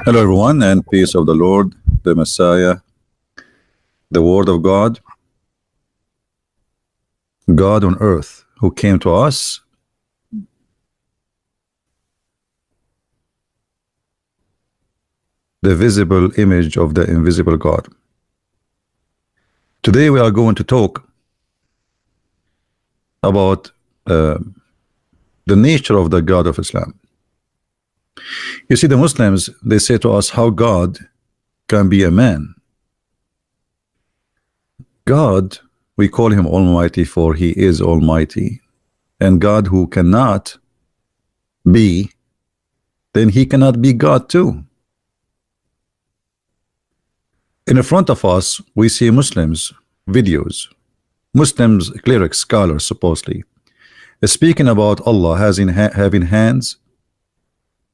Hello, everyone, and peace of the Lord, the Messiah, the Word of God, God on earth, who came to us the visible image of the invisible God. Today we are going to talk about the nature of the God of Islam. You see, the Muslims, they say to us how God can be a man. God, we call him Almighty, for he is Almighty. And God who cannot be, then he cannot be God too. In front of us, we see Muslims, videos, Muslims, clerics, scholars, supposedly, speaking about Allah having hands,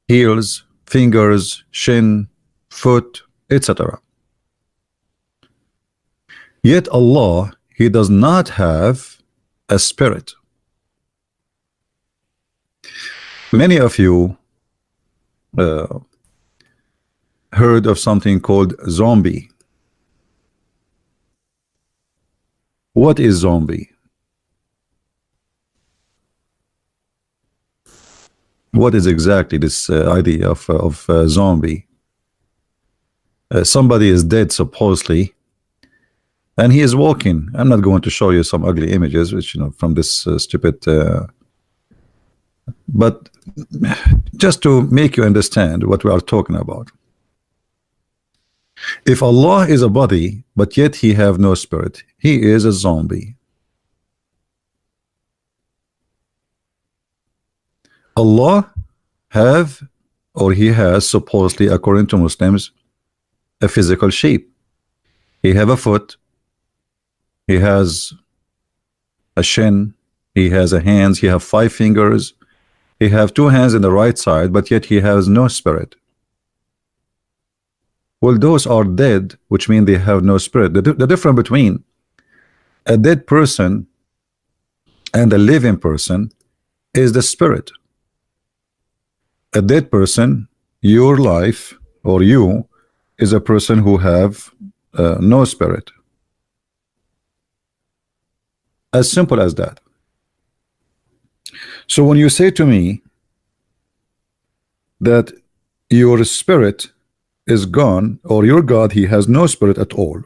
heels, fingers, shin, foot, etc. Yet Allah, he does not have a spirit. Many of you heard of something called zombie. What is zombie? What is exactly this idea of zombie? Somebody is dead, supposedly, and he is walking. I'm not going to show you some ugly images, which, you know, from this stupid. But just to make you understand what we are talking about. If Allah is a body, but yet he have no spirit, he is a zombie. Allah have, or he has, supposedly, according to Muslims, a physical shape. He have a foot, he has a shin, he has a hands, he have 5 fingers, he have 2 hands in the right side, but yet he has no spirit. Well, those are dead, which means they have no spirit. The difference between a dead person and a living person is the spirit. A dead person, your life, or you, is a person who have no spirit. As simple as that. So when you say to me that your spirit is gone, or your God, he has no spirit at all,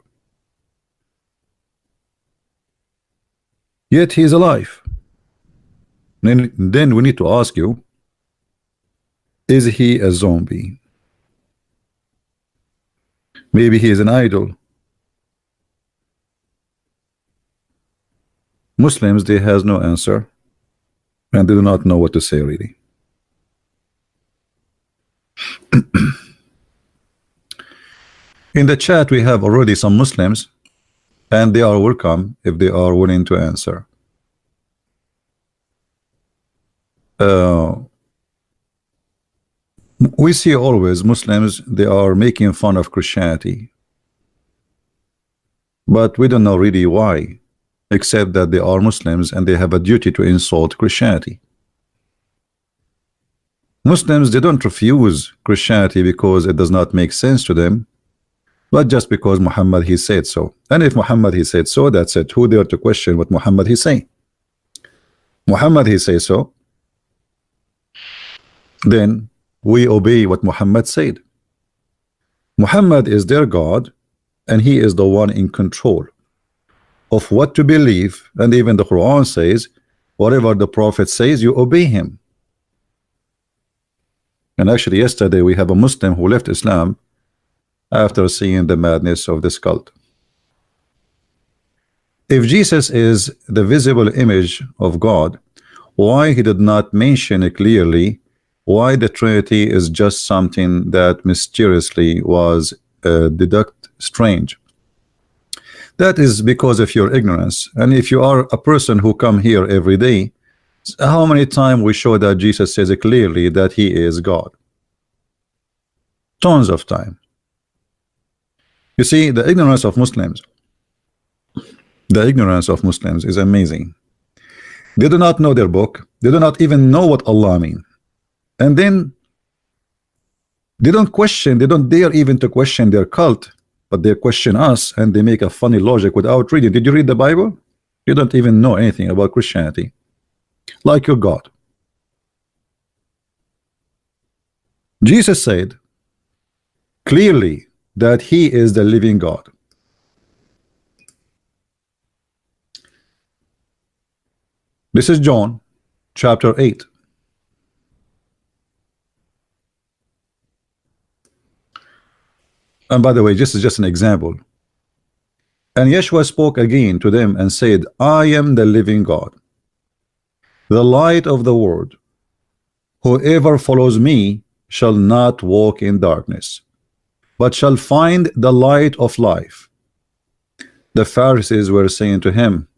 yet he is alive, then we need to ask you, is he a zombie? Maybe he is an idol. Muslims, they has no answer, and they do not know what to say, really. In the chat we have already some Muslims, and they are welcome if they are willing to answer. We see always Muslims, they are making fun of Christianity, but we don't know really why, except that they are Muslims and they have a duty to insult Christianity. Muslims, they don't refuse Christianity because it does not make sense to them, but just because Muhammad, he said so. And if Muhammad, he said so, that's it. Who dare to question what Muhammad, he say? Muhammad, he say so, then we obey what Muhammad said. Muhammad is their God, and he is the one in control of what to believe. And even the Quran says, whatever the Prophet says, you obey him. And actually yesterday we have a Muslim who left Islam after seeing the madness of this cult. If Jesus is the visible image of God, why he did not mention it clearly? Why the Trinity is just something that mysteriously was deducted strange? That is because of your ignorance. And if you are a person who come here every day, how many times we show that Jesus says it clearly that he is God? Tons of time. You see, the ignorance of Muslims, is amazing. They do not know their book. They do not even know what Allah means. And then They don't question, they don't dare even to question their cult, but they question us and they make a funny logic without reading. Did you read the Bible? You don't even know anything about Christianity, like your God. Jesus said clearly that he is the living God. This is John chapter 8. And by the way, this is just an example. And Yeshua spoke again to them and said, I am the living God, the light of the world. Whoever follows me shall not walk in darkness, but shall find the light of life. The Pharisees were saying to him,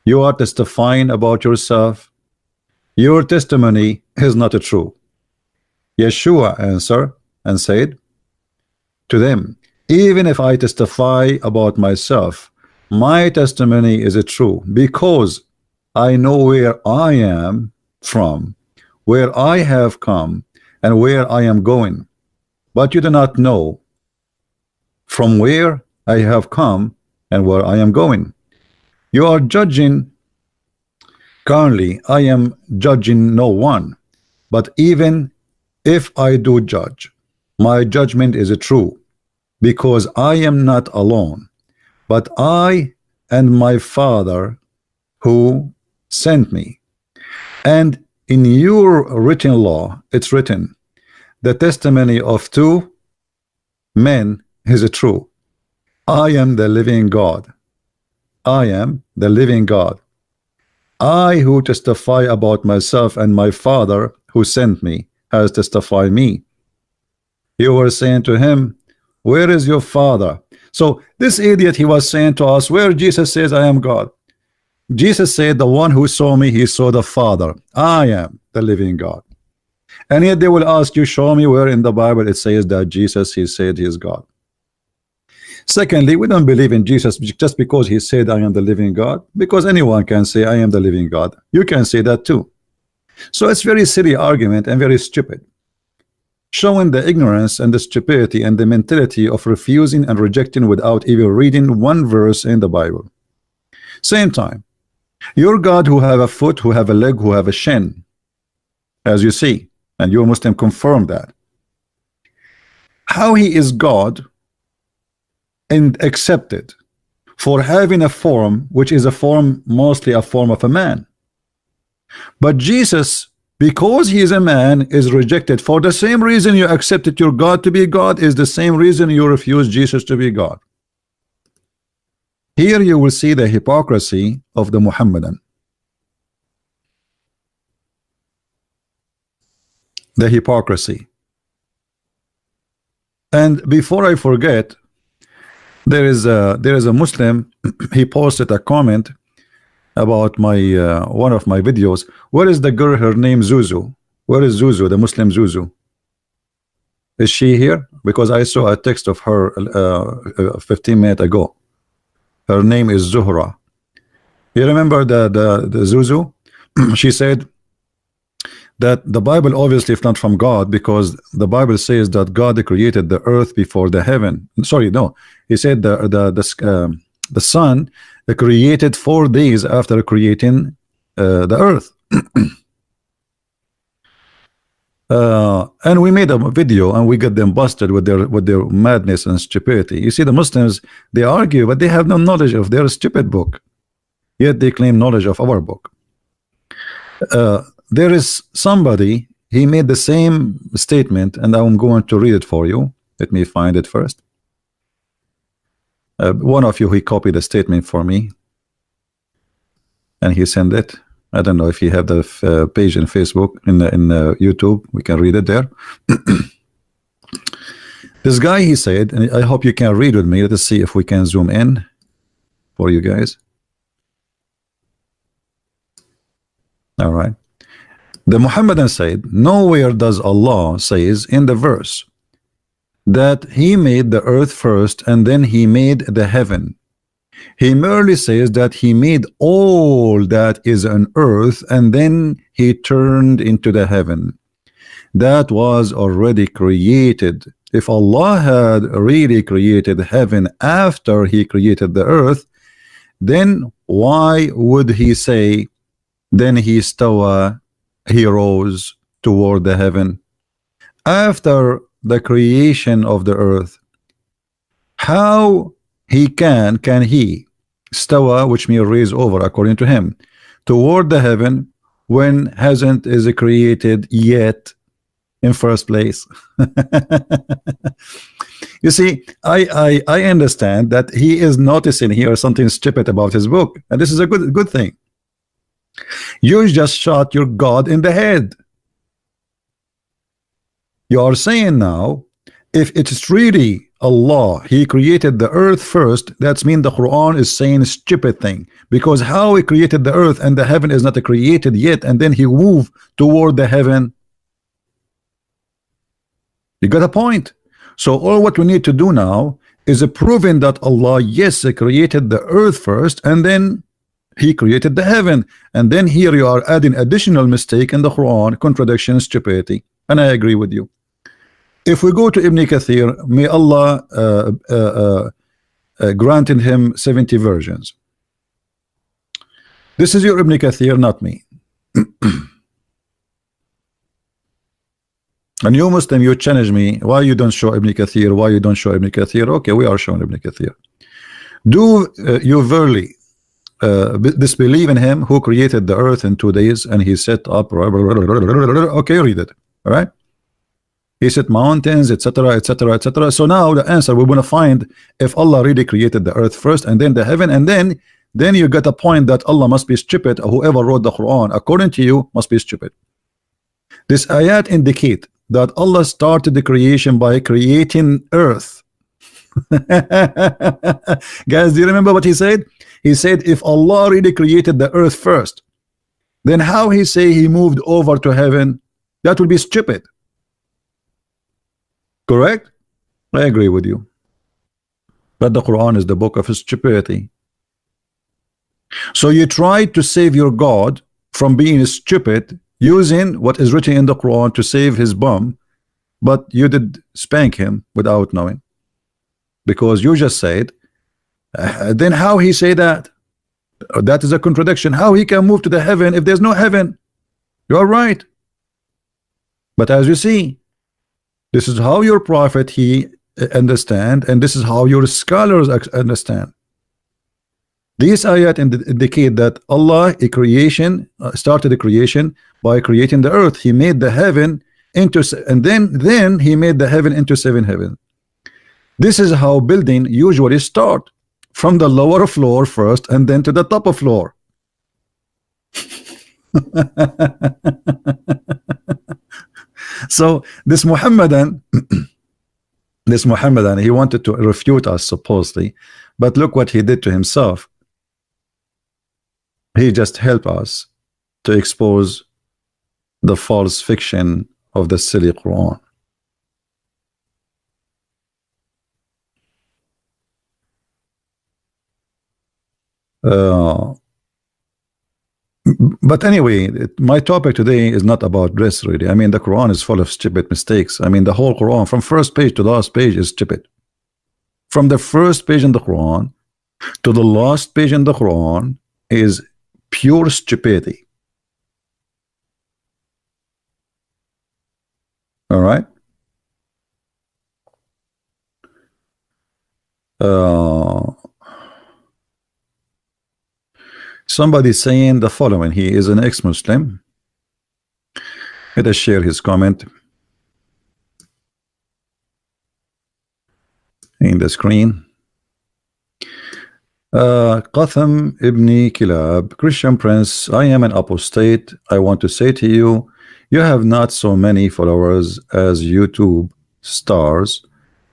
you are testifying about yourself. Your testimony is not true. Yeshua answered and said to them, even if I testify about myself, my testimony is true, because I know where I am from, where I have come, and where I am going. But you do not know from where I have come and where I am going. You are judging currently. I am judging no one, but even if I do judge, my judgment is true, because I am not alone, but I and my Father who sent me. And in your written law, it's written, the testimony of two men is true. I am the living God. I am the living God. I who testify about myself, and my Father who sent me has testified me. You were saying to him, where is your Father? So this idiot, he was saying to us, where Jesus says I am God. Jesus said, the one who saw me, he saw the Father. I am the living God. And yet they will ask you, show me where in the Bible it says that Jesus, he said he is God. Secondly, we don't believe in Jesus just because he said I am the living God, because anyone can say I am the living God. You can say that too. So it's very silly argument and very stupid, showing the ignorance and the stupidity and the mentality of refusing and rejecting without even reading one verse in the Bible. Same time, your God who have a foot, who have a leg, who have a shin, as you see, and your Muslim confirm that. How he is God and accepted for having a form which is a form, mostly a form of a man. But Jesus, because he is a man, is rejected for the same reason you accepted your God to be God, is the same reason you refuse Jesus to be God. Here you will see the hypocrisy of the Muhammadan. The hypocrisy. And before I forget, there is a Muslim, he posted a comment about my one of my videos. Where is the girl, her name Zuzu? Where is Zuzu, the Muslim Zuzu? Is she here? Because I saw a text of her 15 minutes ago. Her name is Zuhra. You remember the Zuzu? She said that the Bible obviously is not from God, because the Bible says that God created the earth before the heaven. Sorry, no, he said the sun created 4 days after creating the earth. And we made a video and we got them busted with their madness and stupidity. You see, the Muslims, they argue, but they have no knowledge of their stupid book, yet they claim knowledge of our book. There is somebody, he made the same statement, and I'm going to read it for you. Let me find it first. One of you, he copied the statement for me and he sent it. I don't know if you have the page in Facebook, in YouTube, we can read it there. This guy, he said, and I hope you can read with me. Let's see if we can zoom in for you guys. All right. The Muhammadan said, nowhere does Allah says in the verse that he made the earth first and then he made the heaven. He merely says that he made all that is on earth and then he turned into the heaven. that was already created. If Allah had really created heaven after he created the earth, then why would he say, then he stawa, he rose toward the heaven after the creation of the earth? How he can he stawa, which means raise over according to him, toward the heaven when hasn't is created yet in first place? You see, I understand that he is noticing here something stupid about his book, and this is a good thing. You just shot your God in the head. You are saying now, if it's really Allah, he created the earth first, that's mean the Quran is saying stupid thing, because how he created the earth and the heaven is not created yet, and then he moved toward the heaven. You got a point. So all what we need to do now is proving that Allah, yes, created the earth first, and then he created the heaven. And then here you are adding additional mistake in the Quran, contradiction, stupidity. And I agree with you. If we go to Ibn Kathir, may Allah granted him 70 versions. This is your Ibn Kathir, not me. And you Muslim, you challenge me, why you don't show Ibn Kathir, why you don't show Ibn Kathir? Okay, we are showing Ibn Kathir. Do you verily disbelieve in him who created the earth in 2 days and he set up, okay, read it, all right? He set mountains, etc., etc., etc. So now the answer, we're going to find if Allah really created the earth first and then the heaven, and then you get a point that Allah must be stupid, or whoever wrote the Quran according to you must be stupid. This ayat indicate that Allah started the creation by creating earth. Guys, do you remember what he said? He said if Allah really created the earth first, then how he say he moved over to heaven? That would be stupid. Correct? I agree with you. But the Quran is the book of stupidity. So you try to save your God from being stupid using what is written in the Quran to save his bum, but you did spank him without knowing, because you just said then how he say that? That is a contradiction. How he can move to the heaven if there's no heaven? You are right. But as you see, this is how your prophet he understand, and this is how your scholars understand. These ayat indicate that Allah started the creation by creating the earth. He made the heaven into, and then he made the heaven into 7 heavens. This is how building usually start, from the lower floor first and then to the top of floor. So this Muhammadan he wanted to refute us supposedly, but look what he did to himself. He just helped us to expose the false fiction of the silly Quran. But anyway, my topic today is not about dress, really. I mean, the Quran is full of stupid mistakes. I mean, the whole Quran from first page to last page is stupid. From the first page in the Quran to the last page in the Quran is pure stupidity. All right. Somebody saying the following: he is an ex-Muslim. Let us share his comment in the screen. Qatham ibn Kilab, Christian Prince, I am an apostate. I want to say to you, you have not so many followers as YouTube stars,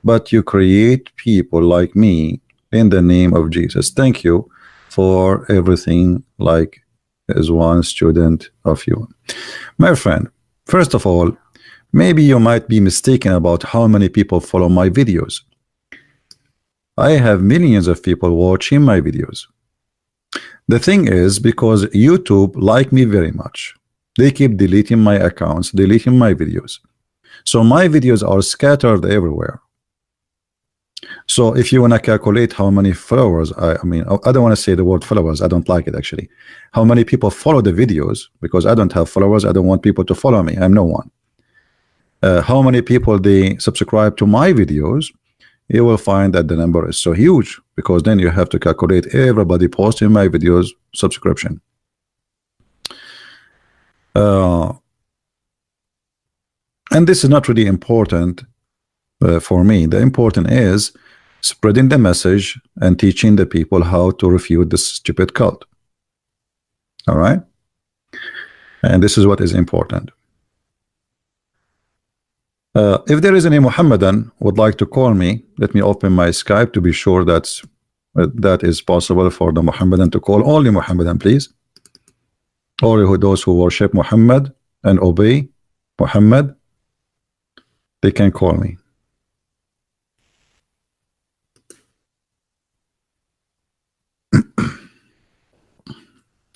but you create people like me in the name of Jesus. Thank you for everything, like as one student of you. My friend, first of all, maybe you might be mistaken about how many people follow my videos. I have millions of people watching my videos. The thing is, because YouTube like me very much, they keep deleting my accounts, deleting my videos. So my videos are scattered everywhere. So if you want to calculate how many followers, I mean, I don't want to say the word followers. I don't like it actually. How many people follow the videos, because I don't have followers. I don't want people to follow me. I'm no one. How many people they subscribe to my videos, you will find that the number is so huge, because then you have to calculate everybody posting my videos subscription. And this is not really important for me. The important is spreading the message and teaching the people how to refute this stupid cult. All right, and this is what is important. If there is any Muhammadan would like to call me, let me open my Skype to be sure that is possible for the Muhammadan to call. Only Muhammadan, please. Only those who worship Muhammad and obey Muhammad, they can call me.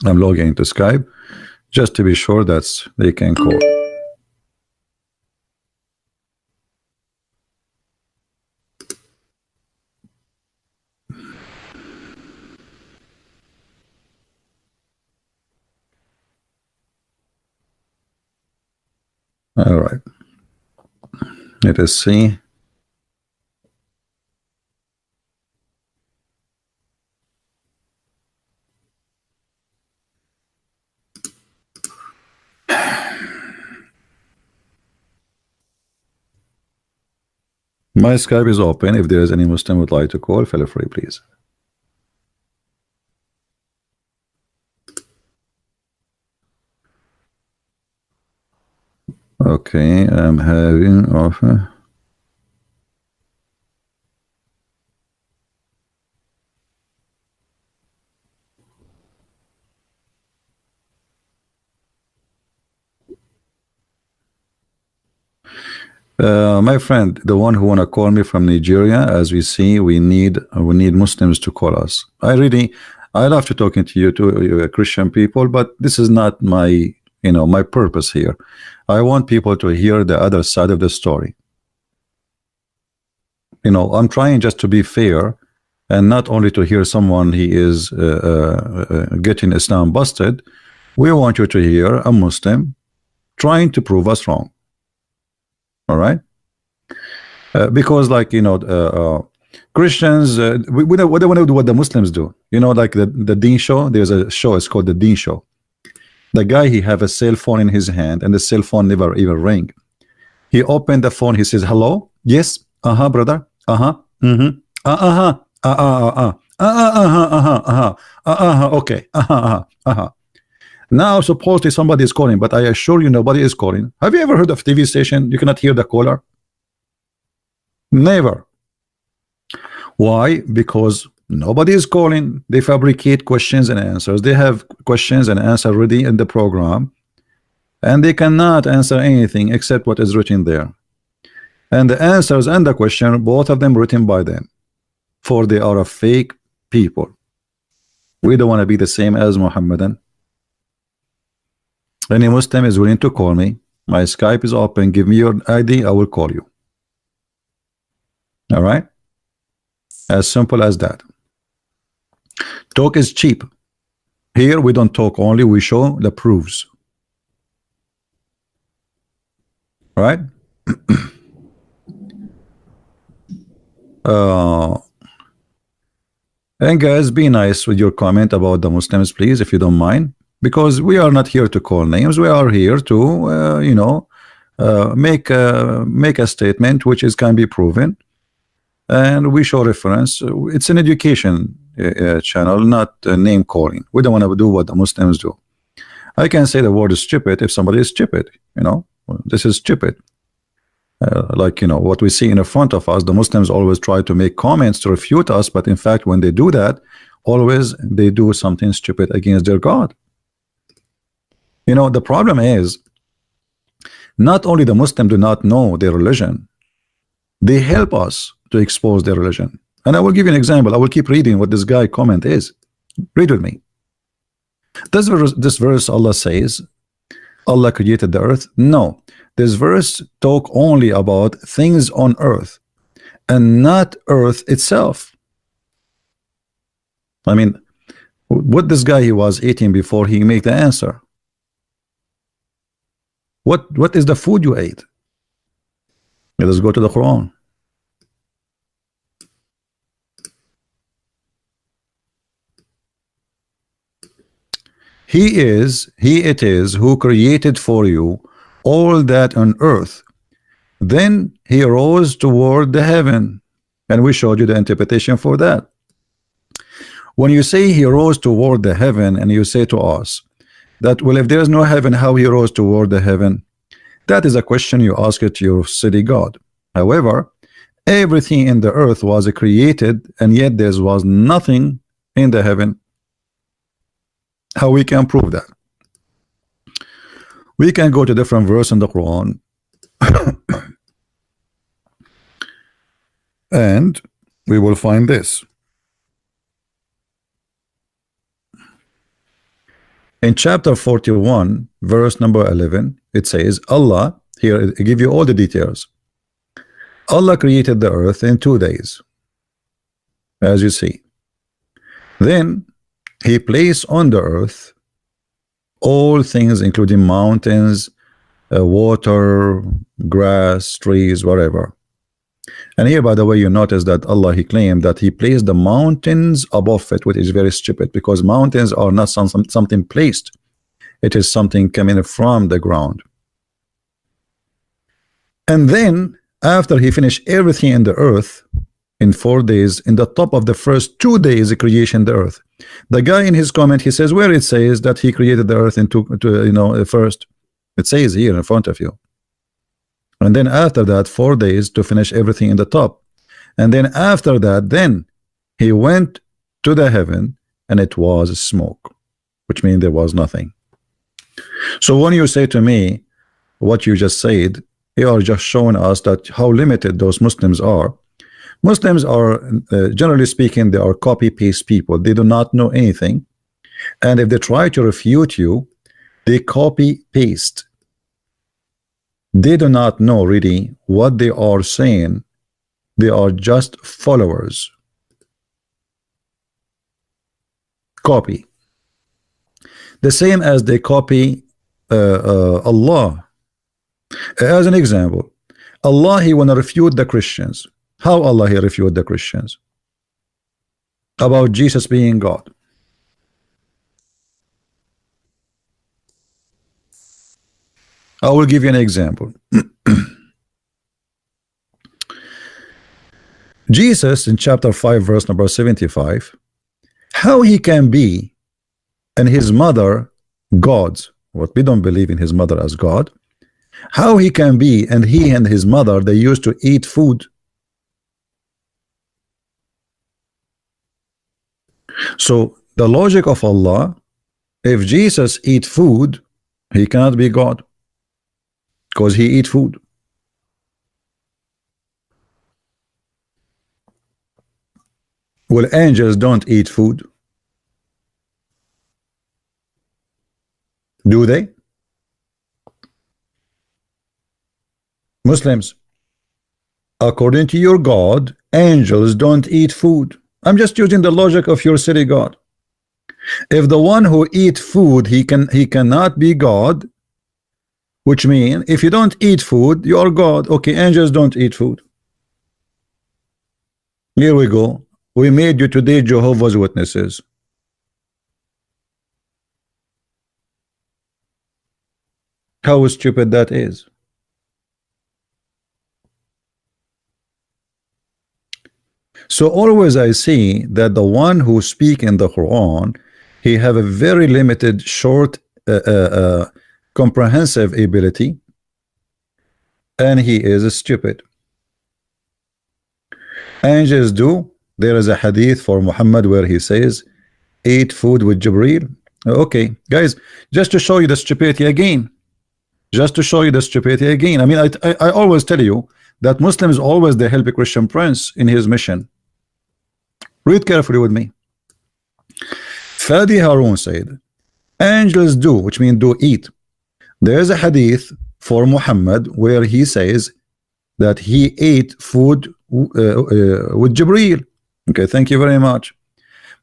I'm logging into Skype just to be sure that they can call. All right. Let us see. My Skype is open. If there is any Muslim would like to call, feel free, please. Okay, I'm having offer. My friend, the one who wanna call me from Nigeria, as we see, we need Muslims to call us. I love to talking to you, to Christian people, but this is not my my purpose here. I want people to hear the other side of the story. I'm trying just to be fair, and not only to hear someone he is getting Islam busted. We want you to hear a Muslim trying to prove us wrong. All right, because like Christians, we don't want to do what the Muslims do. Like the Deen show. There's a show. It's called the Deen show. The guy, he have a cell phone in his hand, and the cell phone never even ring. He opened the phone. He says, "Hello, yes, brother, okay, Now supposedly somebody is calling, but I assure you nobody is calling. Have you ever heard of TV station? You cannot hear the caller. Never. Why? Because nobody is calling. They fabricate questions and answers. They have questions and answers ready in the program, and they cannot answer anything except what is written there. And the answers and the question, both of them written by them, for they are a fake people. We don't want to be the same as Muhammadan. Any Muslim is willing to call me. My Skype is open. Give me your ID. I will call you. All right? As simple as that. Talk is cheap. Here we don't talk only, we show the proofs. All right? And guys, be nice with your comment about the Muslims, please, if you don't mind, because we are not here to call names. We are here to make a statement which can be proven, and we show reference. It's an education channel, not name calling. We don't want to do what the Muslims do. I can say the word is stupid if somebody is stupid. This is stupid. What we see in front of us, the Muslims always try to make comments to refute us, but in fact when they do that, always they do something stupid against their God. The problem is not only the Muslim do not know their religion, they help us to expose their religion. And I will give you an example. I will keep reading what this guy comment is. Read with me. This verse Allah says, Allah created the earth? No. This verse talk only about things on earth and not earth itself. I mean, what this guy he was eating before he make the answer? What is the food you ate? Let us go to the Quran. He it is who created for you all that on earth. Then he rose toward the heaven, and we showed you the interpretation for that. When you say he rose toward the heaven, and you say to us that, well, if there is no heaven, how he rose toward the heaven? That is a question you ask it to your city God. However, everything in the earth was created, and yet there was nothing in the heaven. How we can prove that? We can go to different verse in the Quran and we will find this. In chapter 41, verse number 11, it says, Allah, here I give you all the details. Allah created the earth in 2 days, as you see. Then he placed on the earth all things, including mountains, water, grass, trees, whatever. And here, by the way, you notice that Allah, he claimed that he placed the mountains above it, which is very stupid, because mountains are not something placed. It is something coming from the ground. And then after he finished everything in the earth in 4 days, in the top of the first 2 days of creation the earth, the guy in his comment, he says, where it says that he created the earth in first, it says here in front of you. And then after that 4 days to finish everything in the top. And then after that, then he went to the heaven, and it was smoke, which means there was nothing. So when you say to me what you just said, you are just showing us that how limited those Muslims are. Muslims are generally speaking, they are copy-paste people. They do not know anything, and if they try to refute you, they copy-paste. They do not know really what they are saying. They are just followers. Copy. The same as they copy Allah. As an example, Allah, he want to refute the Christians. How Allah he refute the Christians? About Jesus being God. I will give you an example. Jesus in chapter 5 verse number 75, how he can be and his mother gods, what we don't believe in his mother as God, how he can be, and he and his mother, they used to eat food. So the logic of Allah, if Jesus eat food, he cannot be God, because he eat food. Well, angels don't eat food, do they? Muslims, according to your God, angels don't eat food. I'm just using the logic of your city God. If the one who eat food, he cannot be God, which means if you don't eat food, you are God. Okay, angels don't eat food. Here we go. We made you today Jehovah's Witnesses. How stupid that is. So always I see that the one who speak in the Quran, he have a very limited, short, comprehensive ability, and he is stupid. Angels do. There is a hadith for Muhammad where he says, eat food with Jibreel. Okay, guys, just to show you the stupidity again. Just to show you the stupidity again. I mean, I always tell you that Muslims always they help a Christian prince in his mission. Read carefully with me. Fadi Harun said, angels do, which means do eat, There's a hadith for Muhammad where he says that he ate food with Jibreel. Okay, thank you very much.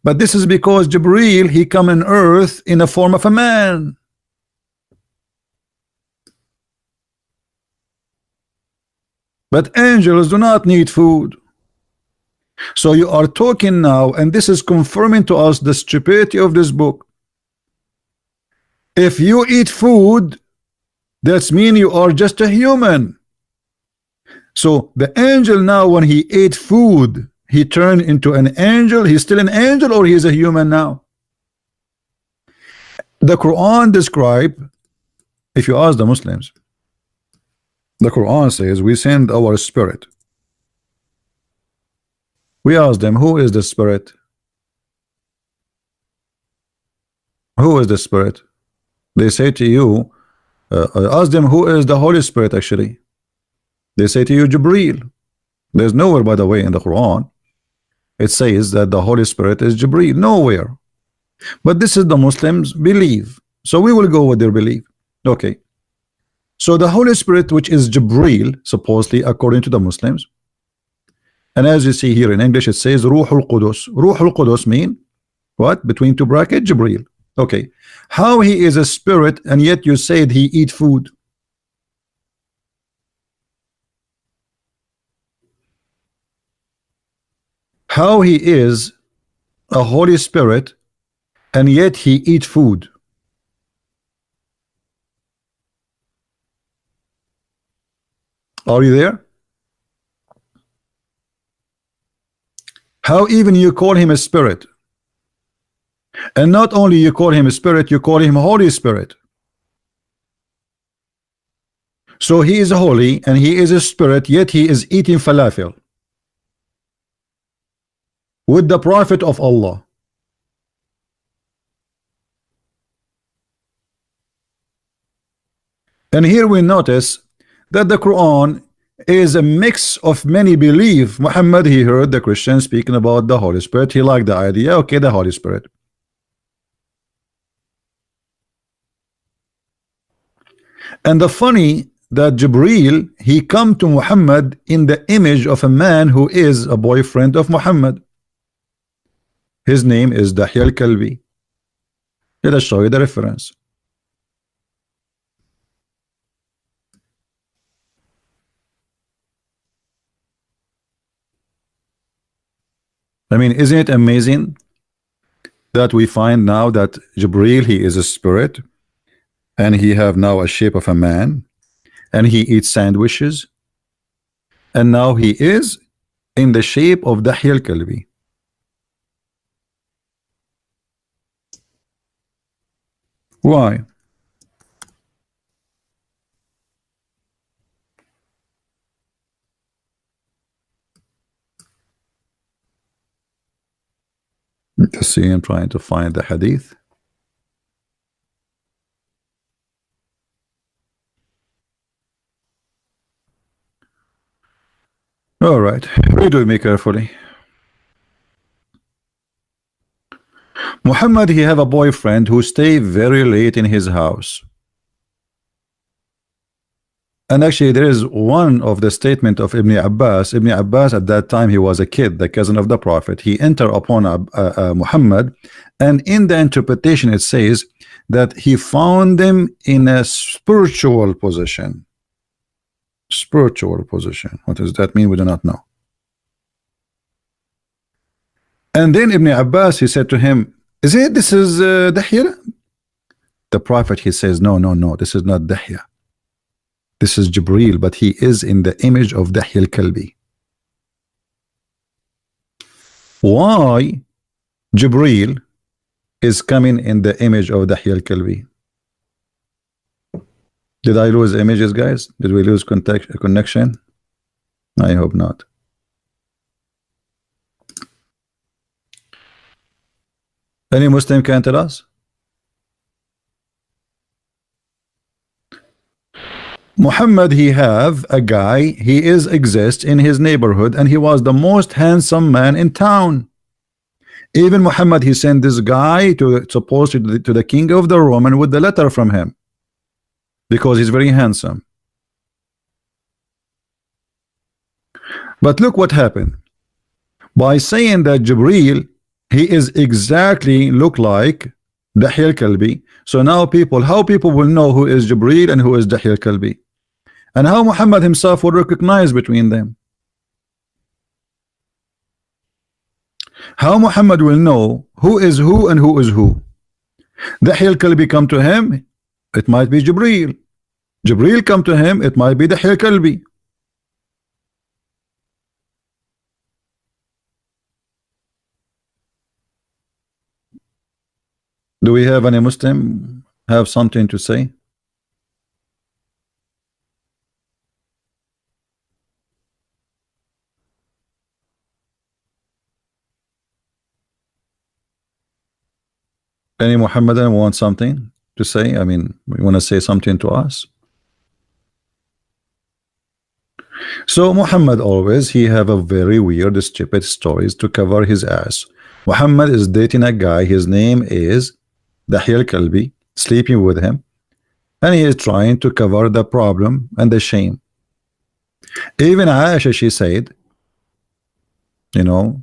But this is because Jibreel, he come on earth in the form of a man. But angels do not need food. So you are talking now, and this is confirming to us the stupidity of this book. If you eat food, that's mean you are just a human. So the angel now, when he ate food, he turned into an angel. He's still an angel, or he's a human now? The Quran describe, if you ask the Muslims, the Quran says we send our spirit. We ask them, who is the spirit? Who is the spirit? They say to you, ask them who is the Holy Spirit actually. They say to you, Jibreel. There's nowhere, by the way, in the Quran it says that the Holy Spirit is Jibreel. Nowhere. But this is the Muslims believe. So we will go with their belief. Okay. So the Holy Spirit, which is Jibreel, supposedly according to the Muslims, and as you see here in English, it says Ruhul Qudus. Ruhul Qudus mean what? Between two brackets, Jibreel. Okay. How he is a spirit, and yet you said he eat food? How he is a Holy Spirit, and yet he eat food? Are you there? How even you call him a spirit? And not only you call him a spirit, you call him Holy Spirit. So he is holy and he is a spirit, yet he is eating falafel with the Prophet of Allah. And here we notice that the Quran is a mix of many belief. Muhammad, he heard the Christians speaking about the Holy Spirit. He liked the idea. Okay, the Holy Spirit. And the funny that Jibreel, he come to Muhammad in the image of a man who is a boyfriend of Muhammad. His name is Dahya al-Kalbi. Let us show you the reference. I mean, isn't it amazing that we find now that Jibreel, he is a spirit, and he have now a shape of a man, and he eats sandwiches, and now he is in the shape of Dahya al-Kalbi. Why? Let's see, I'm trying to find the hadith. All right, read with me carefully. Muhammad, he have a boyfriend who stay very late in his house. And actually there is one of the statement of Ibn Abbas. Ibn Abbas at that time, he was a kid, the cousin of the Prophet. He enter upon Muhammad, and in the interpretation it says that he found them in a spiritual position. Spiritual position. What does that mean? We do not know. And then Ibn Abbas, he said to him, this is Dahya? The Prophet, he says, no, this is not Dahya. This is Jibreel, but he is in the image of Dahya al-Kalbi. Why Jibreel is coming in the image of Dahya al-Kalbi? Did I lose images, guys? Did we lose connection? I hope not. Any Muslim can tell us? Muhammad, he have a guy, he exists in his neighborhood, and he was the most handsome man in town. Even Muhammad, he sent this guy to the king of the Roman with the letter from him. because he's very handsome. But look what happened. By saying that Jibril, he is exactly look like Dahya al-Kalbi. So now how people will know who is Jibril and who is Dahya al-Kalbi, and how Muhammad himself will recognize between them. How Muhammad will know who is who and who is who. Dahya al-Kalbi come to him, it might be Jibril. Jibril come to him, it might be Dahya al-Kalbi. Do we have any Muslim have something to say? Any Muhammadan want something to say? I mean, we want to say something to us. So Muhammad always, he have a very weird, stupid stories to cover his ass. Muhammad is dating a guy, his name is Dahya al-Kalbi, sleeping with him, and he is trying to cover the problem and the shame. Even Aisha, she said, you know,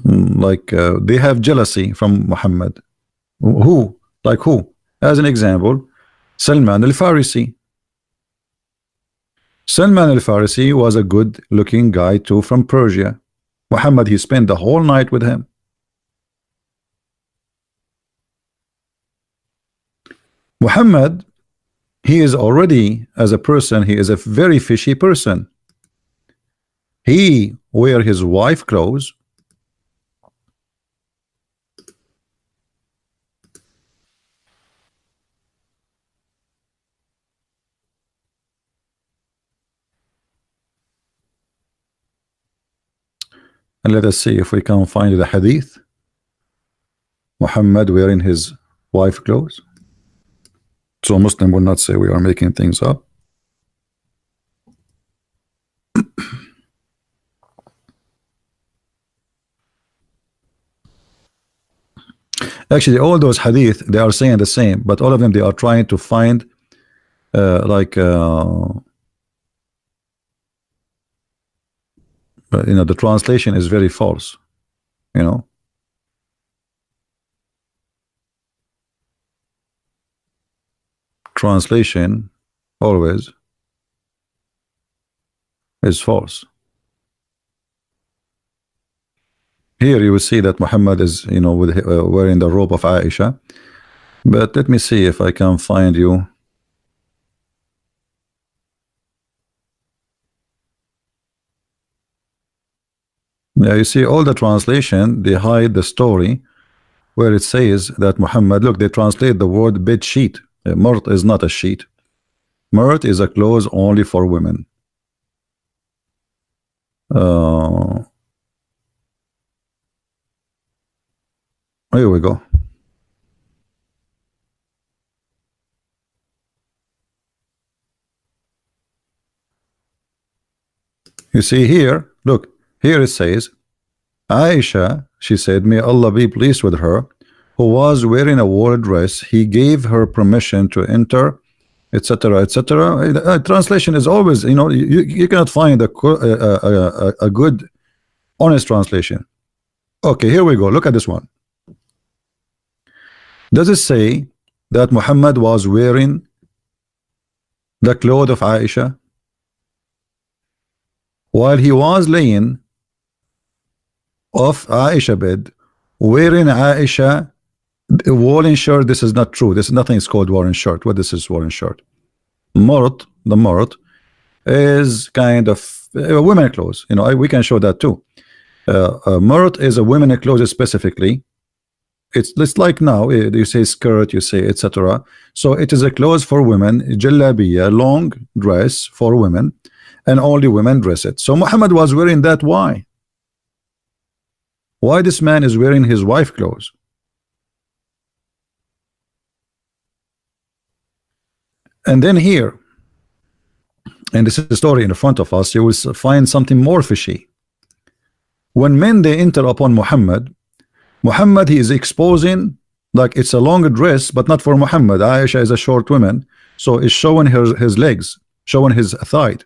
like they have jealousy from Muhammad. Who? Like who? As an example, Salman al-Farisi. Salman al-Farisi was a good looking guy too from Persia. Muhammad, he spent the whole night with him. Muhammad, he is already, as a person, he is a very fishy person. He wear his wife clothes. And let us see if we can find the hadith. Muhammad wearing his wife clothes. So Muslim will not say we are making things up. Actually, all those hadith, they are saying the same, but all of them, they are trying to find you know, the translation is very false, you know. Translation always is false. Here you will see that Muhammad is, you know, with wearing the robe of Aisha. But let me see if I can find you. Yeah, you see all the translation, they hide the story where it says that Muhammad, look, they translate the word bed sheet. Murt is not a sheet. Murt is a clothes only for women. Here we go. You see here, look, here it says, Aisha, she said, may Allah be pleased with her, who was wearing a wool dress, he gave her permission to enter, etc., etc. Translation is always, you know, you cannot find a good, honest translation. Okay, here we go. Look at this one. Does it say that Muhammad was wearing the clothes of Aisha while he was laying off Aisha bed, wearing Aisha woolen shirt? This is not true. This is nothing is called woolen shirt. What this is woolen shirt? Murt, the murt is kind of women clothes. You know, we can show that too. Murt is a women clothes specifically. It's like now you say skirt, you say etc. So it is a clothes for women, jalabiya, long dress for women, and only women dress it. So Muhammad was wearing that. Why? Why this man is wearing his wife clothes? And then here, and this is the story in front of us, you will find something more fishy. When men they enter upon Muhammad, he is exposing, like it's a long dress, but not for Muhammad. Aisha is a short woman, so it's showing his legs, showing his thigh.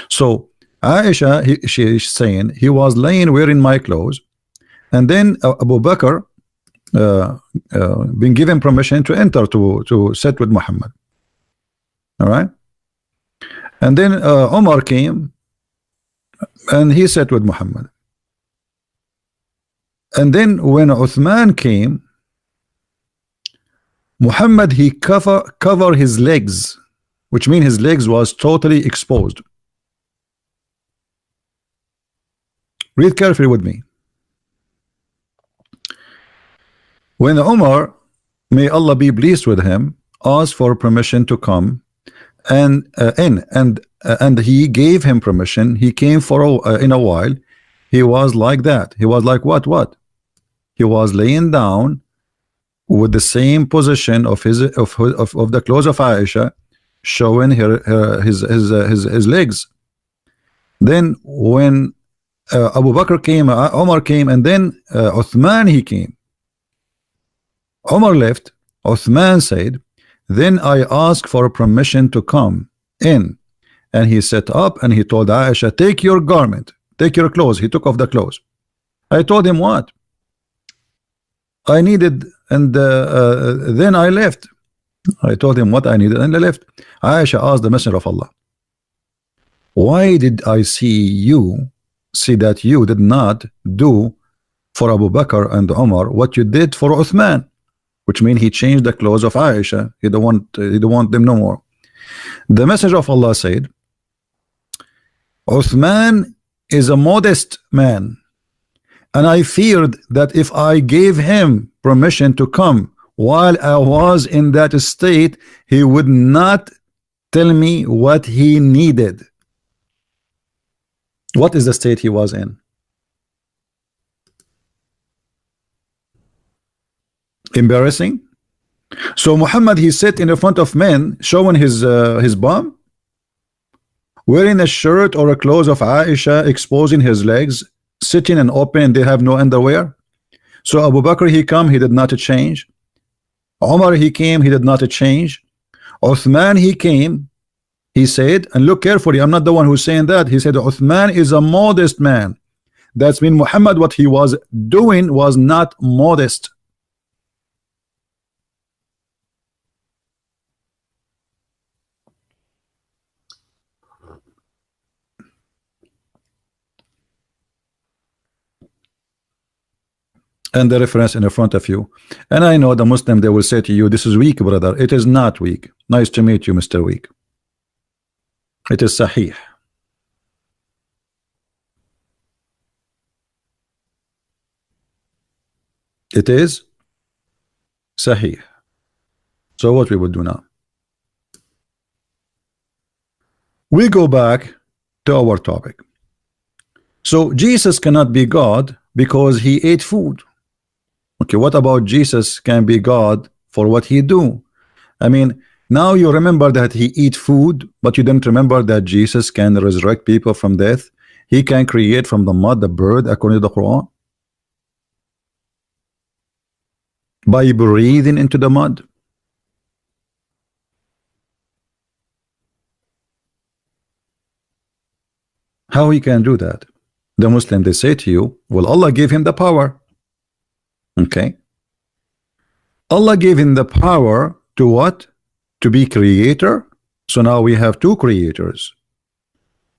So Aisha, she's saying he was laying wearing my clothes, and then Abu Bakr been given permission to enter to sit with Muhammad. All right, and then Omar came and he sat with Muhammad. And then when Uthman came, Muhammad, he cover his legs, which means his legs was totally exposed. Read carefully with me. When Umar, may Allah be pleased with him, asked for permission to come and and he gave him permission. He came for in a while. He was like that. He was like what? He was laying down with the same position of his of the clothes of Aisha, showing his legs. Then when Abu Bakr came, Omar came, and then Uthman he came. Omar left. Uthman said, then I asked for permission to come in, and he sat up and he told Aisha, take your garment, take your clothes. He took off the clothes. I told him what I needed, and then I left. I told him what I needed and I left. Aisha asked the Messenger of Allah, why did I see that you did not do for Abu Bakr and Umar what you did for Uthman? Which means he changed the clothes of Aisha. He don't want them no more. The Messenger of Allah said, Uthman is a modest man, and I feared that if I gave him permission to come while I was in that state, he would not tell me what he needed. What is the state he was in? Embarrassing. So Muhammad, he sat in the front of men showing his bum, wearing a shirt or a clothes of Aisha, exposing his legs, sitting and open, and they have no underwear. So Abu Bakr, he come, he did not change. Umar, he came, he did not change. Uthman, he came, he said, and look carefully, I'm not the one who's saying that. He said Uthman is a modest man. That's mean Muhammad, what he was doing was not modest. And the reference in the front of you, and I know the Muslim, they will say to you, this is weak, brother. It is not weak. Nice to meet you, Mr. Weak. It is Sahih. It is Sahih. So what we would do now, we go back to our topic. So Jesus cannot be God because he ate food. Okay, what about Jesus can be God for what he do? I mean, now you remember that he eat food, but you didn't remember that Jesus can resurrect people from death. He can create from the mud the bird, according to the Quran, by breathing into the mud. How he can do that? The Muslim, they say to you, well, Allah gave him the power. Okay, Allah gave him the power to what? To be creator. So now we have two creators.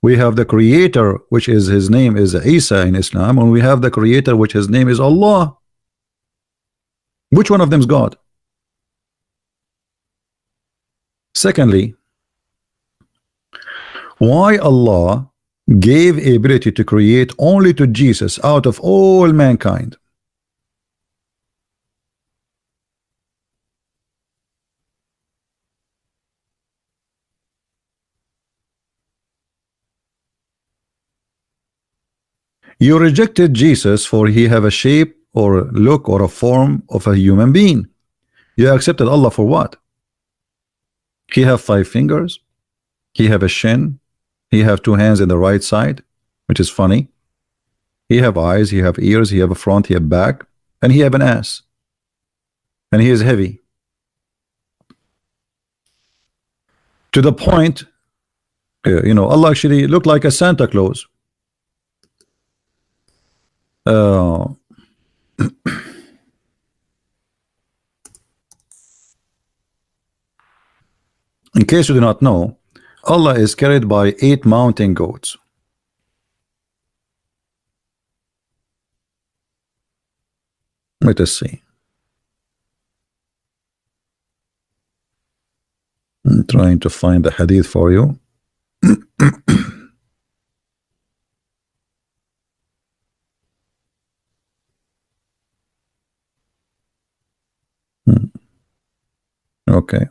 We have the creator, which is his name is Isa in Islam, and we have the creator, which his name is Allah. Which one of them is God? Secondly, why Allah gave ability to create only to Jesus out of all mankind? You rejected Jesus for he have a shape or look or a form of a human being. You accepted Allah for what? He have 5 fingers. He have a shin. He have 2 hands in the right side, which is funny. He have eyes. He have ears. He have a front. He have back, and he have an ass. And he is heavy. to the point, Allah actually looked like a Santa Claus. In case you do not know, Allah is carried by 8 mountain goats. Let us see. I'm trying to find the hadith for you. Okay.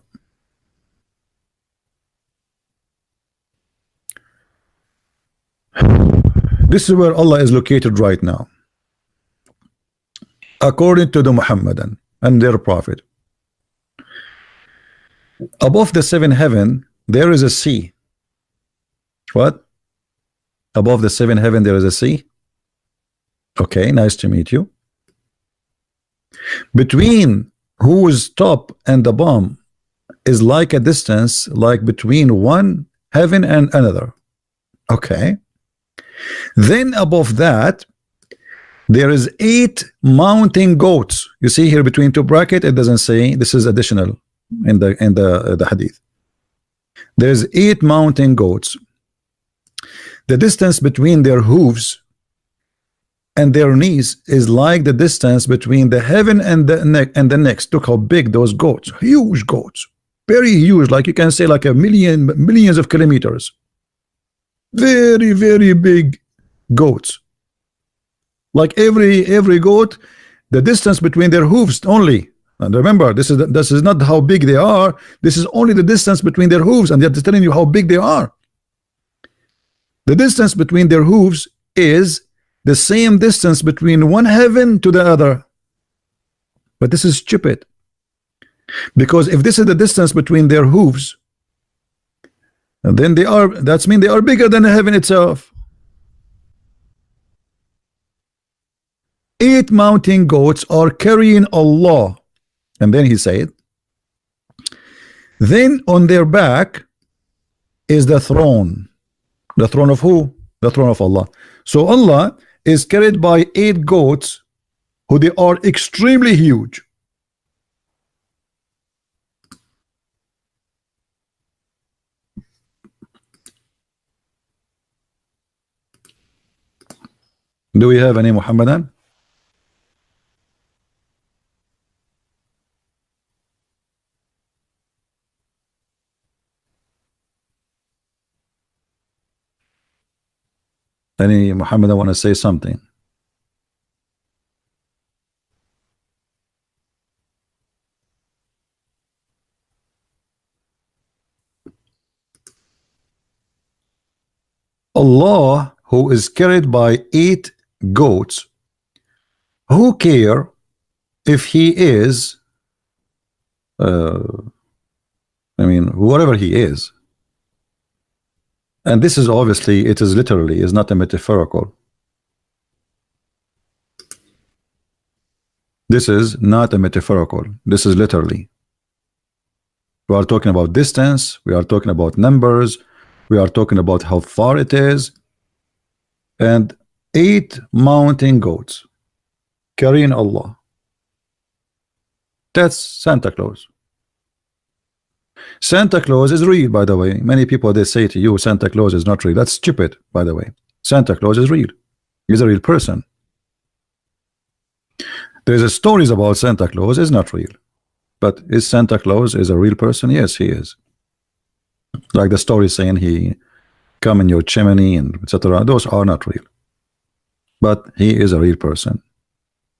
This is where Allah is located right now, according to the Muhammadan and their prophet. Above the 7 heaven there is a sea. What? Above the 7 heaven there is a sea. Okay, nice to meet you. Between whose top and the bottom is like a distance like between one heaven and another. Okay. Then above that there is 8 mountain goats. You see here between 2 brackets, it doesn't say, this is additional in the hadith. There's 8 mountain goats. The distance between their hooves and their knees is like the distance between the heaven and the next. Look how big those goats, huge goats, very huge, like you can say like millions of kilometers. Very, very big goats. Like every goat, the distance between their hooves only. And remember, this is not how big they are. This is only the distance between their hooves, and they're just telling you how big they are. The distance between their hooves is the same distance between one heaven to the other. But this is stupid, because if this is the distance between their hooves, and then that means they are bigger than the heaven itself. 8 mountain goats are carrying Allah. And then he said, then on their back is the throne. The throne of who? The throne of Allah. So Allah is carried by 8 goats who they are extremely huge. Do we have any Muhammadan? Any Muhammadan want to say something? Allah, who is carried by 8 goats, who care if he is whatever he is. And this is obviously, it is literally, is not a metaphorical. This is not a metaphorical, this is literally. We are talking about distance, we are talking about numbers, we are talking about how far it is. And 8 mountain goats carrying Allah. That's Santa Claus. Santa Claus is real, by the way. Many people, they say to you Santa Claus is not real. That's stupid, by the way. Santa Claus is real. He's a real person. There's a stories about Santa Claus is not real. But is Santa Claus is a real person? Yes, he is. Like the story saying he come in your chimney and etc. Those are not real. But he is a real person.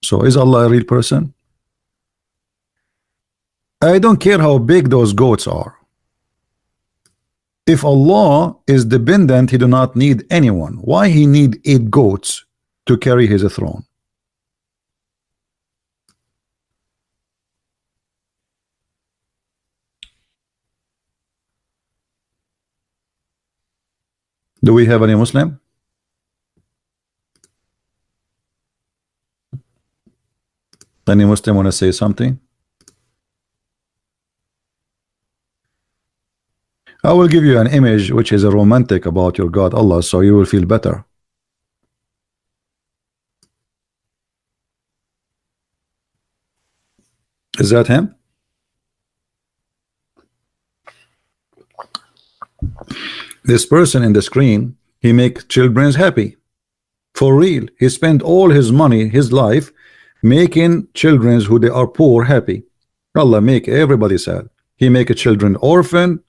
So is Allah a real person? I don't care how big those goats are. If Allah is dependent, he do not need anyone. Why he need 8 goats to carry his throne? Do we have any Muslim? Any Muslim want to say something? I will give you an image which is a romantic about your God Allah, so you will feel better. Is that him? This person in the screen, he make children happy. For real. He spent all his money, his life, making children who they are poor happy. Allah make everybody sad. He make children orphan.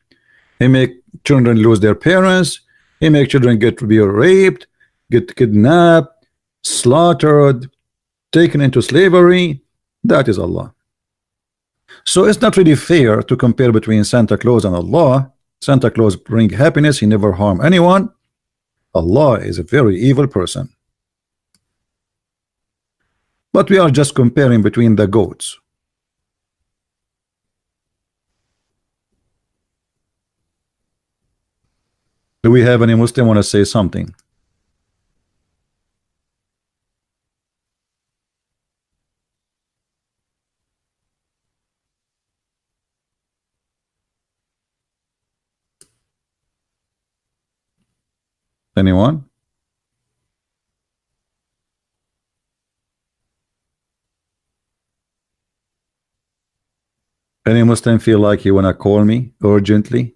He make children lose their parents. He make children get to be raped, get kidnapped, slaughtered, taken into slavery. That is Allah. So it's not really fair to compare between Santa Claus and Allah. Santa Claus bring happiness. He never harm anyone. Allah is a very evil person. But we are just comparing between the goats. Do we have any Muslim want to say something? Anyone? Any Muslim feel like you want to call me urgently?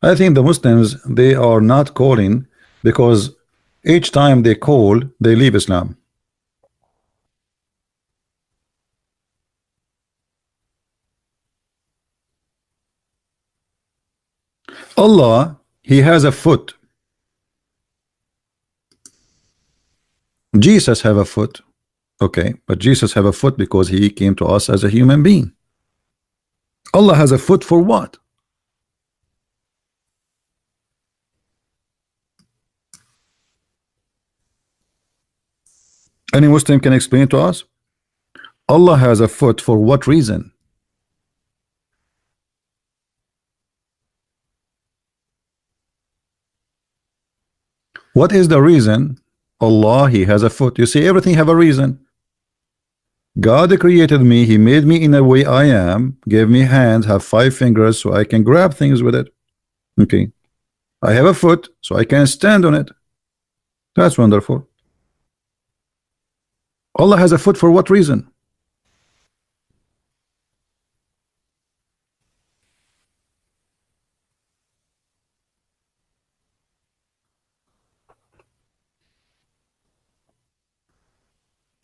I think the Muslims, they are not calling because each time they call, they leave Islam. Allah, he has a foot. Jesus have a foot. Okay, but Jesus have a foot because he came to us as a human being. Allah has a foot for what? Any Muslim can explain to us? Allah has a foot for what reason? What is the reason Allah, he has a foot? You see, everything have a reason. God created me, he made me in a way I am, gave me hands, have 5 fingers so I can grab things with it. Okay, I have a foot so I can stand on it. That's wonderful. Allah has a foot for what reason?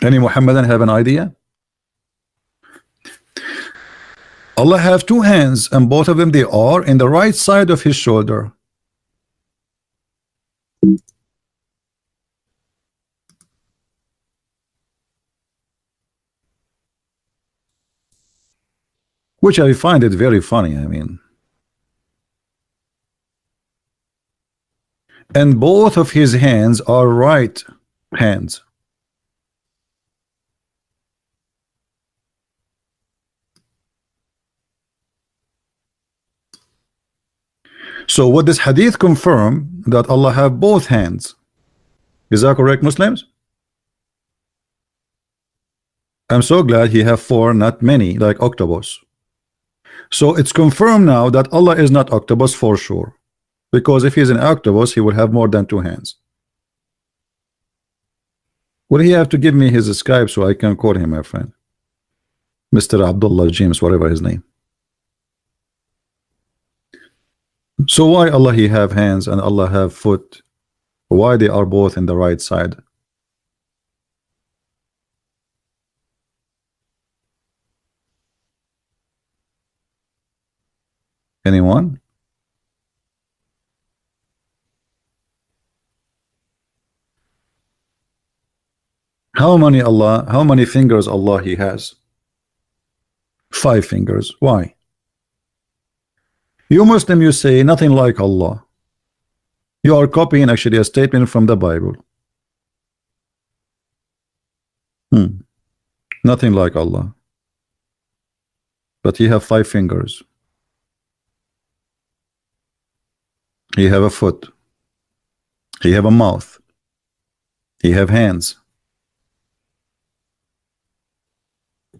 Any Muhammadan have an idea? Allah have 2 hands and both of them they are in the right side of his shoulder. Which I find it very funny, I mean. And both of his hands are right hands. So what this hadith confirm that Allah have both hands. Is that correct, Muslims? I'm so glad he have 4, not many, like octopus. So it's confirmed now that Allah is not octopus for sure. Because if he's an octopus, he will have more than 2 hands. Will he have to give me his Skype so I can call him, my friend? Mr. Abdullah James, whatever his name. So why Allah he have hands and Allah have foot? Why they are both in the right side? Anyone? How many fingers Allah he has? 5 fingers. Why? You Muslim, you say nothing like Allah. You are copying actually a statement from the Bible. Nothing like Allah. But he have 5 fingers. He have a foot. He have a mouth. He have hands.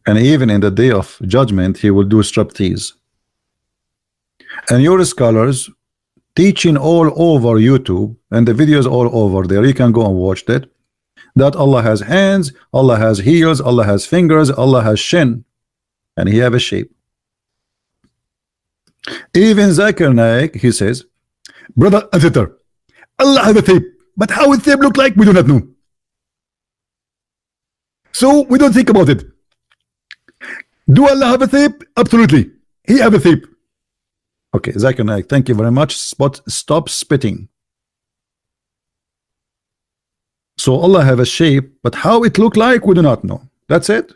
And even in the day of judgment, he will do striptease. And your scholars teaching all over YouTube, and the videos all over there, you can go and watch that, that Allah has hands, Allah has heels, Allah has fingers, Allah has shin, and he have a shape. Even Zakir Naik, he says, brother editor, Allah has a shape, but how it shape look like, we do not know. So we don't think about it. Do Allah have a shape? Absolutely. He have a shape. Okay, Zakir Naik, thank you very much. Stop spitting. So Allah have a shape, but how it look like, we do not know. That's it.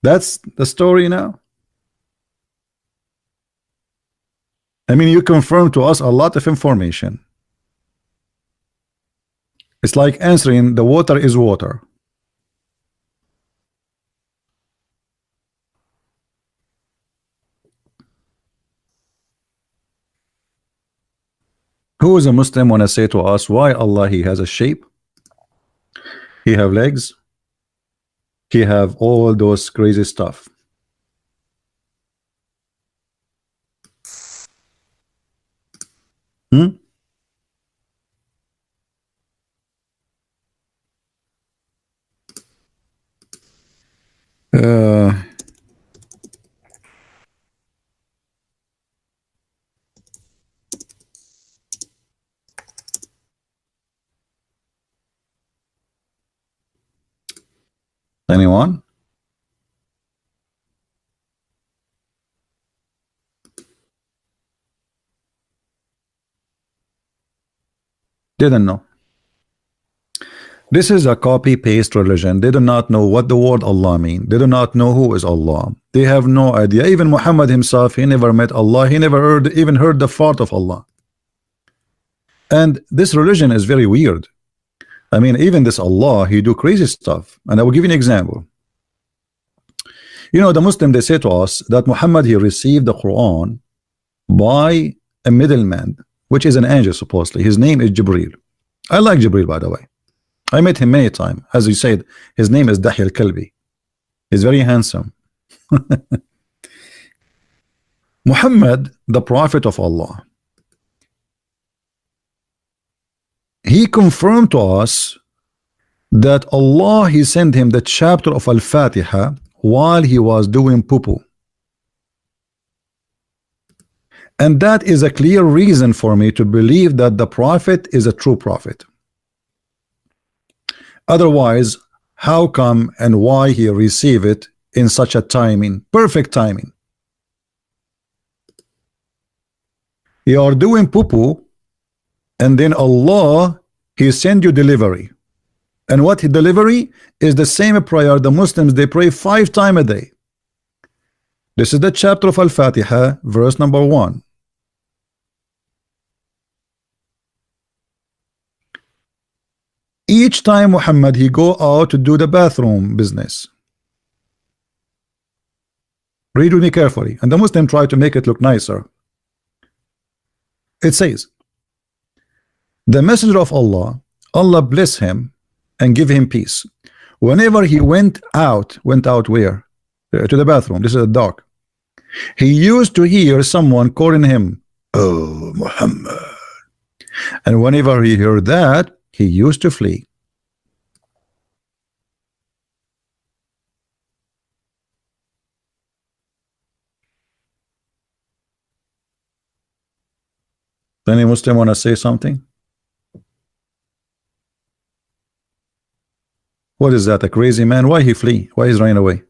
That's the story now. I mean, you confirm to us a lot of information. It's like answering the water is water. Who is a Muslim want to say to us why Allah he has a shape, he have legs, he have all those crazy stuff? Uh, anyone? Didn't know. This is a copy-paste religion. They do not know what the word Allah mean. They do not know who is Allah. They have no idea. Even Muhammad himself, he never met Allah. He never even heard the fart of Allah. And this religion is very weird. I mean, even this Allah, he do crazy stuff. And I will give you an example. You know, the Muslim, they say to us that Muhammad, he received the Quran by a middleman, which is an angel supposedly. His name is Jibril. I like Jibril, by the way. I met him many times. As you said, his name is Dahi al-Kalbi. He's very handsome. Muhammad, the prophet of Allah, he confirmed to us that Allah, he sent him the chapter of Al-Fatiha while he was doing poo-poo. And that is a clear reason for me to believe that the prophet is a true prophet. Otherwise, how come and why he received it in such a timing, perfect timing? You are doing poo-poo, and then Allah, he send you delivery. And what delivery is the same prayer the Muslims, they pray 5 times a day. This is the chapter of Al-Fatiha, verse number 1. Each time Muhammad, he go out to do the bathroom business. Read with me carefully. And the Muslim try to make it look nicer. It says, the messenger of Allah, Allah bless him and give him peace. Whenever he went out where? To the bathroom. This is a dark. He used to hear someone calling him, oh Muhammad. And whenever he heard that, he used to flee. Any Muslim want to say something? What is that, a crazy man? Why he flee? Why he's running away?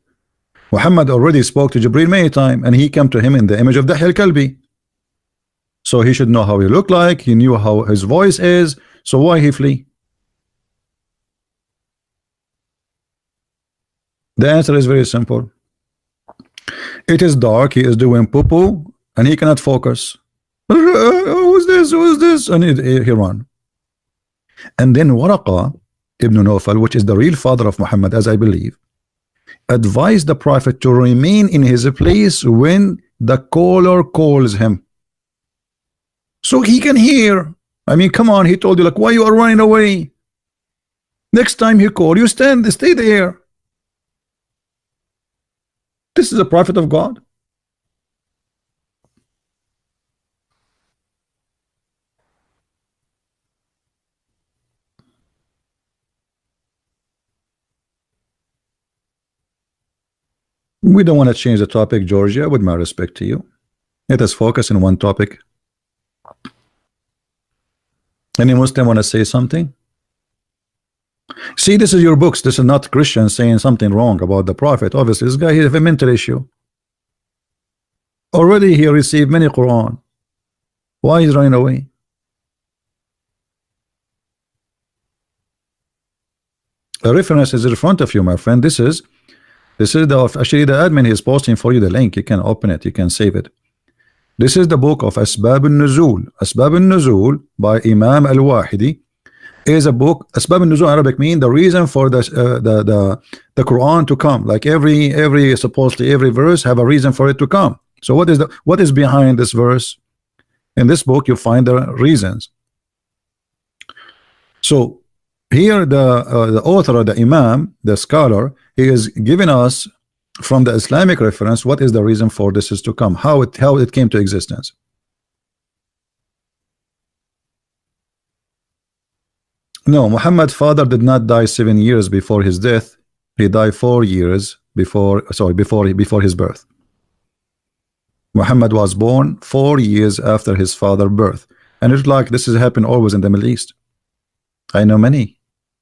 Muhammad already spoke to Jibril many times, and he came to him in the image of Dahi al-Kalbi. So he should know how he looked like. He knew how his voice is. So why he flee? The answer is very simple. It is dark. He is doing poo-poo, and he cannot focus. Who's this? Who's this? And he run. And then Waraqa Ibn Nawfal, which is the real father of Muhammad, as I believe, advised the prophet to remain in his place when the caller calls him, so he can hear I mean, come on, he told you, like, why you are running away? Next time he call you, stay there. This is a prophet of God. We don't want to change the topic, Georgia, with my respect to you. Let us focus on one topic. Any Muslim want to say something? See, this is your books. This is not Christians saying something wrong about the prophet. Obviously, this guy, he has a mental issue. Already he received many Quran. Why is running away? The reference is in front of you, my friend. This is actually the admin is posting for you the link. You can open it. You can save it. This is the book of Asbab al-Nuzul. Asbab al-Nuzul by Imam al-Wahidi is a book. Asbab al-Nuzul Arabic mean the reason for the Quran to come. Like supposedly every verse have a reason for it to come. So what is behind this verse? In this book you find the reasons. So here the author, the Imam, the scholar, he is giving us from the Islamic reference what is the reason for this is to come, how it came to existence. No, Muhammad's father did not die 7 years before his death. He died 4 years before his birth. Muhammad was born 4 years after his father's birth, and it's like this has happened always in the Middle East. I know many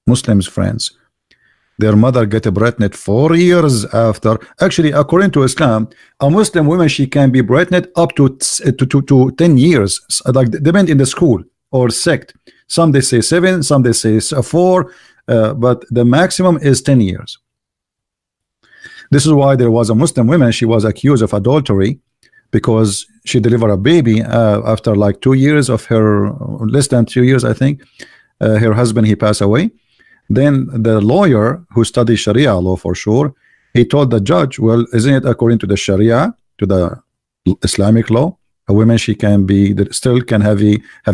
Muslims friends, their mother get pregnant 4 years after. Actually, according to Islam, a Muslim woman, she can be pregnant up to 10 years, like depend in the school or sect. Some they say 7, some they say 4, but the maximum is 10 years. This is why there was a Muslim woman, she was accused of adultery because she delivered a baby after like 2 years of her, less than 2 years, I think. Her husband, he passed away. Then the lawyer who studied Sharia law for sure, he told the judge, well, isn't it according to the Sharia, to the Islamic law, a woman, she can be, still can have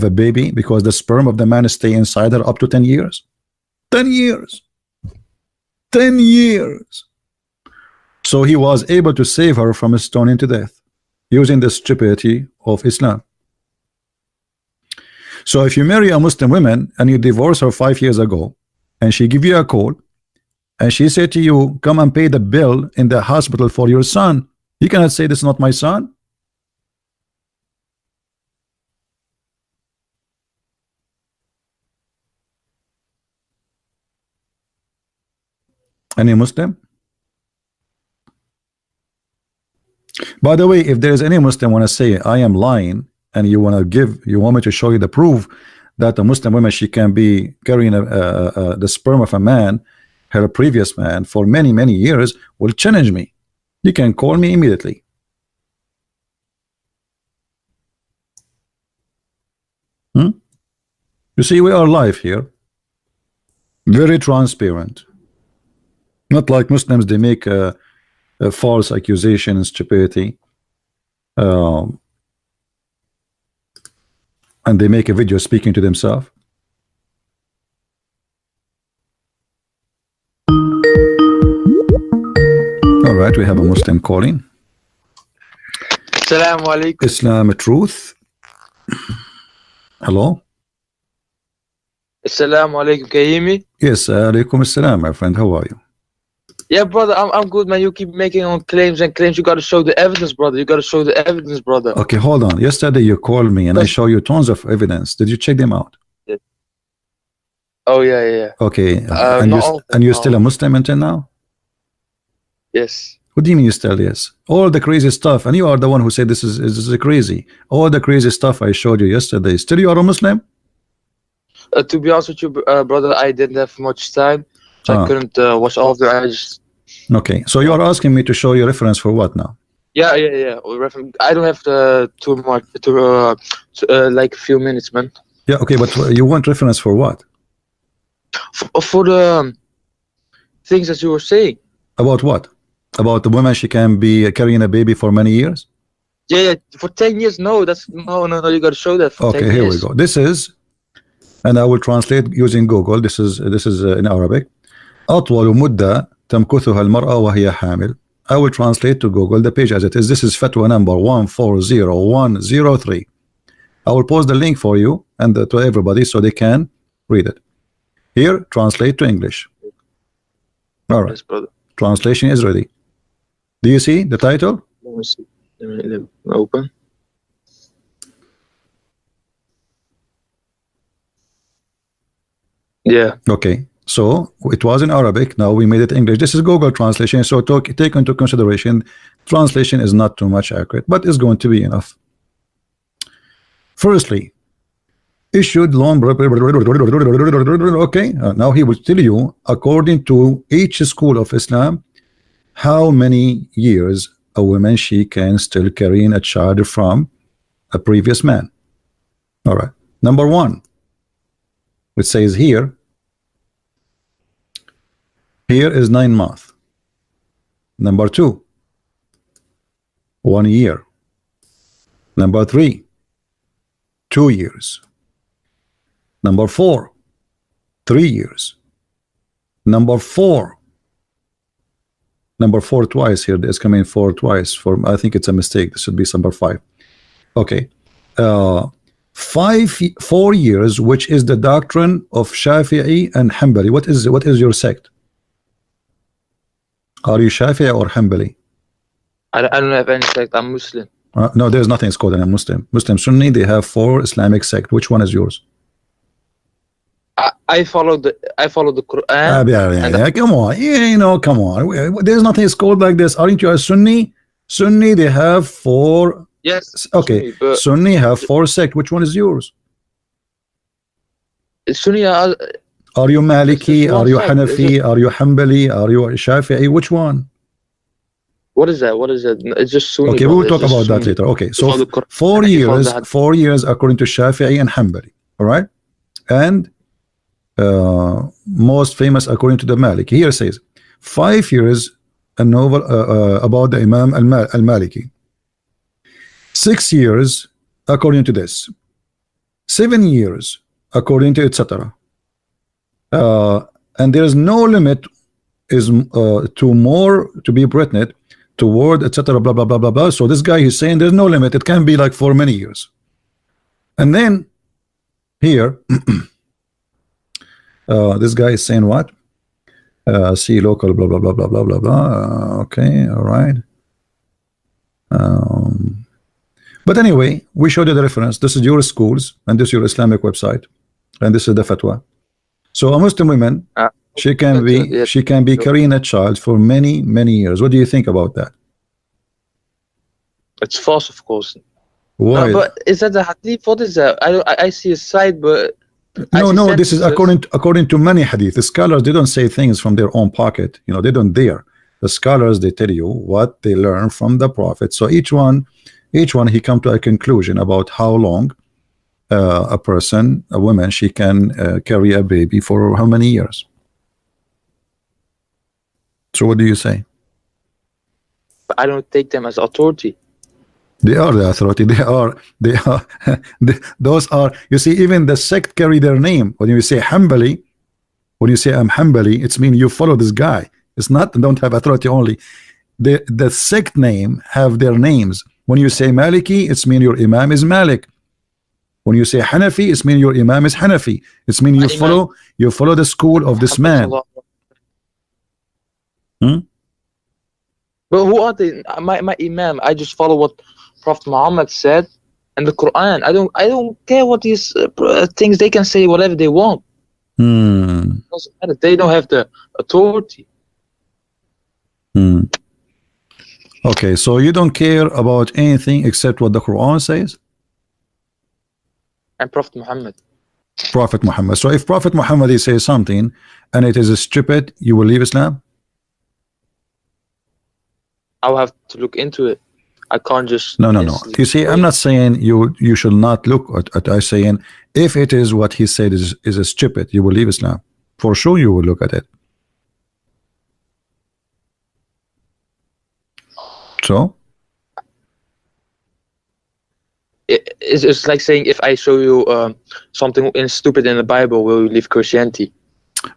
a baby because the sperm of the man stay inside her up to 10 years. 10 years. 10 years. So he was able to save her from stoning to death using the stupidity of Islam. So if you marry a Muslim woman and you divorce her 5 years ago, and she give you a call, and she said to you, come and pay the bill in the hospital for your son, you cannot say this is not my son. Any Muslim? By the way, if there is any Muslim want to say I am lying, and you want me to show you the proof that a Muslim woman, she can be carrying the sperm of a man, her previous man, for many years, will challenge me. You can call me immediately. You see, we are live here, very transparent. Not like Muslims, they make a false accusation and stupidity, and they make a video speaking to themselves. All right, we have a Muslim calling. Assalamu alaikum. Islam truth. Hello. Assalamu alaikum. Can you hear me? Yes, alaikum assalam, my friend. How are you? Yeah, brother, I'm good, man. You keep making on claims and claims. You got to show the evidence, brother. You got to show the evidence, brother. Okay, hold on. Yesterday you called me and I show you tons of evidence. Did you check them out? Yeah. Oh yeah. Okay, and you're still a Muslim until now? Yes. What do you mean you still yes? All the crazy stuff, and you are the one who said this is crazy. All the crazy stuff I showed you yesterday. Still you are a Muslim? To be honest with you, brother, I didn't have much time, so I couldn't watch all of the. I just. Okay, so you are asking me to show you reference for what now? Yeah. I don't have too much, like a few minutes, man. Yeah, okay, but you want reference for what? For the things that you were saying. About what? About the woman, she can be carrying a baby for many years? Yeah, for 10 years. No, that's no. You got to show that. For okay, 10 here years. we go. This is and I will translate using Google. This is in Arabic. أطول مدة تمكثها المرأة وهي حامل. I will translate to Google the page as it is. This is fatwa number 140103. I will post the link for you and to everybody so they can read it. Here, translate to English. All right. Yes, brother. Translation is ready. Do you see the title? Let me see. Let me open. Yeah. Okay. So it was in Arabic. Now we made it English. This is Google translation. So take into consideration, translation is not too much accurate, but it's going to be enough. Firstly, issued loan. Okay. Now he will tell you, according to each school of Islam, how many years a woman she can still carry in a child from a previous man. All right. Number one, it says here is 9 months. Number two, 1 year. Number three, 2 years. Number four, 3 years. Number four twice here. There's coming 4 twice. I think it's a mistake. This should be number 5. Okay. 4 years, which is the doctrine of Shafi'i and Hanbali. What is your sect? Are you Shafi'i or Hanbali? I don't have any sect. I'm Muslim. No, there's nothing is called a Muslim. Muslim Sunni, they have 4 Islamic sects. Which one is yours? I follow the Quran. Yeah, come on. You know, come on. There's nothing is called like this. Aren't you a Sunni? Sunni, they have 4. Yes. Okay. Sunni have 4 sects. Which one is yours? Sunni. Are you Maliki? Are you Hanafi? Are you Hanbali? Are you Shafi'i? Which one? What is that? It's just Sunni. Okay, we will talk about that later. Okay, so 4 years, 4 years according to Shafi'i and Hanbali. All right, and most famous according to the Maliki. Here it says 5 years a novel about the Imam al-Maliki. 6 years according to this. 7 years according to etc. And there is no limit is to more to be written toward etc. blah blah blah blah blah. So this guy is saying there's no limit. It can be like for many years. And then here this guy is saying what? See local blah blah blah blah blah blah blah. Okay, all right. But anyway, we showed you the reference. This is your schools and this is your Islamic website, and this is the fatwa. So a Muslim woman, she can be carrying a child for many years. What do you think about that? It's false, of course. Why? But is that the hadith? What is that? I see a side, but no. This is according to many hadith. The scholars, they don't say things from their own pocket. You know, they don't dare. The scholars, they tell you what they learn from the Prophet. So each one he come to a conclusion about how long a woman, she can carry a baby for how many years. So what do you say? I don't take them as authority. They are the authority. They are those are, you see, even the sect carry their name. When you say Hanbali, when you say I'm Hanbali, it's mean you follow this guy. It's not don't have authority only. The sect name have their names. When you say Maliki, it's mean your Imam is Malik. When you say Hanafi, it's mean your Imam is Hanafi. It's mean you follow the school of this man. But who are they? My Imam. I just follow what Prophet Muhammad said and the Quran. I don't care what these things, they can say whatever they want. It doesn't matter. They don't have the authority. Okay, so you don't care about anything except what the Quran says? And Prophet Muhammad. Prophet Muhammad. So if Prophet Muhammad says something and it is stupid, you will leave Islam? I'll have to look into it. I can't just... No. You see, I'm not saying you should not look at I'm saying if it is what he said is stupid, you will leave Islam. For sure you will look at it. So? it's like saying, if I show you something stupid in the Bible, will you leave Christianity?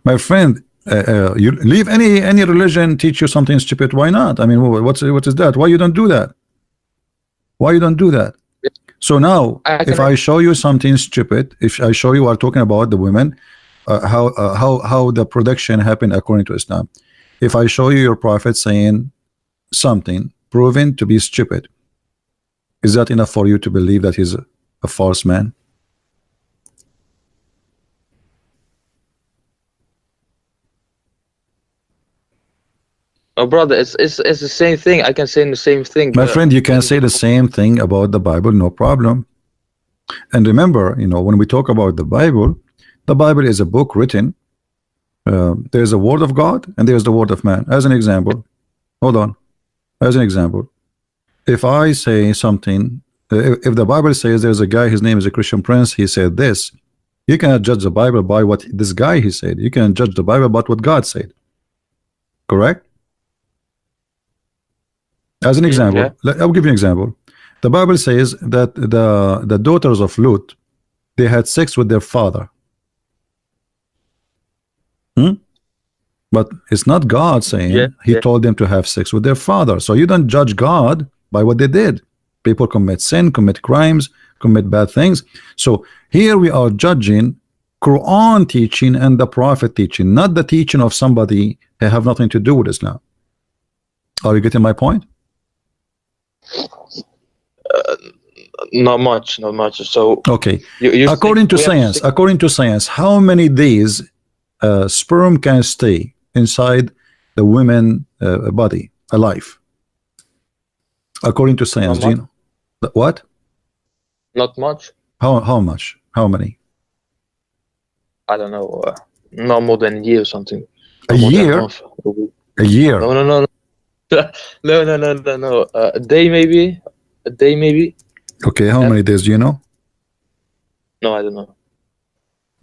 My friend, you leave any religion teach you something stupid. Why not? I mean, what is that? Why you don't do that? Why you don't do that? So now, if I show you something stupid, if I show you, are talking about the women, how the production happened according to Islam. If I show you your prophet saying something proven to be stupid, is that enough for you to believe that he's a false man? Oh, brother, it's the same thing. I can say the same thing. My friend, you can say the same thing about the Bible, no problem. And remember, you know, when we talk about the Bible is a book written. There's a word of God and there's the word of man. As an example, hold on. As an example, if I say something, if the Bible says there's a guy, his name is a Christian Prince, he said this, you cannot judge the Bible by what this guy he said. You can judge the Bible about what God said. Correct? As an example, I'll give you an example. The Bible says that the daughters of Lut, they had sex with their father. But it's not God saying he told them to have sex with their father. So you don't judge God by what they did. People commit sin, commit crimes, commit bad things. So here we are judging Quran teaching and the Prophet teaching, not the teaching of somebody that have nothing to do with Islam. Are you getting my point? Not much. So okay, according to science, how many days sperm can stay inside the woman body alive? According to science, do you know what? Not much. How much? How many? I don't know. Not more than a year or something. A year? A year? No. No. A day maybe. Okay, how many days do you know? No, I don't know.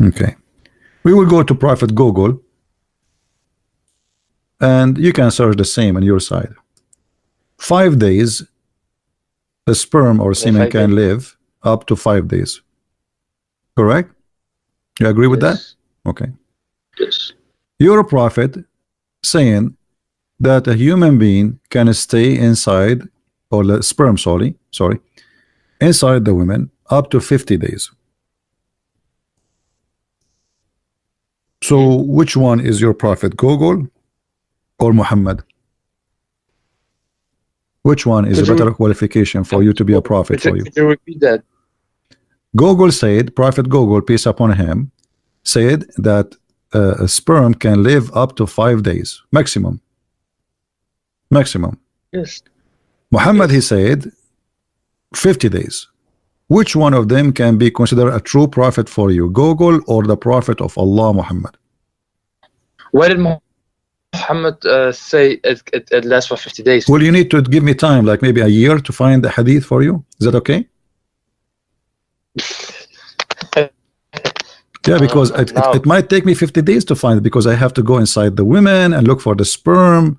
Okay, we will go to Prophet Google and you can search the same on your side. 5 days the sperm or semen can live up to 5 days. Correct? You agree with that? Okay. Yes. Your prophet saying that a human being can stay inside, or the sperm, sorry, inside the women up to 50 days. So which one is your prophet, Google or Muhammad? Which one is a better qualification for you to be a prophet for you? Could you repeat that? Google said, Prophet Google, peace upon him, said that a sperm can live up to 5 days maximum. Yes. Muhammad, he said 50 days. Which one of them can be considered a true prophet for you, Google or the prophet of Allah, Muhammad? Why did Muhammad say it lasts for 50 days? Well, you need to give me time, like maybe a year, to find the hadith for you. Is that okay? Yeah, because it might take me 50 days to find it, because I have to go inside the women and look for the sperm,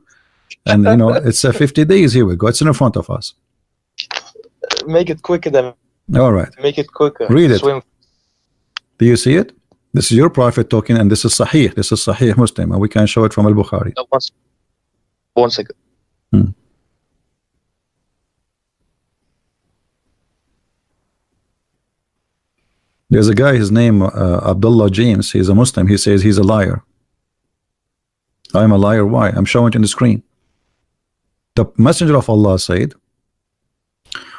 and you know, it's 50 days. Here we go, it's in front of us. Make it quicker then. All right, make it quicker. Read it. Do you see it? This is your prophet talking, and this is Sahih. This is Sahih Muslim, and we can show it from Al-Bukhari. One second. There's a guy, his name Abdullah James. He's a Muslim. He says he's a liar. I'm a liar. Why? I'm showing it in the screen. The Messenger of Allah said,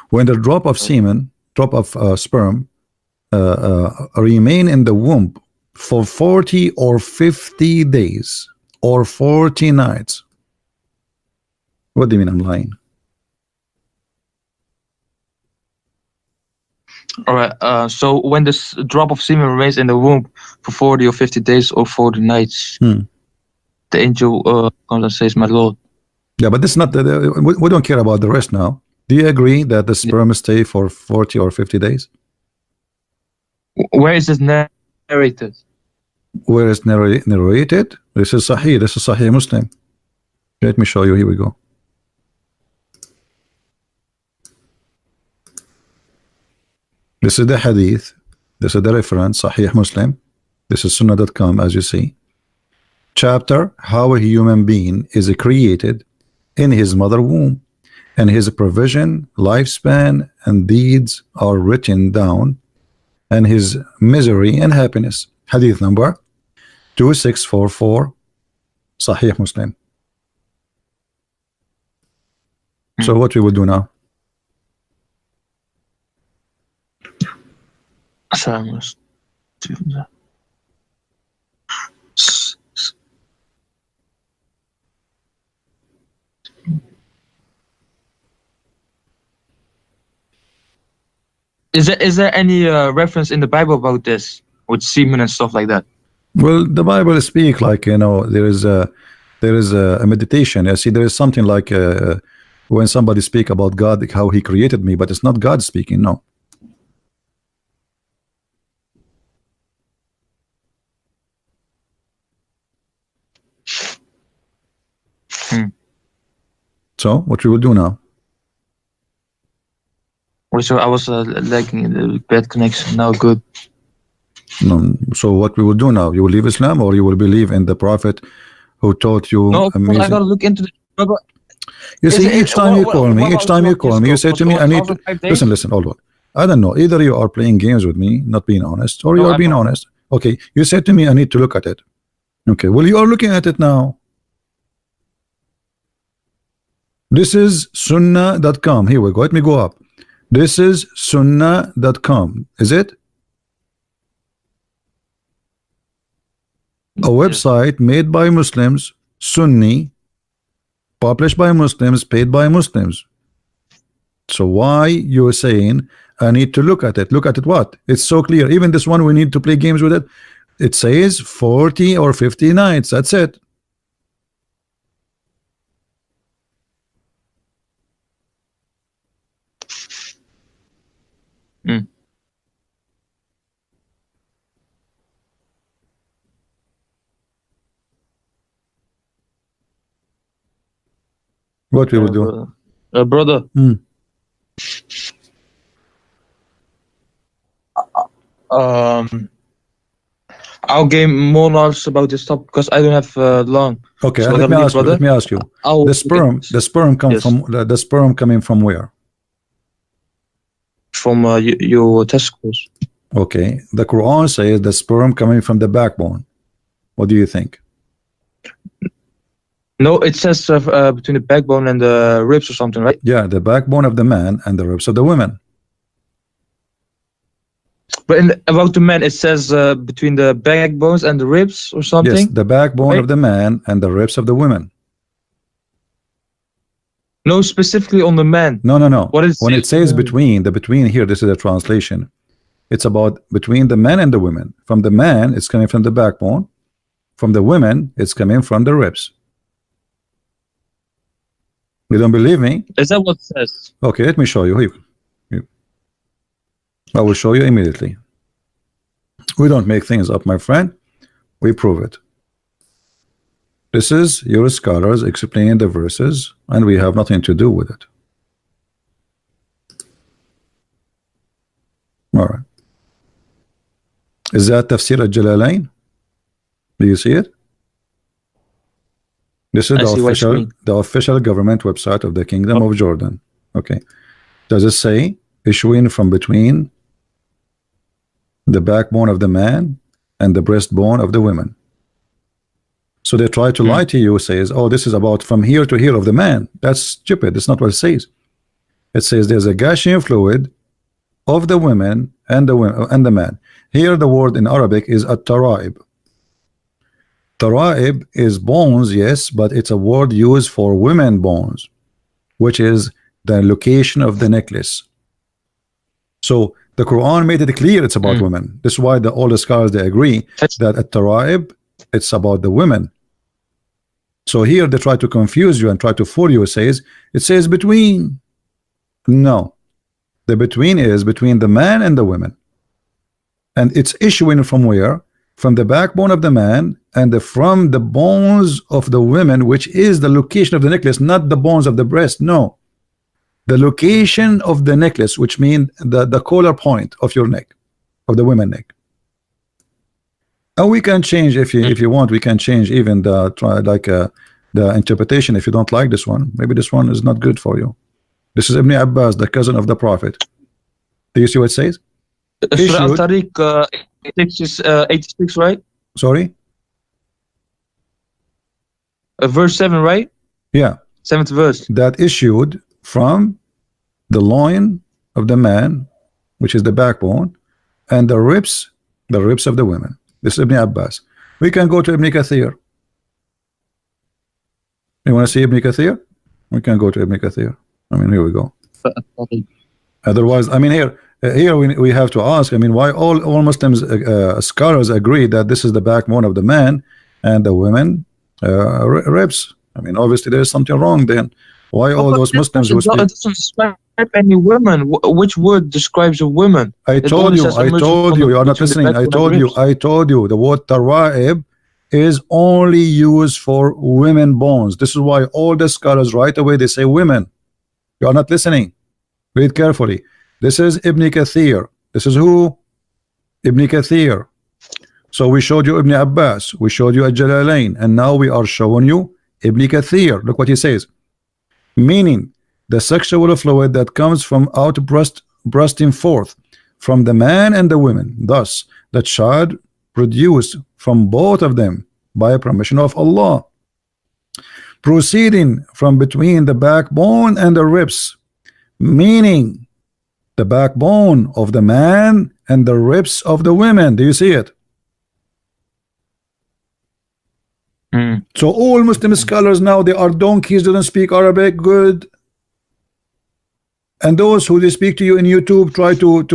when the drop of semen, sperm remain in the womb for 40 or 50 days or 40 nights. What do you mean I'm lying? All right. So when this drop of semen remains in the womb for 40 or 50 days or 40 nights, the angel comes and says, "My Lord." Yeah, but this is not we don't care about the rest now. Do you agree that the sperm stay for 40 or 50 days? Where is this narrated? Where is narrated? This is Sahih. This is Sahih Muslim. Let me show you. Here we go. This is the hadith. This is the reference, Sahih Muslim. This is sunnah.com, as you see. Chapter, how a human being is created in his mother womb, and his provision, lifespan, and deeds are written down, and his misery and happiness. Hadith number 2644, Sahih Muslim. So what we will do now? Is there any reference in the Bible about this with semen and stuff like that? Well, the Bible speak like, you know, there is a meditation. I see there is something like when somebody speak about God, how he created me, but it's not God speaking. No. So what we will do now? So I was lagging the bad connection. Now good. No. So what we will do now? You will leave Islam, or you will believe in the Prophet who taught you? No, amazing. I gotta look into the. You see, each time you call me, you say to me, I need to listen, hold on. I don't know. Either you are playing games with me, not being honest, or you are being honest. Okay, you said to me, I need to look at it. Okay, well, you are looking at it now. This is sunnah.com. Here we go. Let me go up. This is sunnah.com. Is it? A website made by Muslims, Sunni, published by Muslims, paid by Muslims. So why you're saying I need to look at it? Look at it what? It's so clear. Even this one, we need to play games with it. It says 40 or 50 nights. That's it. What we will do? Brother. I'll gain more knowledge about this topic because I don't have long. Okay, so let me ask you. The sperm coming from where? From your testicles. Okay, the Quran says the sperm coming from the backbone. What do you think? No, it says between the backbone and the ribs or something, right? Yeah, the backbone of the man and the ribs of the women. But about the man, it says between the backbones and the ribs or something? Yes, the backbone of the man and the ribs of the women. No, specifically on the man. No. What is when it says between, the between here, this is a translation. It's about between the men and the women. From the man, it's coming from the backbone. From the women, it's coming from the ribs. You don't believe me? Is that what it says? Okay, let me show you. I will show you immediately. We don't make things up, my friend. We prove it. This is your scholars explaining the verses, and we have nothing to do with it. All right. Is that Tafsir al-Jalalain? Do you see it? This is the official government website of the Kingdom of Jordan. Okay. Does it say issuing from between the backbone of the man and the breastbone of the women? So they try to lie to you, says, oh, this is about from here to here of the man. That's stupid. That's not what it says. It says there's a gushing fluid of the women and the man. Here the word in Arabic is at-taraib. Taraib is bones, yes, but it's a word used for women bones, which is the location of the necklace. So the Quran made it clear it's about women. This is why all the scholars, they agree that at Taraib, it's about the women. So here they try to confuse you and try to fool you. It says between. No, the between is between the man and the women, and it's issuing from where? From the backbone of the man and from the bones of the women, which is the location of the necklace, not the bones of the breast. No, the location of the necklace, which means the collar point of your neck, of the women neck. And we can change if you want. We can change even the interpretation if you don't like this one. Maybe this one is not good for you. This is Ibn Abbas, the cousin of the Prophet. Do you see what it says? Surah Al-Tariq 86, right? Sorry? Verse 7, right? Yeah. 7th verse. That issued from the loin of the man, which is the backbone, and the ribs of the women. This is Ibn Abbas. We can go to Ibn Kathir. You want to see Ibn Kathir? We can go to Ibn Kathir. I mean, here we go. Otherwise, I mean, here we have to ask, I mean, why all Muslims scholars agree that this is the backbone of the man and the women ribs. I mean, obviously there is something wrong then. Why all those Muslims who speak? It doesn't describe any women. Which word describes a woman? I told you, you are not listening. I told you, the word tara'ib is only used for women bones. This is why all the scholars right away they say women. You are not listening. Read carefully. This is Ibn Kathir. This is who? Ibn Kathir. So we showed you Ibn Abbas, we showed you Al-Jalalain, and now we are showing you Ibn Kathir. Look what he says. Meaning the sexual fluid that comes from bursting forth from the man and the women, thus the child produced from both of them by permission of Allah, proceeding from between the backbone and the ribs, meaning the backbone of the man and the ribs of the women. Do you see it? So all Muslim scholars now, they are donkeys, they don't speak Arabic good, and those who they speak to you in YouTube try to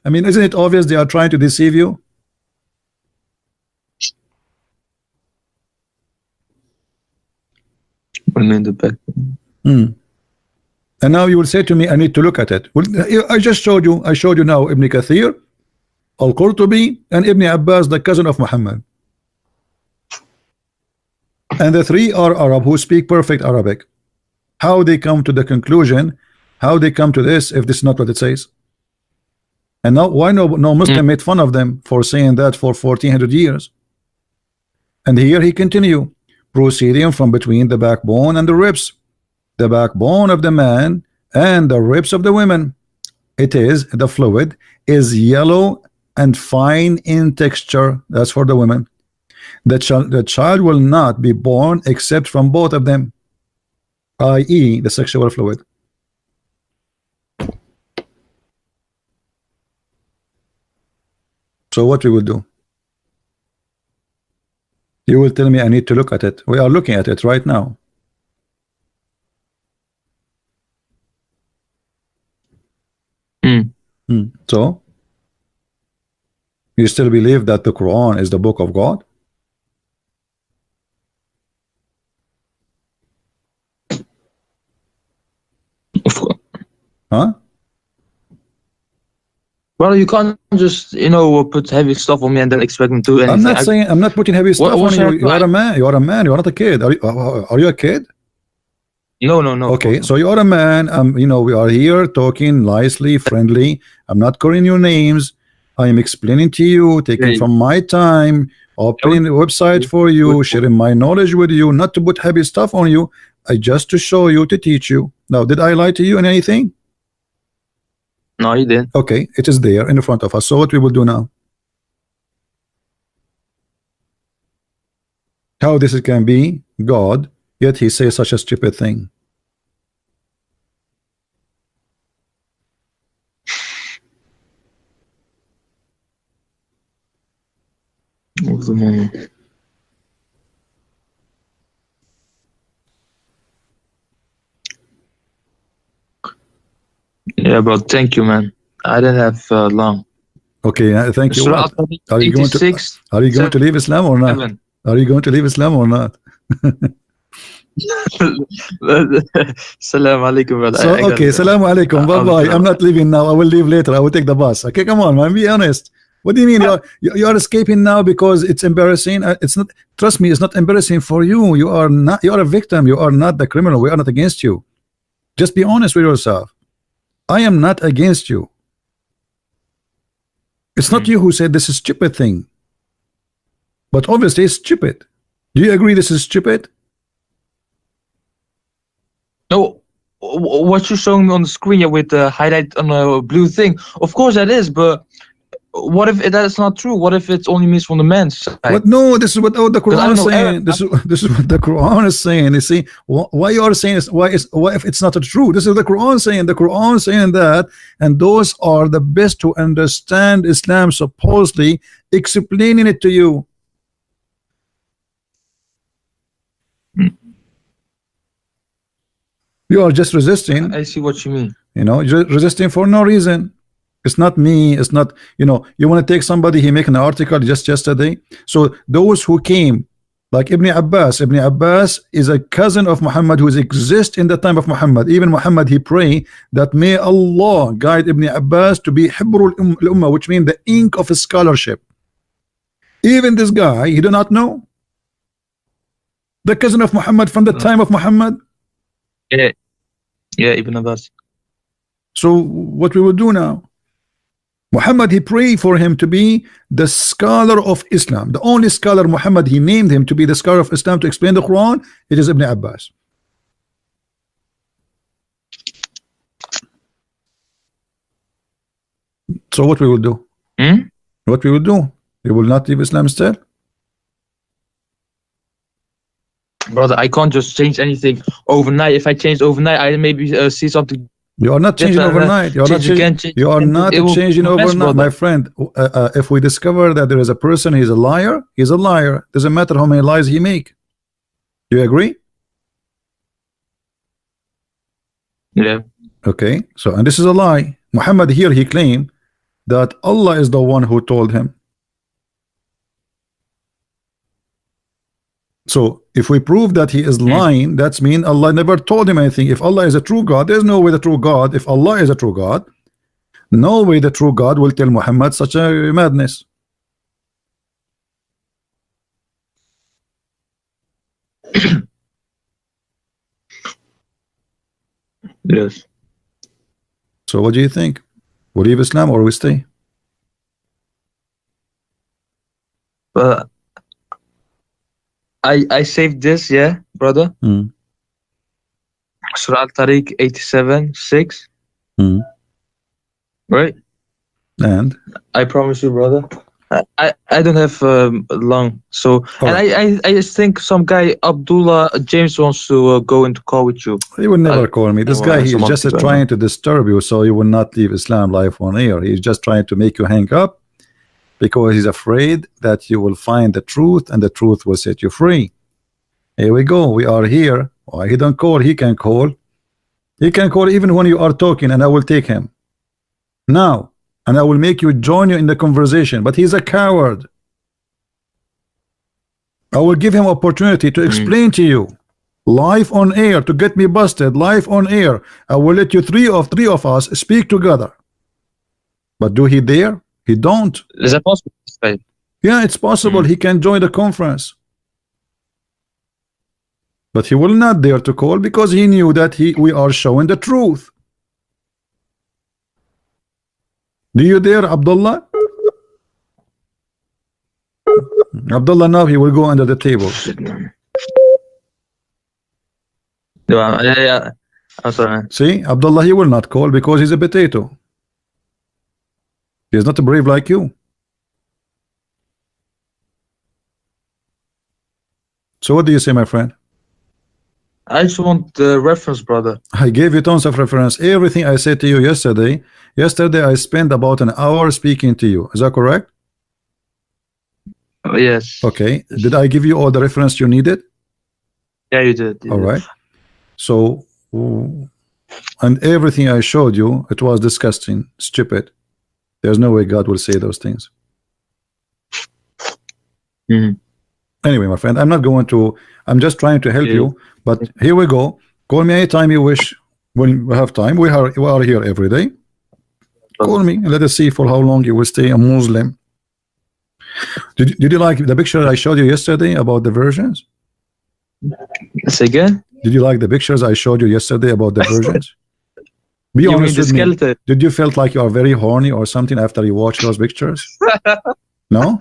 I mean, isn't it obvious they are trying to deceive you? And now you will say to me, I need to look at it. Well, I just showed you. I showed you now Ibn Kathir, Al-Qurtubi, and Ibn Abbas, the cousin of Muhammad. And the three are Arab who speak perfect Arabic. How they come to the conclusion, how they come to this, if this is not what it says. And now why no Muslim made fun of them for saying that for 1400 years. And here he continue, proceeding from between the backbone and the ribs, the backbone of the man and the ribs of the women. It is, the fluid is yellow and fine in texture. That's for the women. The child will not be born except from both of them, i.e. the sexual fluid. So what we will do? You will tell me I need to look at it. We are looking at it right now. So you still believe that the Quran is the book of God? Huh? Well, you can't just, put heavy stuff on me and then expect me to do anything. I'm not putting heavy stuff on you. You are a man. You are a man. You are not a kid. Are you a kid? No. Okay, so you are a man. We are here talking nicely, friendly. I'm not calling you names. I am explaining to you, taking from my time, opening the website for you, sharing my knowledge with you, not to put heavy stuff on you. Just to show you, to teach you. Now, did I lie to you in anything? No, you didn't. Okay, it is there in front of us. So what we will do now? How this can be God, yet he says such a stupid thing? What's the moment? Yeah, but thank you, man. I didn't have long. Okay, thank you. What? Are you going to leave Islam or not? 7. Are you going to leave Islam or not? Salam alaikum, brother. So, okay, salam alaikum. Bye bye. I'm not leaving now. I will leave later. I will take the bus. Okay, come on, man. Be honest. What do you mean you are escaping now because it's embarrassing? It's not. Trust me, it's not embarrassing for you. You are not. You are a victim. You are not the criminal. We are not against you. Just be honest with yourself. I am not against you. It's not you who said this is stupid thing. But obviously it's stupid. Do you agree this is stupid? No, what you're showing me on the screen here with the highlight on a blue thing, of course that is, but what if that's not true? What if it only means from the man's side? But no, this is what the Quran is saying. Arab. This is what the Quran is saying. You see, why you are saying why if it's not true? This is the Quran saying. The Quran saying that, and those are the best to understand Islam, supposedly explaining it to you. You are just resisting. I see what you mean. You know, you're resisting for no reason. It's not me. It's not, you know, you want to take somebody, he make an article just yesterday. So those who came, like Ibn Abbas is a cousin of Muhammad who exists in the time of Muhammad. Even Muhammad, he pray that may Allah guide Ibn Abbas to be Hibrul Ummah, which means the ink of scholarship. Even this guy, he do not know. The cousin of Muhammad from the time of Muhammad. Yeah, Ibn Abbas. So what we will do now? Muhammad, he prayed for him to be the scholar of Islam. The only scholar Muhammad, he named him to be the scholar of Islam to explain the Quran. It is Ibn Abbas. So what we will do? What we will do? We will not leave Islam still? Brother, I can't just change anything overnight. If I change overnight, I maybe see something. You are not changing overnight. You are not changing overnight, my friend. If we discover that there is a person, he's a liar, he's a liar. Doesn't matter how many lies he make. Do you agree? Yeah. Okay. So, and this is a lie. Muhammad here, he claimed that Allah is the one who told him. So if we prove that he is lying, that's mean Allah never told him anything. If Allah is a true God, there's no way the true God, if Allah is a true God, no way the true God will tell Muhammad such a madness. Yes. So what do you think? We leave Islam or we stay? I saved this, yeah, brother. Surah Al-Tariq 87:6. Right? And I promise you, brother. I don't have long, so and I just think some guy Abdullah James wants to go into call with you. He will never call me. This guy, he is just trying to disturb you, so you will not leave Islam live on air. He's just trying to make you hang up because he's afraid that you will find the truth and the truth will set you free. Here we go. We are here. Why he don't call? He can call. He can call even when you are talking, and I will take him now. And I will make you join you in the conversation, but he's a coward. I will give him opportunity to explain to you live on air, to get me busted live on air. I will let you three of us speak together. But do he dare? He don't. Is that possible? Yeah, it's possible. He can join the conference, but he will not dare to call because he knew that we are showing the truth. Do you dare, Abdullah? Abdullah, now he will go under the table. Yeah. I'm sorry. See, Abdullah, he will not call because he's a potato. He's not brave like you. So what do you say, my friend? I just want the reference, brother. I gave you tons of reference. Everything I said to you yesterday. Yesterday I spent about an hour speaking to you. Is that correct? Yes. Okay. Did I give you all the reference you needed? Yeah, you did. All right. So, and everything I showed you, it was disgusting, stupid. There's no way God will say those things. Anyway, my friend, I'm not going to, I'm just trying to help you. But here we go. Call me anytime you wish. When we have time, we are here every day. Call me and let us see for how long you will stay a Muslim. Did you like the picture I showed you yesterday about the versions? Say again? Did you like the pictures I showed you yesterday about the versions? Be You mean honest the with me. skeleton? Did you felt like you are very horny or something after you watch those pictures? No?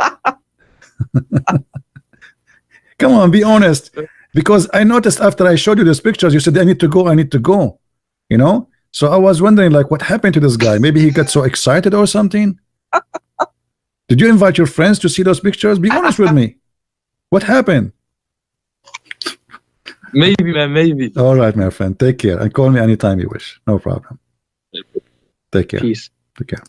Come on, be honest. Because I noticed after I showed you these pictures, you said, I need to go, I need to go. You know? So I was wondering, like, what happened to this guy? Maybe he got so excited or something? Did you invite your friends to see those pictures? Be honest with me. What happened? Maybe, man, maybe. All right, my friend. Take care. And call me anytime you wish. No problem. Take care. Peace. Take care.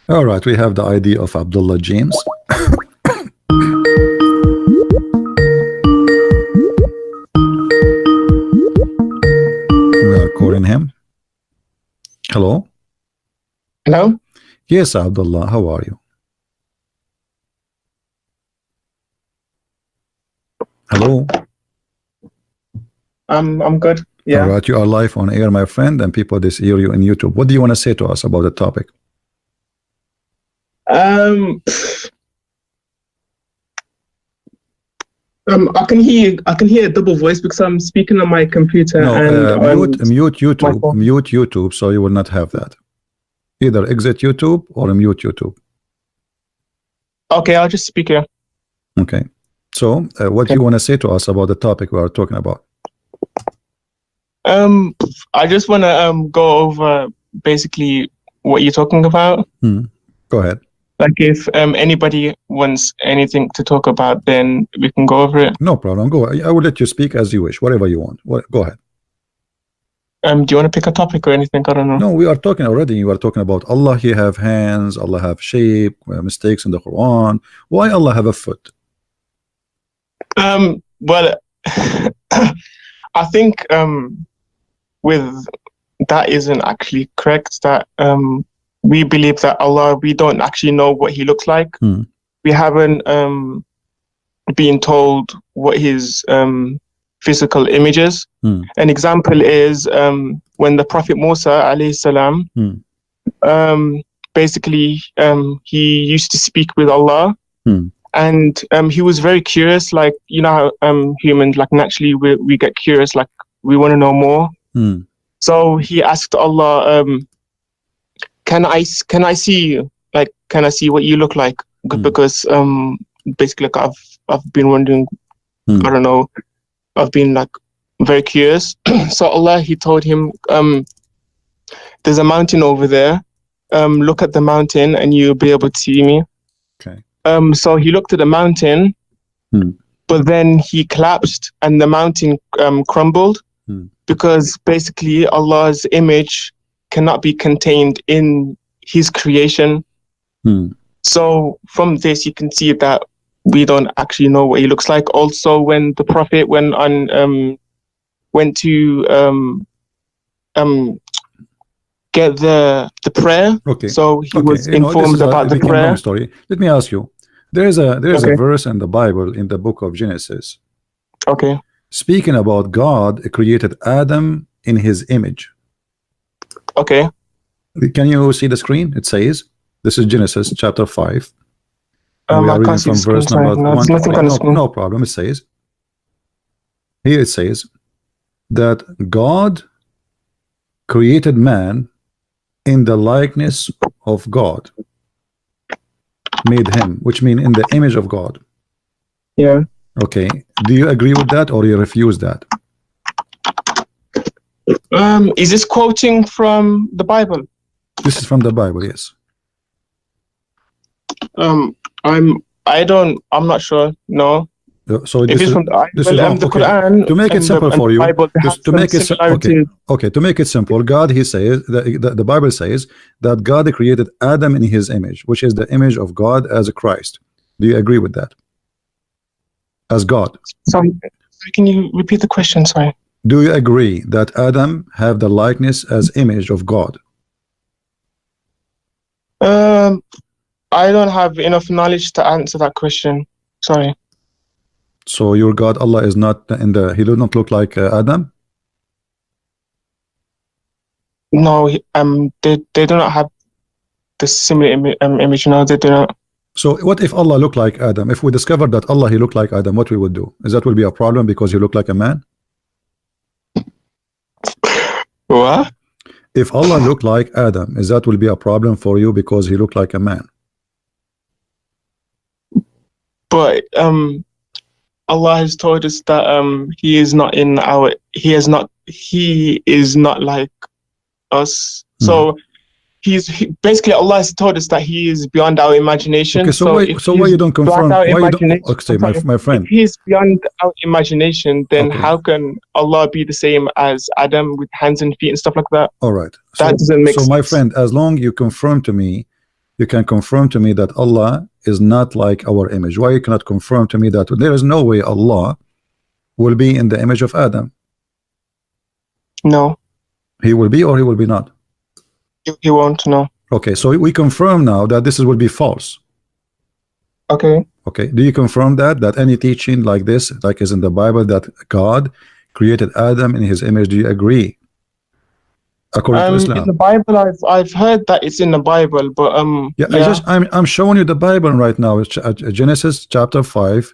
All right, we have the ID of Abdullah James. We are calling him. Hello? Hello? Yes, Abdullah, how are you? Hello? I'm good. Yeah. All right, you are live on air, my friend, and people this hear you in YouTube. What do you want to say to us about the topic? I can hear a double voice because I'm speaking on my computer No, and mute YouTube, phone. mute YouTube, so you will not have that. Either exit YouTube or mute YouTube. okay, I'll just speak here. Okay. So, what do you want to say to us about the topic we are talking about? I just want to go over basically what you're talking about. Go ahead. Like if anybody wants anything to talk about, then we can go over it. No problem. Go. I will let you speak as you wish. Whatever you want. Go ahead. Do you want to pick a topic or anything? I don't know. No, we are talking already. You are talking about Allah. He have hands. Allah have shape. Mistakes in the Quran. Why Allah have a foot? Well, I think with that isn't actually correct. That we believe that Allah, we don't actually know what He looks like. We haven't been told what His physical image is. An example is when the Prophet Musa alayhi salam, basically he used to speak with Allah. And he was very curious, like, you know how humans, like, naturally we get curious, like, we want to know more. So he asked Allah, can I see you? Like, can I see what you look like? Because basically, like, I've been wondering, I don't know, I've been, like, very curious. So Allah, He told him, there's a mountain over there. Look at the mountain and you'll be able to see me. Okay. So he looked at the mountain, but then he collapsed and the mountain crumbled because basically Allah's image cannot be contained in His creation. So from this you can see that we don't actually know what He looks like. Also, when the Prophet went to get the prayer, Okay. so he was informed about the prayer. Long story. Let me ask you. There is a verse in the Bible, in the book of Genesis, Okay. speaking about God created Adam in His image. Okay. Can you see the screen? It says, this is Genesis chapter 5. We I are reading can't see from the screen, verse number sorry. No, 1 there's to nothing 8. on the screen. No problem. It says, here it says that God created man in the likeness of God, made him, which means in the image of God. Yeah. Okay. Do you agree with that or you refuse that? Is this quoting from the Bible? This is from the Bible, yes. I'm not sure. No. So If this it's is from the Bible, this is wrong. the Okay. Quran, To make it and simple the for you, Bible, they have just to some make it similarities. okay, to make it simple, God, He says the Bible says that God created Adam in His image, which is the image of God as a Christ. Do you agree with that? As God. Sorry, can you repeat the question? Sorry. Do you agree that Adam have the likeness as image of God? I don't have enough knowledge to answer that question. Sorry. So your God Allah is not in the, He does not look like Adam? No, they do not have the similar image. No, they do not. So what if Allah looked like Adam? If we discovered that Allah he looked like Adam, what we would do? Is that will be a problem because he looked like a man? What? If Allah looked like Adam, is that will be a problem for you because he looked like a man? But Allah has told us that he is not like us. So basically Allah has told us that he is beyond our imagination. Okay, so why you don't confirm? Why you don't? Okay, my friend. If he's beyond our imagination, then how can Allah be the same as Adam with hands and feet and stuff like that? All right. That doesn't make sense. So my friend, as long you confirm to me, you can confirm to me that Allah is not like our image. Why you cannot confirm to me that there is no way Allah will be in the image of Adam? No. He will be or he will be not? He won't, no. Okay, so we confirm now that this will be false. Okay. Okay, do you confirm that any teaching like this, like is in the Bible, that God created Adam in his image, do you agree? According to Islam. In the Bible, I've heard that it's in the Bible, but I'm showing you the Bible right now. It's Genesis chapter 5,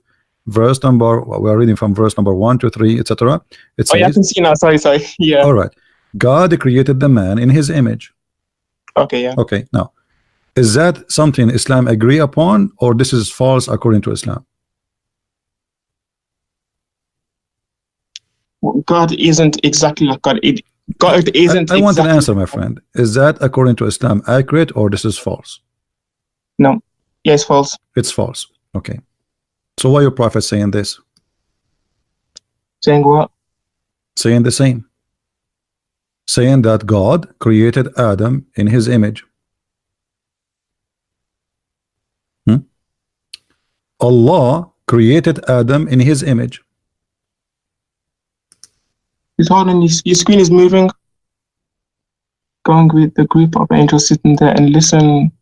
verse number. We are reading from verse number 1 to 3, etc. It says, I can see now. Sorry. Yeah. All right. God created the man in His image. Okay. Yeah. Okay. Now, is that something Islam agree upon, or this is false according to Islam? God isn't exactly like God. God isn't. I want an answer, my friend. Is that according to Islam accurate, or this is false? No. Yes, false. It's false. Okay. So why your prophet saying this? Saying what? Saying the same. Saying that God created Adam in his image. Allah created Adam in his image. Hold on, your screen is moving. Going with the group of angels sitting there and listen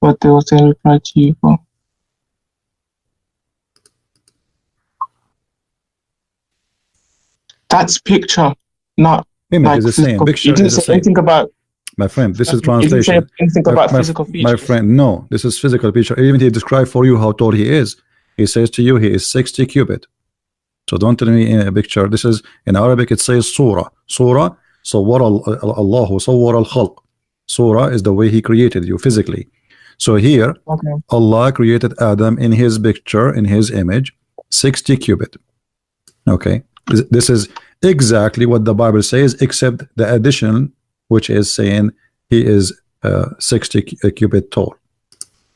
what they will say and reply to you for. That's picture, not image like is the same. Picture you didn't is the say same. anything about. My friend, this is You didn't translation. say anything about physical features. My friend, no, this is physical picture. Even he described for you how tall he is. He says to you he is 60 cubit. So don't tell me in a picture. This is in Arabic. It says surah. Surah. Sawwara Allahu sawwara al-khalq. Surah is the way He created you physically. So here, Allah created Adam in His picture, in His image, 60 cubit. Okay, this is exactly what the Bible says, except the addition, which is saying he is 60 cubit tall.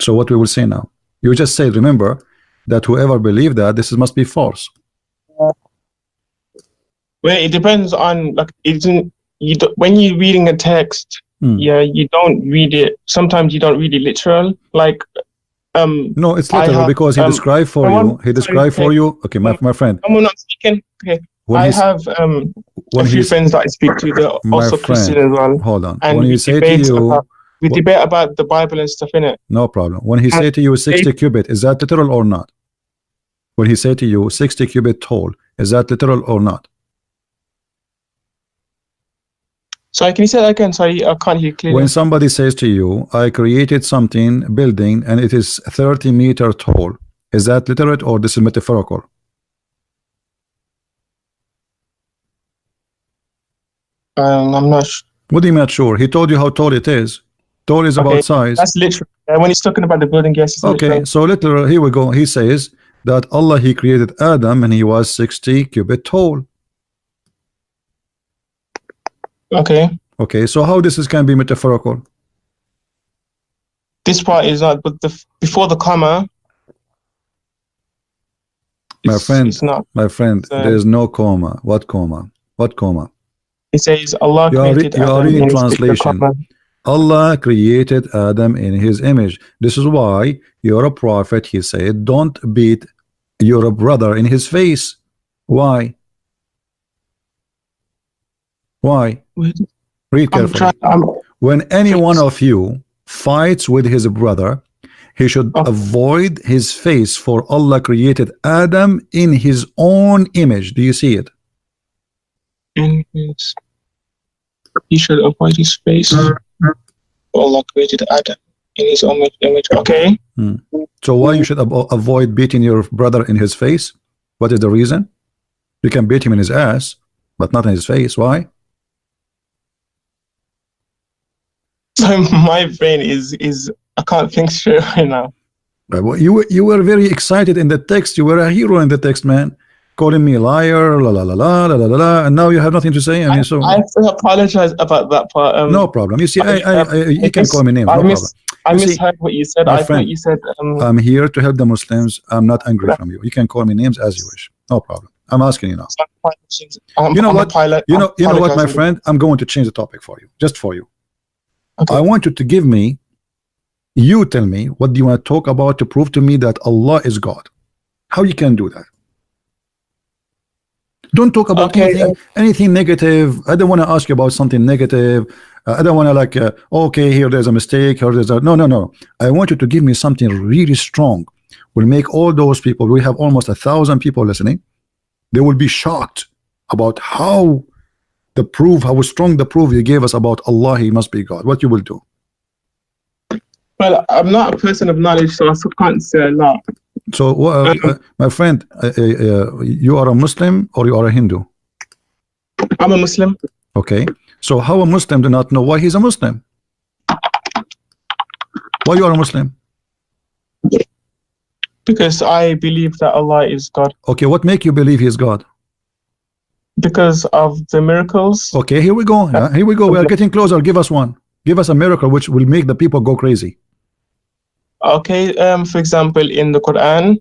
So what we will say now? You just say, remember that whoever believed that this must be false. Well, it depends on when you're reading a text. Yeah, you don't read it. Sometimes you don't read it literal. Like, no, it's literal because he described for you. He described for you. Okay, my friend. I'm not speaking. Okay, I have a few friends that I speak to. They're also Christian as well. Hold on. And when he say to you, we debate about the Bible and stuff in it. No problem. When he say to you 60 cubit, is that literal or not? When he say to you 60 cubit tall, is that literal or not? Sorry, can you say that again? Sorry, I can't hear clearly. When somebody says to you, I created something, building, and it is 30 meter tall, is that literate or this is metaphorical? I'm not sure. What do you mean not sure? He told you how tall it is. Tall is about size. That's literal. When he's talking about the building, yes. Okay, literal. So literal, here we go. He says that Allah, He created Adam and he was 60 cubit tall. Okay, so how this can be metaphorical? This part is not, but before the comma. My friend, it's not. My friend, there is no comma. What comma? What comma? It says Allah created Adam. You are reading translation. Allah created Adam in His image. This is why you're a prophet. He said, don't beat your brother in his face. Why? Why? Read carefully. When any one of you fights with his brother, he should avoid his face, for Allah created Adam in His own image. Do you see it? He should avoid his face. Allah created Adam in his own image. Okay. So why you should avoid beating your brother in his face? What is the reason? You can beat him in his ass, but not in his face. Why? So my brain is I can't think straight right now. Well, you were very excited in the text. You were a hero in the text, man. Calling me a liar, la la la la la la la, and now you have nothing to say. I mean, so I apologize about that part. no problem. You see, you can call me names. No problem. I misheard what you said. I thought you said. I'm here to help the Muslims. I'm not angry from you. You can call me names as you wish. No problem. I'm asking you now. You know what? You know what, my friend? I'm going to change the topic for you, just for you. Okay. I want you to give me. You tell me what do you want to talk about to prove to me that Allah is God. How you can do that? Don't talk about anything negative. I don't want to ask you about something negative. I don't want to like okay, here there's a mistake, or there's a no. I want you to give me something really strong. Will make all those people, we have almost 1,000 people listening, they will be shocked about how strong the proof you gave us about Allah, he must be God. What you will do? Well, I'm not a person of knowledge, so I can't say a lot. So, my friend, you are a Muslim or you are a Hindu? I'm a Muslim. Okay. So, how a Muslim do not know why he's a Muslim? Why you are a Muslim? Because I believe that Allah is God. Okay. What make you believe he is God? Because of the miracles. Okay. Here we go. Here we go. We are getting closer. Give us one. Give us a miracle which will make the people go crazy. Okay, for example, in the Quran,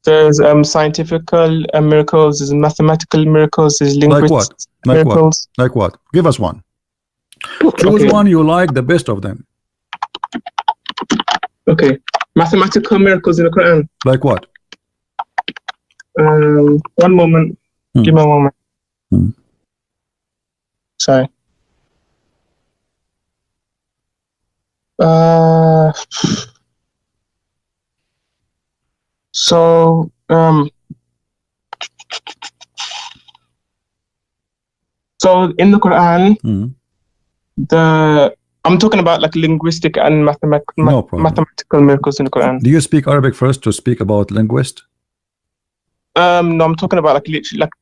there's scientific miracles, there's mathematical miracles, there's linguistic miracles. Like what? Give us one. Choose one you like, the best of them. Okay, mathematical miracles in the Quran. Like what? One moment. Give me a moment. Sorry. So in the Quran, I'm talking about like linguistic and mathematical miracles in the Quran. Do you speak Arabic first to speak about linguist? No, I'm talking about like literally like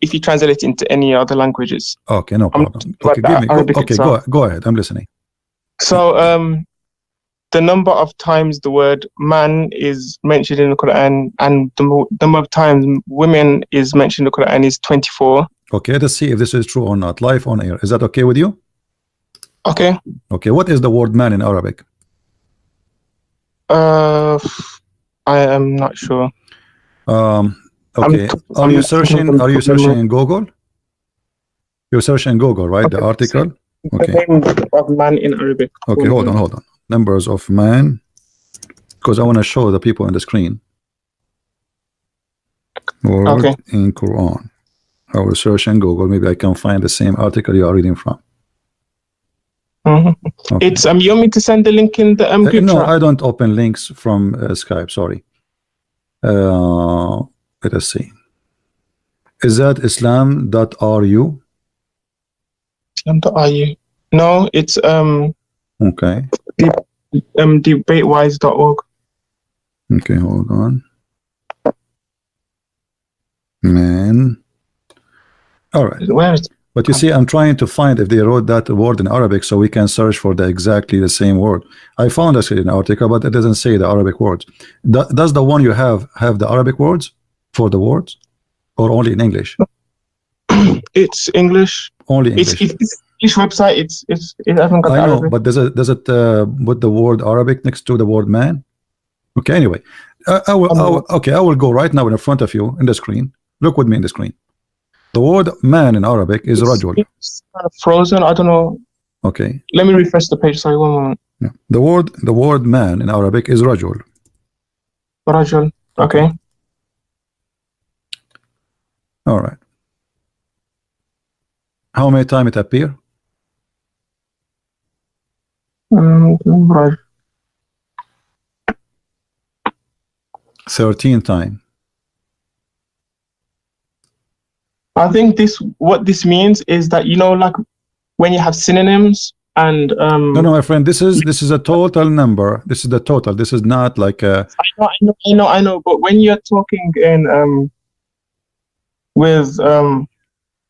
if you translate it into any other languages. Okay, no problem. Okay, go ahead. I'm listening. So the number of times the word man is mentioned in the Quran and the number of times women is mentioned in the Quran is 24. Okay, let's see if this is true or not. Live on air. Is that okay with you? Okay. Okay, what is the word man in Arabic? I am not sure. Okay. Are you searching in Google? You're searching Google, right? The article? Okay. The name of man in Arabic. Okay, hold on. Numbers of man, because I want to show the people on the screen. Word in Quran. I will search in Google. Maybe I can find the same article you are reading from. Okay. It's you want me to send the link in the group no, chat? I don't open links from Skype. Sorry. Let us see. Is that Islam.ru? Islam.ru. No, it's okay. Debatewise.org. Okay, hold on. Man. All right. Where is it? But you see, I'm trying to find if they wrote that word in Arabic so we can search for exactly the same word. I found actually an article, but it doesn't say the Arabic words. Does the one you have the Arabic words for the words, or only in English? It's English. Only English. It's English website. It hasn't got I know, Arabic. but does it put the word Arabic next to the word man? Okay. Anyway, I will go right now in front of you in the screen. Look with me in the screen. The word man in Arabic is rajul. It's kind of frozen. I don't know. Okay. Let me refresh the page. Sorry, one moment. Yeah. The word man in Arabic is rajul. Rajul. Okay. All right. How many times it appear? 13 times. I think what this means is that, you know, like when you have synonyms and no, my friend, this is a total number. This is the total. This is not like a. I know. But when you're talking in with I'm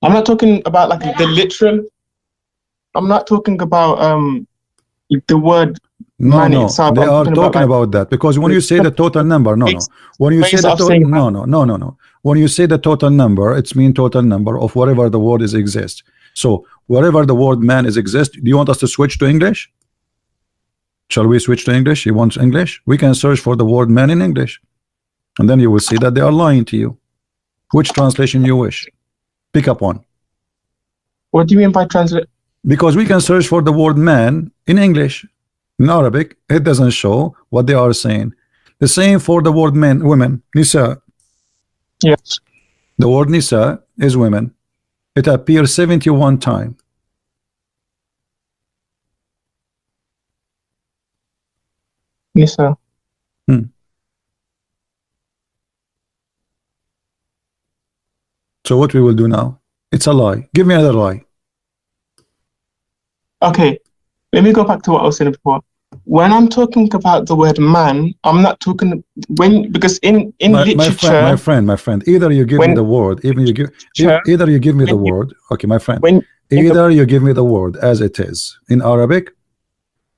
not talking about like the literal. I'm not talking about the word man itself. They are talking about that, because when you say the total number, when you say the total, when you say the total number, it's mean total number of whatever the word is exist. So wherever the word man is exist, do you want us to switch to English? Shall we switch to English? You want English? We can search for the word man in English, and then you will see that they are lying to you. Which translation you wish? Pick up one. What do you mean by translate? Because we can search for the word man in English. In Arabic, it doesn't show what they are saying. The same for the word men, women, nisa. Yes. The word nisa is women. It appears 71 times. Nisa. So what we will do now? It's a lie. Give me another lie. Okay, let me go back to what I was saying before. When I'm talking about the word man, I'm not talking because in literature. My friend. Either you give me the word, either you give me the word. Okay, my friend. Either you give me the word as it is in Arabic,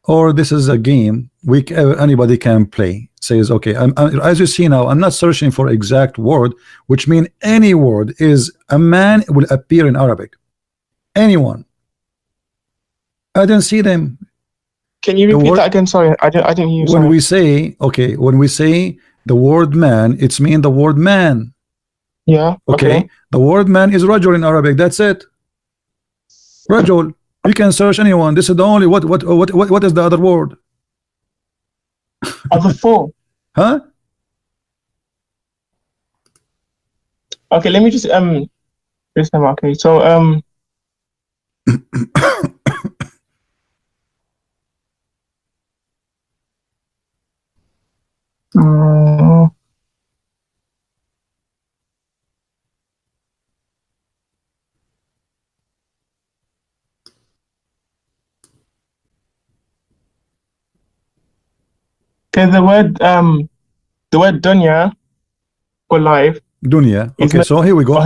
or this is a game anybody can play. Says okay. As you see now, I'm not searching for exact word, which mean any word is a man will appear in Arabic. Anyone. I didn't see them. Can you repeat that again? Sorry, I didn't hear you. When we say the word man, it's mean the word man. Yeah. Okay. The word man is rajul in Arabic. That's it. Rajul. You can search anyone. This is the only what is the other word? Other four. Huh? Okay, let me just this time. Okay, so okay, the word dunya for life. Dunya. Okay, so here we go.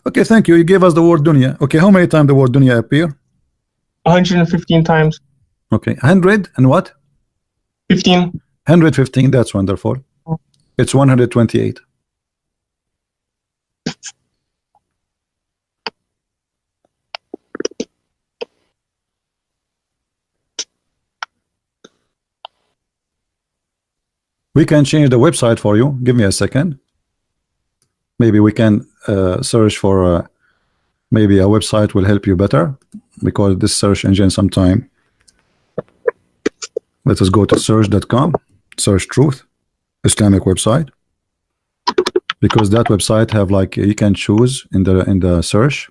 Okay, thank you. You gave us the word dunya. Okay, how many times the word dunya appear? 115 times. Okay, 100 and what? 15. 115. That's wonderful. It's 128. We can change the website for you. Give me a second. Maybe we can search for maybe a website will help you better, because this search engine sometime. Let us go to search.com, search truth, Islamic website, because that website have like you can choose in the search.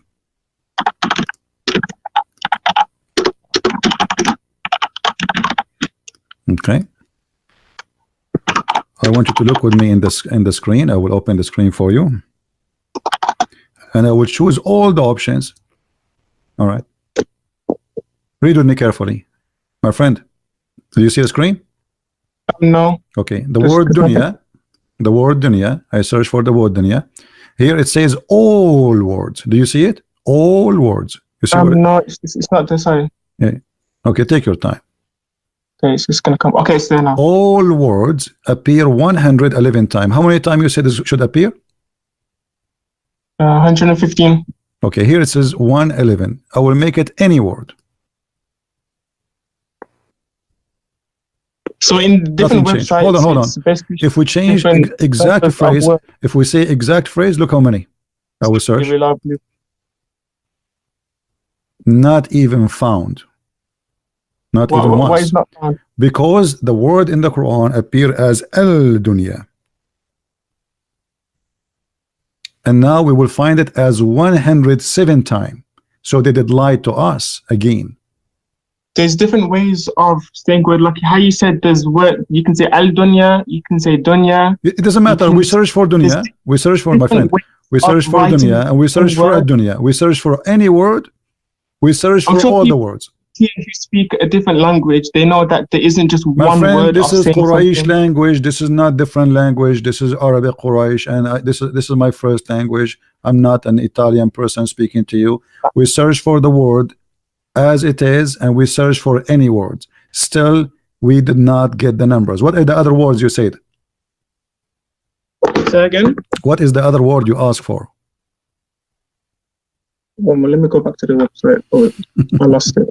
Okay. I want you to look with me in the screen. I will open the screen for you, and I will choose all the options. All right. Read with me carefully, my friend. Do you see the screen? No. Okay. The word dunya. I search for the word dunya. Here it says all words. Do you see it? All words. You see no, it's not this. Sorry. Yeah. Okay. Take your time. Okay, it's just gonna come. Okay, it's there now. All words appear 111 times. How many times you said this should appear? 115. Okay, here it says 111. I will make it any word. So in different websites, hold on. If we change exact phrase, if we say exact phrase, look how many I will search. Not even found. Not even once. Why is not found? Because the word in the Quran appear as al-dunya. And now we will find it as 107 times. So they did lie to us again. There's different ways of saying word, like how you said there's word, you can say al-dunya, you can say dunya. It doesn't matter. We search for dunya. We search for, my friend. We search for dunya and we search for ad-dunya. We search for any word. We search for all the words. Here who speak a different language, they know that there isn't just My one friend, word. this is Quraysh something. language. This is not different language. This is Arabic Quraysh, and this is my first language. I'm not an Italian person speaking to you. We search for the word as it is, and we search for any words. Still, we did not get the numbers. What are the other words you said? Say again. What is the other word you asked for? Well, let me go back to the website. Oh, I lost it.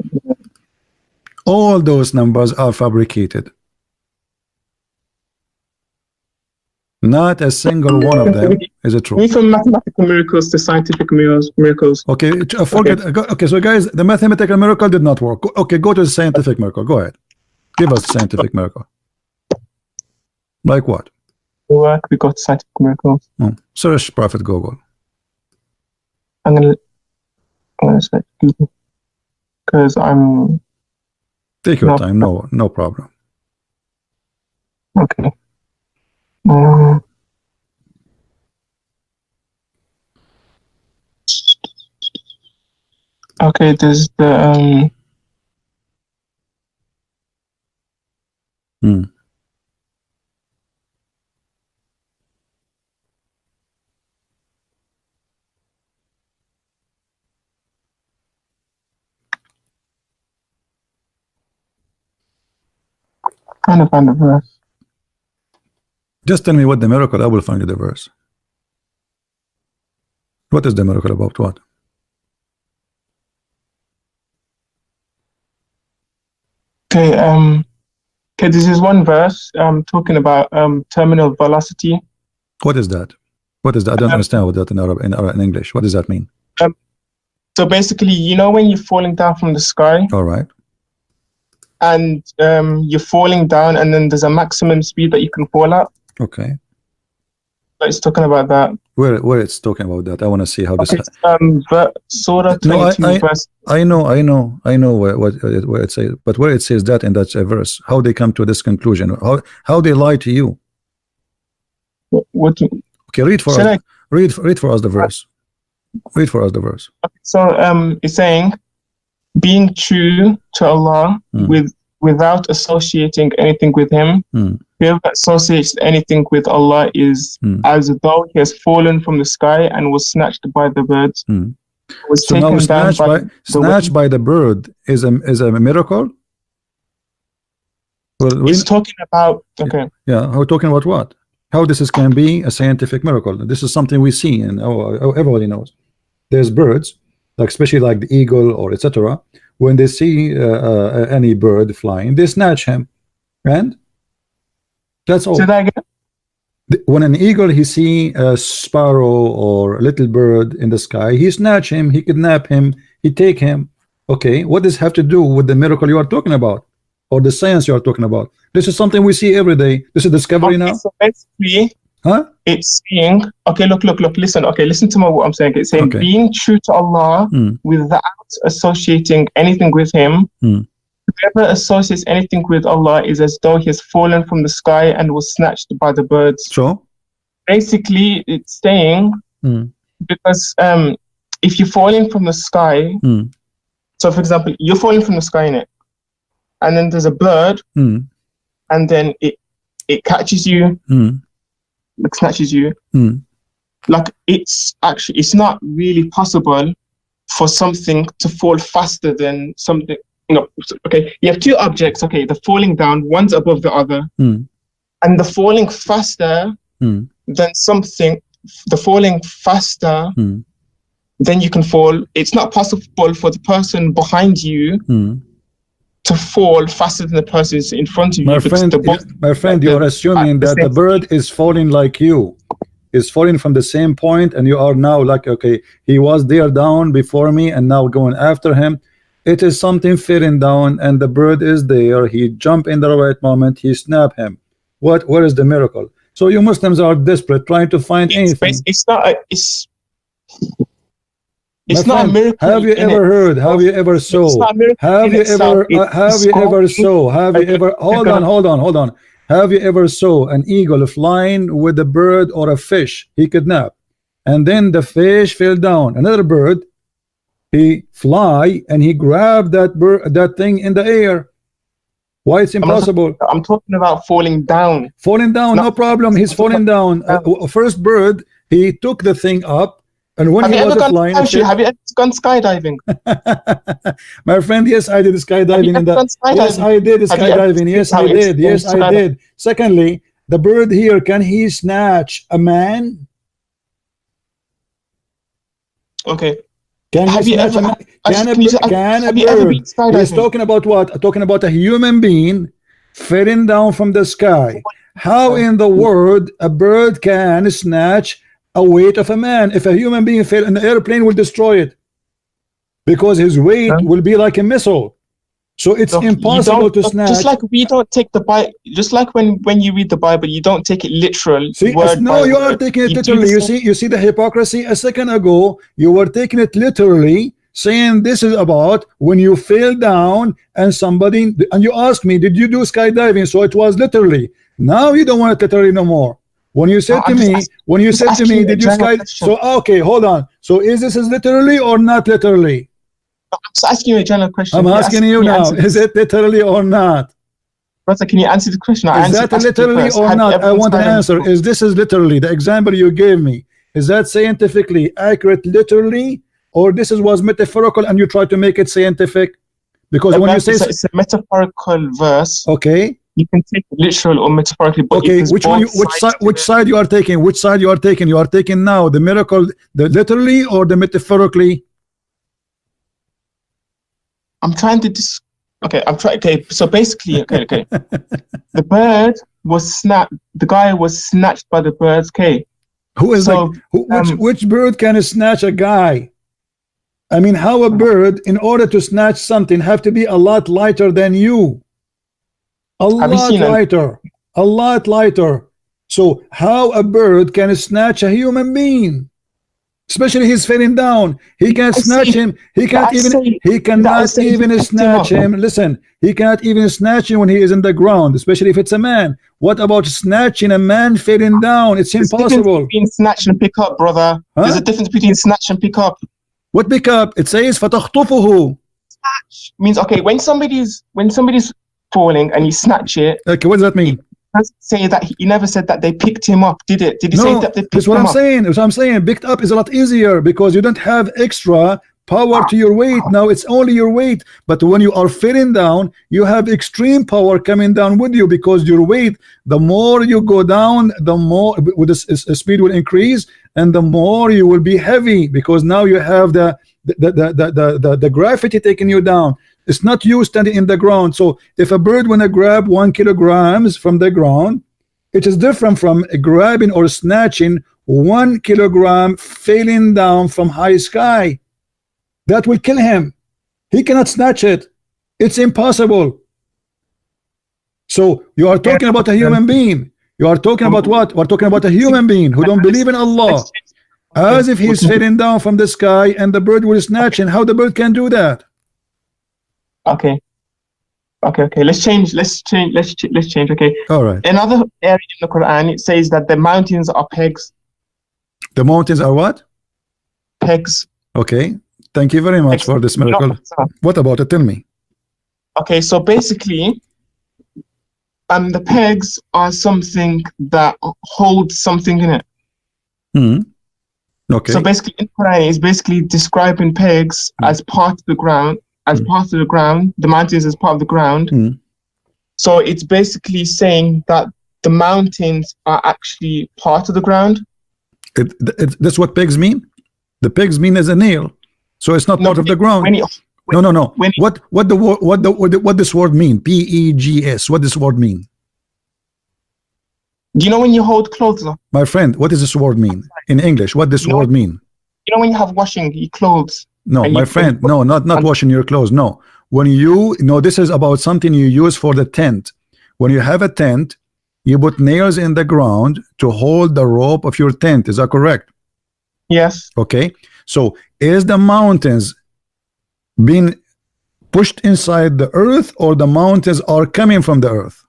All those numbers are fabricated. Not a single one of them is it true. From mathematical miracles to scientific miracles. Okay, forget. Okay, so guys, the mathematical miracle did not work. Okay, go to the scientific miracle. Go ahead. Give us the scientific miracle. Like what? Work. We got scientific miracles. Oh, search Prophet Google. I'm gonna say Google because I'm. Take your time. No problem. Okay. Okay, there's the trying to find the verse. Just tell me what the miracle. I will find you the verse. What is the miracle about? What? Okay. Okay. This is one verse. Talking about terminal velocity. What is that? What is that? I don't understand what that in English. What does that mean? So basically, you know, when you're falling down from the sky. All right. And you're falling down, and then there's a maximum speed that you can fall at. Okay. It's talking about that. Where it's talking about that? I want to see how this. Surah 22 verse. I know what it says, but where it says that in that verse, how they come to this conclusion? How they lie to you? What okay, read for us. Read for us the verse. Read for us the verse. Okay, so it's saying, being true to Allah without associating anything with Him. Whoever associates anything with Allah is as though he has fallen from the sky and was snatched by the birds. Was so now snatched by the bird is a miracle. Well, it's talking about Yeah, we're talking about what? How this can be a scientific miracle. This is something we see, and everybody knows. There's birds, like especially like the eagle or etc. When they see any bird flying, they snatch him, and that's all. Say that again? When an eagle he see a sparrow or a little bird in the sky, he snatch him, he kidnap him, he take him. Okay, what does this have to do with the miracle you are talking about, or the science you are talking about? This is something we see every day. This is discovery now. So basically, it's saying, okay, look, listen. Okay, listen to what I'm saying. It's saying being true to Allah without associating anything with Him. Whoever associates anything with Allah is as though he has fallen from the sky and was snatched by the birds. So basically, it's saying because if you're falling from the sky, so for example, you're falling from the sky in it, and then there's a bird, and then it catches you, like snatches you. Like it's not really possible for something to fall faster than something. No, okay, you have two objects. Okay, the falling down, one's above the other, and the falling faster than something. The falling faster, then you can fall. It's not possible for the person behind you to fall faster than the person in front of you. My friend, you are assuming that the bird is falling like you, is falling from the same point, and you are now like, okay, he was there down before me, and now going after him. It is something falling down, and the bird is there. He jump in the right moment. He snap him. Where is the miracle? So you Muslims are desperate, trying to find anything. It's not a miracle. Have you ever heard? Have you ever saw? Have you ever? Hold on. Have you ever saw an eagle flying with a bird or a fish he kidnapped, and then the fish fell down? Another bird he fly and he grab that thing in the air. Why it's impossible? I'm talking about falling down. Falling down, no problem. He's falling down. First bird, he took the thing up, and when he was flying, have you ever gone skydiving? My friend, yes, I did skydiving in that. Yes, I did skydiving. Yes, I did. Yes, I did. Secondly, the bird here, can he snatch a man? Okay. Can he snatch a man? Can a bird? He's talking about what? Talking about a human being falling down from the sky. How in the world a bird can snatch a weight of a man? If a human being fell, an airplane will destroy it, because his weight will be like a missile. So it's impossible to snatch. Just like we don't take the Bible, just like when you read the Bible, you don't take it literal. See, no, you are taking it literally. You see the hypocrisy. A second ago, you were taking it literally, saying this is about when you fell down and somebody, and you asked me, did you do skydiving? So it was literally. Now you don't want it literally no more. When you said to me, did you sky? So okay, hold on. So is this literally or not literally? I'm just asking you a general question. I'm asking you now, is it literally or not? Brother, can you answer the question? Is that literally or not? I want an answer. Is this literally, the example you gave me, is that scientifically accurate literally, or this was metaphorical and you try to make it scientific? Because when you say it's a metaphorical verse, okay, you can take it literal or metaphorically. But okay, which side you are taking? Which side you are taking? You are taking now the miracle, the literally or the metaphorically? I'm trying to okay, so basically, okay. The bird was snapped. The guy was snatched by the birds. Okay. Who is which bird can snatch a guy? I mean, how a bird, in order to snatch something, have to be a lot lighter than you? A lot lighter. So how a bird can snatch a human being? Especially he's falling down. He can't snatch him. He cannot even snatch him. Listen, he cannot even snatch him when he is in the ground, especially if it's a man. What about snatching a man falling down? It's impossible. Between snatch and pick up, brother. Huh? There's a difference between snatch and pick up. What pick up? It says فَتَخْطُفُهُ. Snatch means, okay, when somebody's falling and you snatch it. Okay, what does that mean? Say that he never said that they picked him up, did it? Did he say that they picked him up? That's what I'm saying. Picked up is a lot easier because you don't have extra power to your weight. Now it's only your weight. But when you are falling down, you have extreme power coming down with you, because your weight, the more you go down, the more with the speed will increase, and the more you will be heavy, because now you have the gravity taking you down. It's not you standing in the ground. So if a bird wanna grab 1 kilogram from the ground, it is different from grabbing or snatching 1 kilogram falling down from high sky. That will kill him. He cannot snatch it. It's impossible. So you are talking about a human being. You are talking about what? We're talking about a human being who don't believe in Allah, as if he's falling down from the sky and the bird will snatch him. How the bird can do that? Okay. Let's change. Okay. All right. Another area in the Quran, it says that the mountains are pegs. The mountains are what? Pegs. Okay. Thank you very much for this miracle. What about it? Tell me. Okay, so basically, the pegs are something that holds something in it. Okay. So basically, in Quran, it's basically describing pegs as part of the ground. The mountains as part of the ground. So it's basically saying that the mountains are actually part of the ground. That's what pegs mean? The pegs mean as a nail. So it's not part of the ground. No. What this word mean? P-E-G-S. What this word mean? Do you know when you hold clothes up? My friend, what does this word mean in English? What this word mean? You know when you have washing your clothes? No, my friend, no, not washing your clothes. No, when you this is about something you use for the tent. When you have a tent, you put nails in the ground to hold the rope of your tent. Is that correct? Yes. Okay. So is the mountains being pushed inside the earth, or the mountains are coming from the earth?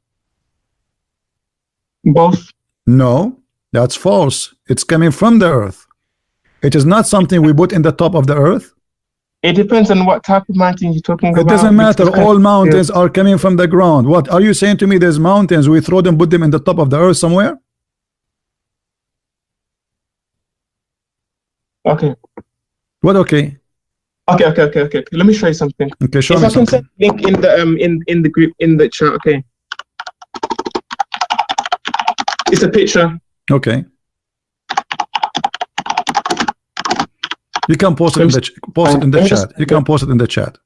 Both. No, that's false. It's coming from the earth. It is not something we put in the top of the earth. It depends on what type of mountain you're talking about. It doesn't matter. All mountains are coming from the ground. What are you saying to me? There's mountains, we throw them, put them in the top of the earth somewhere? Okay. What? Okay. Okay. Let me show you something. Okay, show if me I can something. send a link in the in the group in the chat. Okay. It's a picture. Okay. You can post it in the chat. You can post it in the chat.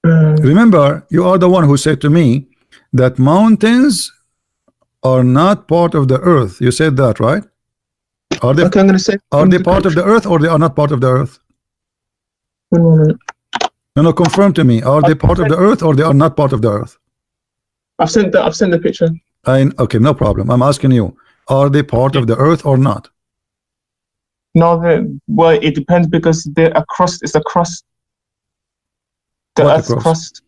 Remember, you are the one who said to me that mountains are not part of the earth. You said that, right? Are they? Okay, I'm gonna say. Are they part of the earth or they are not part of the earth? 1 moment. No, confirm to me. Are they part of the earth or they are not part of the earth? I've sent the picture. Okay, no problem. I'm asking you, are they part of the earth or not? No, well, it depends because they're a crust. It's a crust. The What Earth's crust.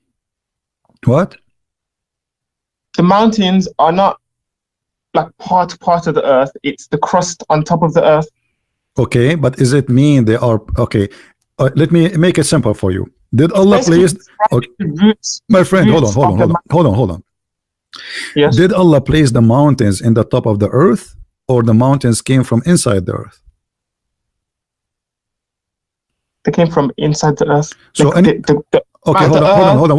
What? The mountains are not like part of the earth. It's the crust on top of the earth. Okay, but is it mean they are okay? Let me make it simple for you. Did Allah place? Okay, roots, my friend, roots hold on. Yes. Did Allah place the mountains in the top of the earth, or the mountains came from inside the earth? They came from inside the earth. So okay, hold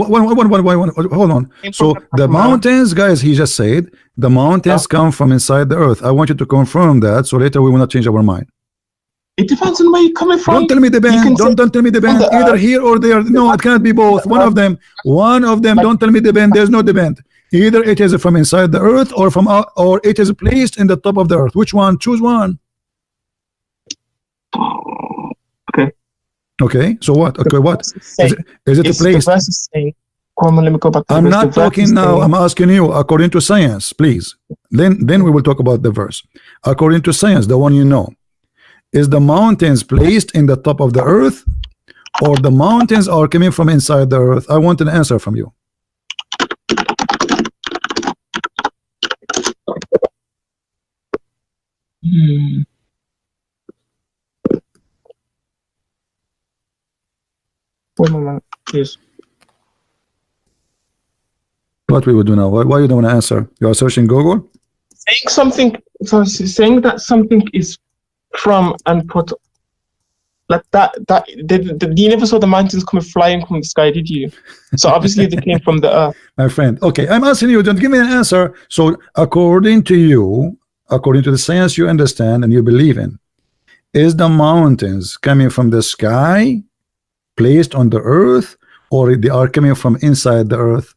on. So the mountains, guys, he just said the mountains come from inside the earth. I want you to confirm that, so later we will not change our mind. It depends on where you're coming from. Don't tell me the band. Don't tell me the band. Either here or there. No, it cannot be both. One of them. Don't tell me the band. There's no the band. Either it is from inside the earth or from out, or it is placed in the top of the earth. Which one? Choose one. Okay. Okay. So what? Okay. What is it placed? The verse is saying. Come on, let me go back to I'm not talking now. I'm asking you according to science, please. Then we will talk about the verse. According to science, the one you know. Is the mountains placed in the top of the earth, or the mountains are coming from inside the earth? I want an answer from you. One moment, please. What we would do now? Why you don't want to answer? You are searching Google? Saying that something is from and put like that you never saw the mountains coming flying from the sky, did you? So obviously they came from the earth. My friend, okay, I'm asking you, don't give me an answer. So according to you, according to the science you understand and you believe in, is the mountains coming from the sky, placed on the earth, or they are coming from inside the earth?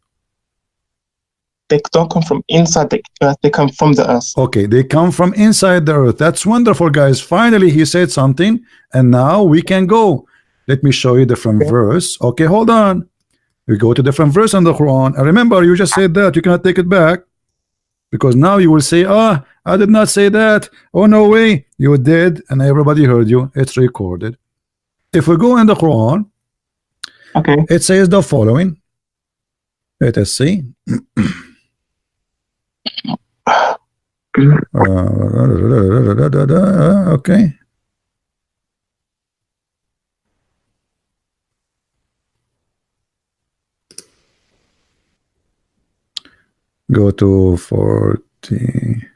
They don't come from inside the earth, they come from the earth. Okay, they come from inside the earth. That's wonderful, guys. Finally he said something, and now we can go. Let me show you different verse. Okay, hold on. We go to different verse in the Quran, and remember, you just said that. You cannot take it back, because now you will say, I did not say that. Oh, no way. You did, and everybody heard you. It's recorded. If we go in the Quran, okay, it says the following. Let us see. Okay. Go to 40.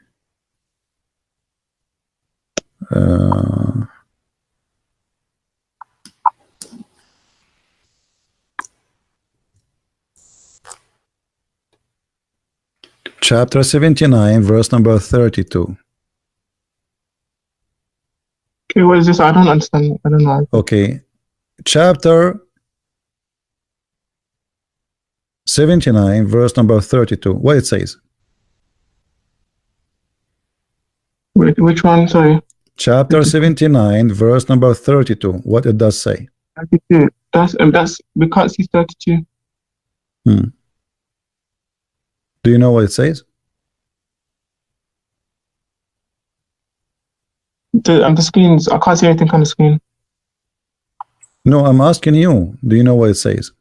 Chapter 79, verse number 32. Okay, what is this? I don't understand. I don't know. Okay, chapter 79, verse number 32. What it says? Which one? Sorry. Chapter 79, verse number 32. What it does say? 32. That's we can't see 32. Do you know what it says? The screens. I can't see anything on the screen. No, I'm asking you. Do you know what it says?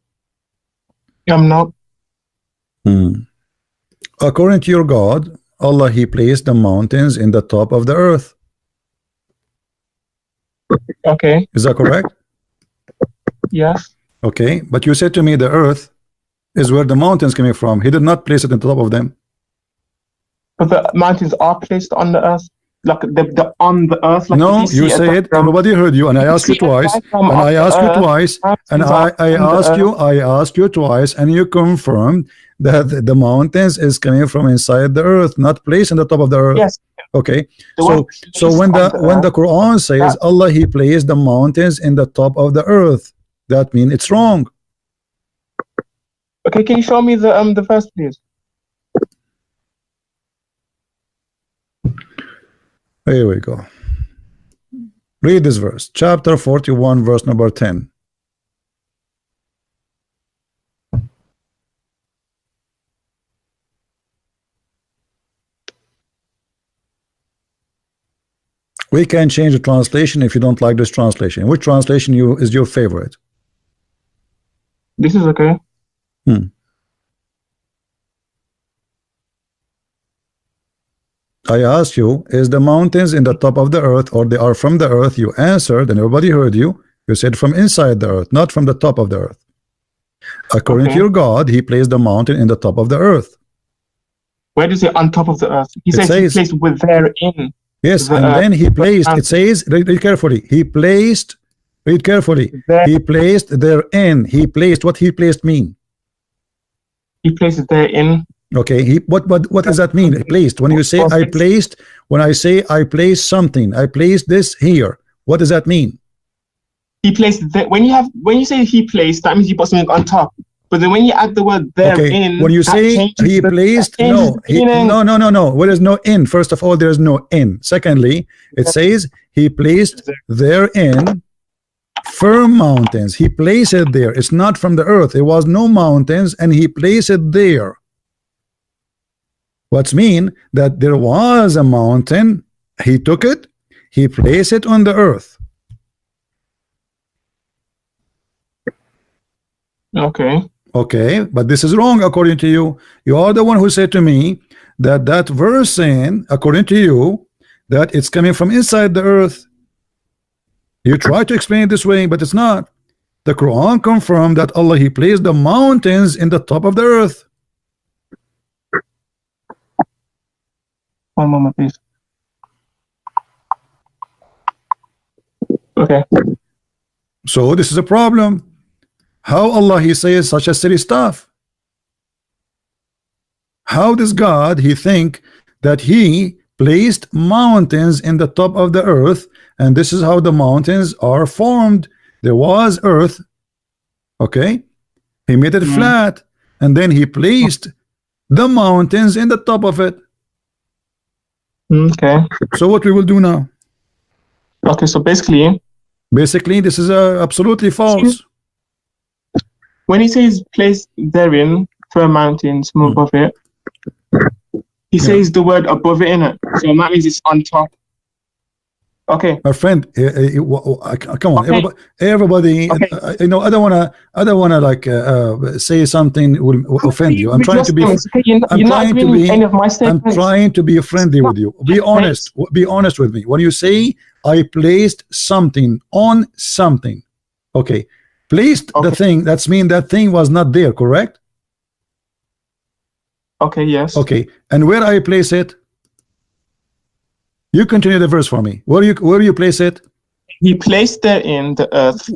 I'm not. According to your God, Allah, He placed the mountains in the top of the earth. Okay. Is that correct? Yes. Okay, but you said to me the earth is where the mountains coming from. He did not place it on top of them. But the mountains are placed on the earth, like the on the earth. Like No, you said everybody heard you, and I asked you twice, and I asked you twice, and I asked you twice, and you confirmed that the mountains is coming from inside the earth, not placed on the top of the earth. Yes. Okay. So when the Quran says Allah, He placed the mountains in the top of the earth, that means it's wrong. Okay, can you show me the verse, please? Here we go. Read this verse, chapter 41, verse number 10. We can change the translation if you don't like this translation. Which translation is your favorite? This is okay. I asked you, is the mountains in the top of the earth, or they are from the earth? You answered, and everybody heard you. You said from inside the earth, not from the top of the earth. According to your God, He placed the mountain in the top of the earth. Where does it on top of the earth? He says He placed with therein. Yes, and then He placed, it says, read carefully, He placed, read carefully, He placed therein. He placed, what He placed mean? He placed it therein. Okay, what does that mean? Placed. When you say I placed, when I say I placed something, I placed this here. What does that mean? He placed that. When you say He placed, that means you put something on top. But then when you add the word therein, okay. When you say He placed, no. Well, there's no in. First of all, there's no in. Secondly, it says He placed therein firm mountains. He placed it there. It's not from the earth. There was no mountains, and He placed it there. What's mean that there was a mountain, He took it, He placed it on the earth. Okay, but this is wrong according to you. You are the one who said to me that that verse saying, according to you, that it's coming from inside the earth. You try to explain it this way, but it's not. The Quran confirmed that Allah, He placed the mountains in the top of the earth. One moment, please. Okay. So this is a problem. How Allah, He says such a silly stuff? How does God, He think that He placed mountains in the top of the earth, and this is how the mountains are formed? There was earth, okay? He made it flat, and then He placed the mountains in the top of it. Okay. So what we will do now? Okay, so basically this is absolutely false. When He says place therein firm mountains from above it, He says the word above it in it, so that means it's on top. Okay, my friend, come on, everybody. Okay. I don't wanna like say something will offend you. I'm trying to be. I'm trying to be friendly with you. Be honest. Be honest with me. When you say I placed something on something, okay, placed the thing. That's mean that thing was not there, correct? Okay. Yes. Okay, and where I place it? You continue the verse for me. Where you place it? He placed it in the earth.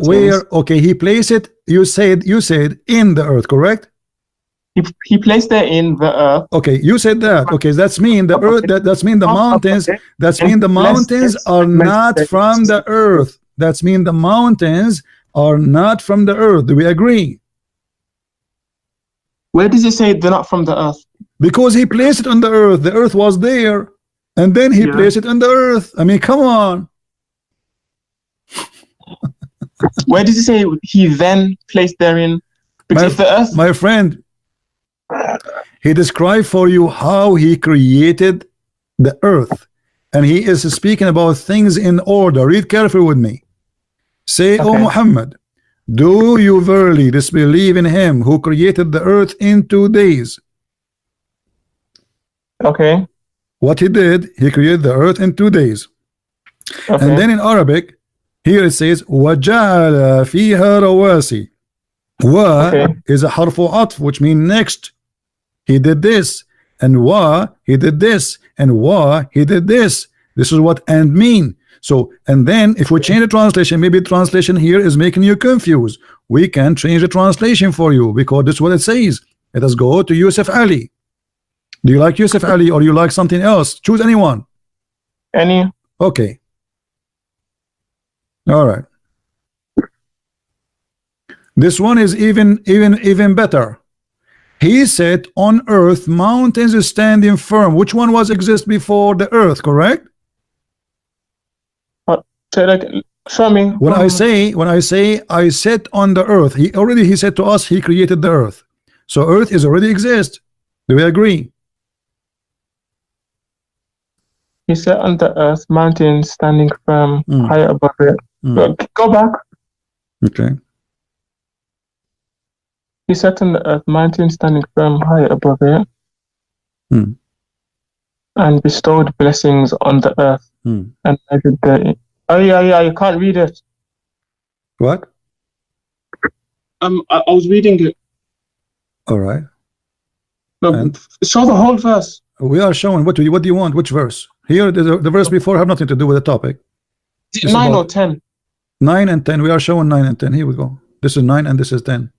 Where? Okay, He placed it. You said in the earth, correct? He placed it in the earth. Okay, you said that. Okay, that's mean the earth. That's mean the mountains. That's mean the mountains are not from the earth. That's mean the mountains are not from the earth. Do we agree? Where does it say they're not from the earth? Because He placed it on the earth. The earth was there. And then He placed it on the earth. I mean, come on. Where does it say He then placed therein? Because the earth, my friend, He described for you how He created the earth, and He is speaking about things in order. Read carefully with me. Say, O Muhammad, do you verily disbelieve in Him who created the earth in 2 days? Okay. What he did, he created the earth in 2 days. Okay. And then in Arabic, here it says وَجَعَلَ فِيهَا رَوَاسِي. Wa is a harfu atf, which means next. He did this, and wa he did this, and wa he did this. This is what and mean. So, and then if we change the translation, maybe translation here is making you confused. We can change the translation for you because this is what it says. Let us go to Yusuf Ali. Do you like Yusuf Ali or you like something else? Choose anyone. Any. Okay. All right. This one is even better. He said on earth mountains is standing firm. Which one was exist before the earth, correct? Show me. When I say I sit on the earth, he said to us he created the earth. So earth is already exist. Do we agree? He said on the earth mountains standing firm high above it. Go back. Okay. He sat on the earth, mountains standing firm high above it, and bestowed blessings on the earth, and measured the. Oh yeah, you can't read it. What? I was reading it. All right. No, show the whole verse. We are showing. What do you want? Which verse? Here, the verse before have nothing to do with the topic. 9 or 10? 9 and 10. We are showing 9 and 10. Here we go. This is 9 and this is 10.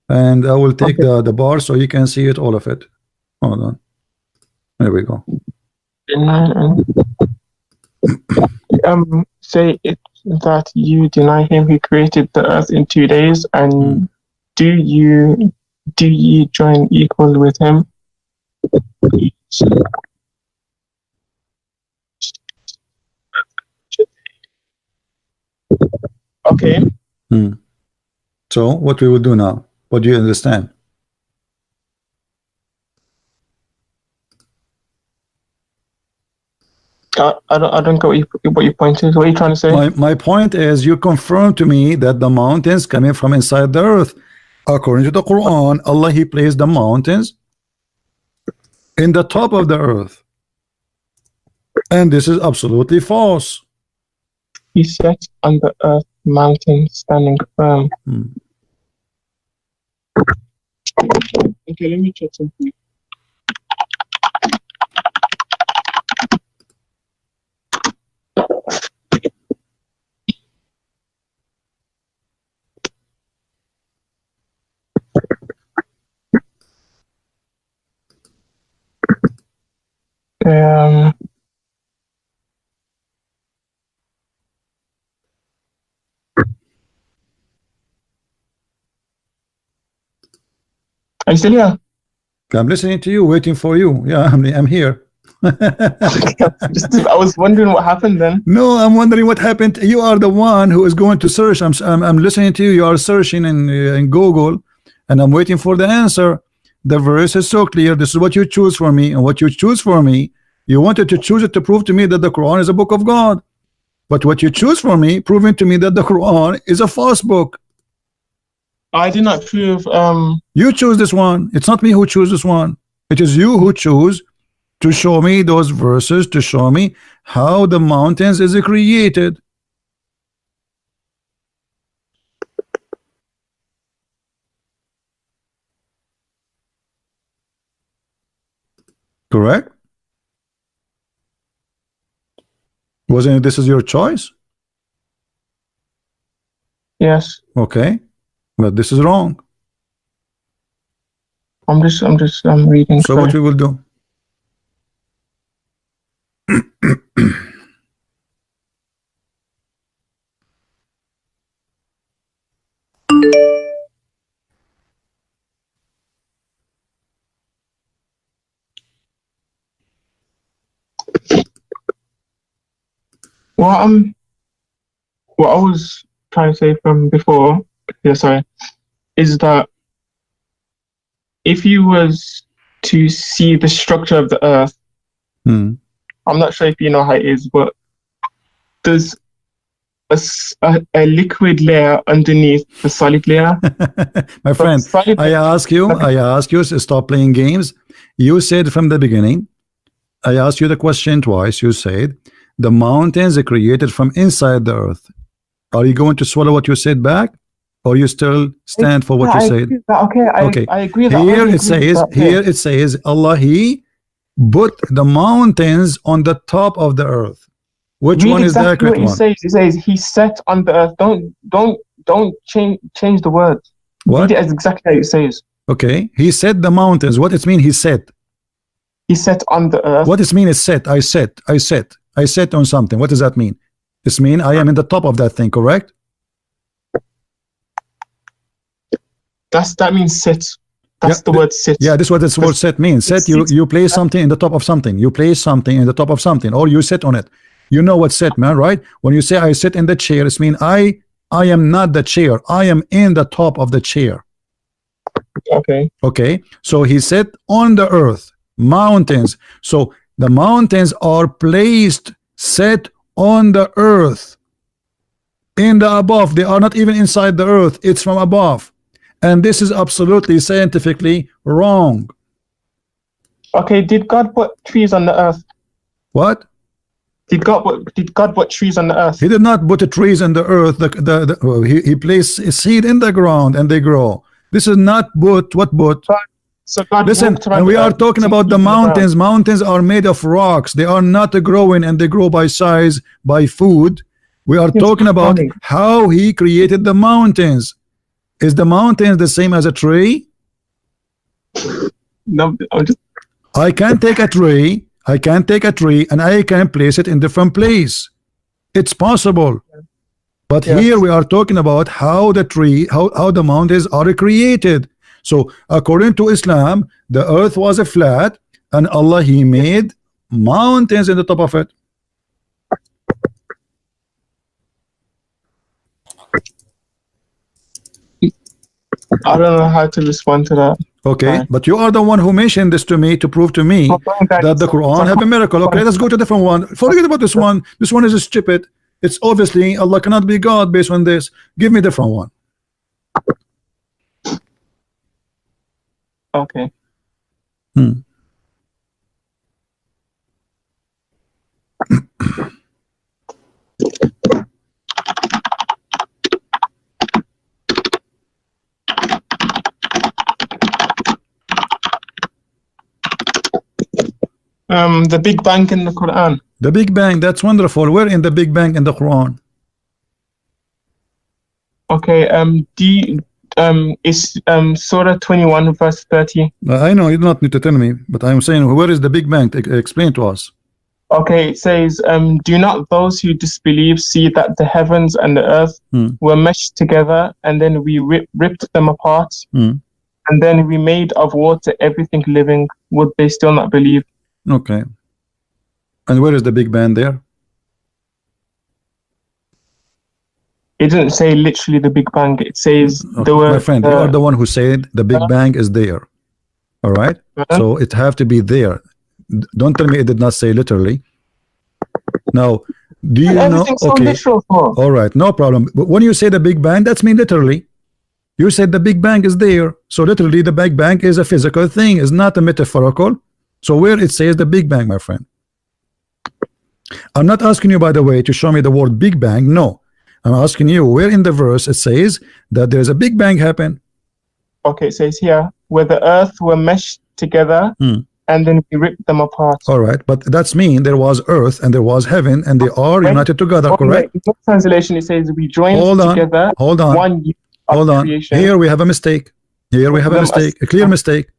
And I will take the bar so you can see it, all of it. Hold on. There we go. 9 and say it that you deny him who created the earth in 2 days, and do you join equal with him? Okay. So what we will do now? What do you understand? I don't get what your point is. What are you trying to say? My point is you confirm to me that the mountains coming from inside the earth. According to the Quran, Allah he placed the mountains in the top of the earth. And this is absolutely false. He sat on the earth mountain standing firm. Okay, let me check something. Are you still here? I'm listening to you, waiting for you. Yeah, I'm here. I was wondering what happened then. No, I'm wondering what happened. You are the one who is going to search. I'm listening to you. You are searching in Google, and I'm waiting for the answer. The verse is so clear. This is what you choose for me, and what you choose for me, you wanted to choose it to prove to me that the Quran is a book of God. But what you choose for me, proving to me that the Quran is a false book. I did not prove. You choose this one. It's not me who choose this one. It is you who choose to show me those verses, to show me how the mountains is created. Correct? Wasn't it this is your choice? Yes. Okay. But this is wrong. I'm reading. So what we will do? What I was trying to say from before, is that if you was to see the structure of the earth, I'm not sure if you know how it is, but there's a liquid layer underneath the solid layer. My friend, I ask you, stop playing games. You said from the beginning, I asked you the question twice. You said the mountains are created from inside the earth. Are you going to swallow what you said back, or you still stand for what you said? Okay, I agree that. Here it says Allah, He put the mountains on the top of the earth. Which one is the accurate one? It says He set on the earth. Don't change the word. What? Read it as exactly how it says. Okay, He set the mountains. What it mean? He set. He set on the earth. What does it mean? Is set? I set on something. What does that mean? This mean I am in the top of that thing, correct? That means sit. That's the word sit. Yeah, this is what this word set means. Set, you place something in the top of something. You place something in the top of something, or you sit on it. You know what set, man, right? When you say I sit in the chair, it means I am not the chair. I am in the top of the chair. Okay. So He set on the earth mountains. So the mountains are placed, set on the earth, in the above. They are not even inside the earth. It's from above. And this is absolutely scientifically wrong. Okay, did God put trees on the earth? What? Did God put trees on the earth? He did not put the trees on the earth. He placed a seed in the ground and they grow. This is not what? So God listen, and we are talking about the mountains. Mountains are made of rocks. They are not growing, and they grow by size, by food. We are talking about how He created the mountains. Is the mountains the same as a tree? No, I can take a tree. And I can place it in different place. It's possible. But here we are talking about how the mountains are created. So according to Islam, the earth was a flat, and Allah, He made mountains in the top of it. I don't know how to respond to that. Okay, but you are the one who mentioned this to me to prove to me that the Quran have a miracle. Okay, let's go to a different one. Forget about this one. This one is stupid. It's obviously Allah cannot be God based on this. Give me a different one. Okay. The Big Bang in the Quran. The Big Bang, that's wonderful. Where in the Big Bang in the Quran? Okay, is Surah 21 verse 30. I know you do not need to tell me, but I'm saying where is the Big Bang? Explain to us. Okay, it says, do not those who disbelieve see that the heavens and the earth were meshed together, and then we ripped them apart, and then we made of water everything living? Would they still not believe? Okay. And where is the Big Bang there? It didn't say literally the Big Bang. It says my friend, you are the one who said the Big Bang is there. All right. So it have to be there. Don't tell me it did not say literally. Now, do you know? Okay. All right, no problem. But when you say the Big Bang, that's mean literally. You said the Big Bang is there. So literally, the Big Bang is a physical thing. It's not a metaphorical. So where it says the Big Bang, my friend? I'm not asking you, by the way, to show me the word Big Bang. No. I'm asking you where in the verse it says that there's a Big Bang happen. Okay, it says here where the earth were meshed together and then we ripped them apart. All right, but that's mean there was earth and there was heaven and they are united together, correct? In this translation it says we joined together. Hold on. Here we have a mistake. Here we have a mistake, a clear mistake.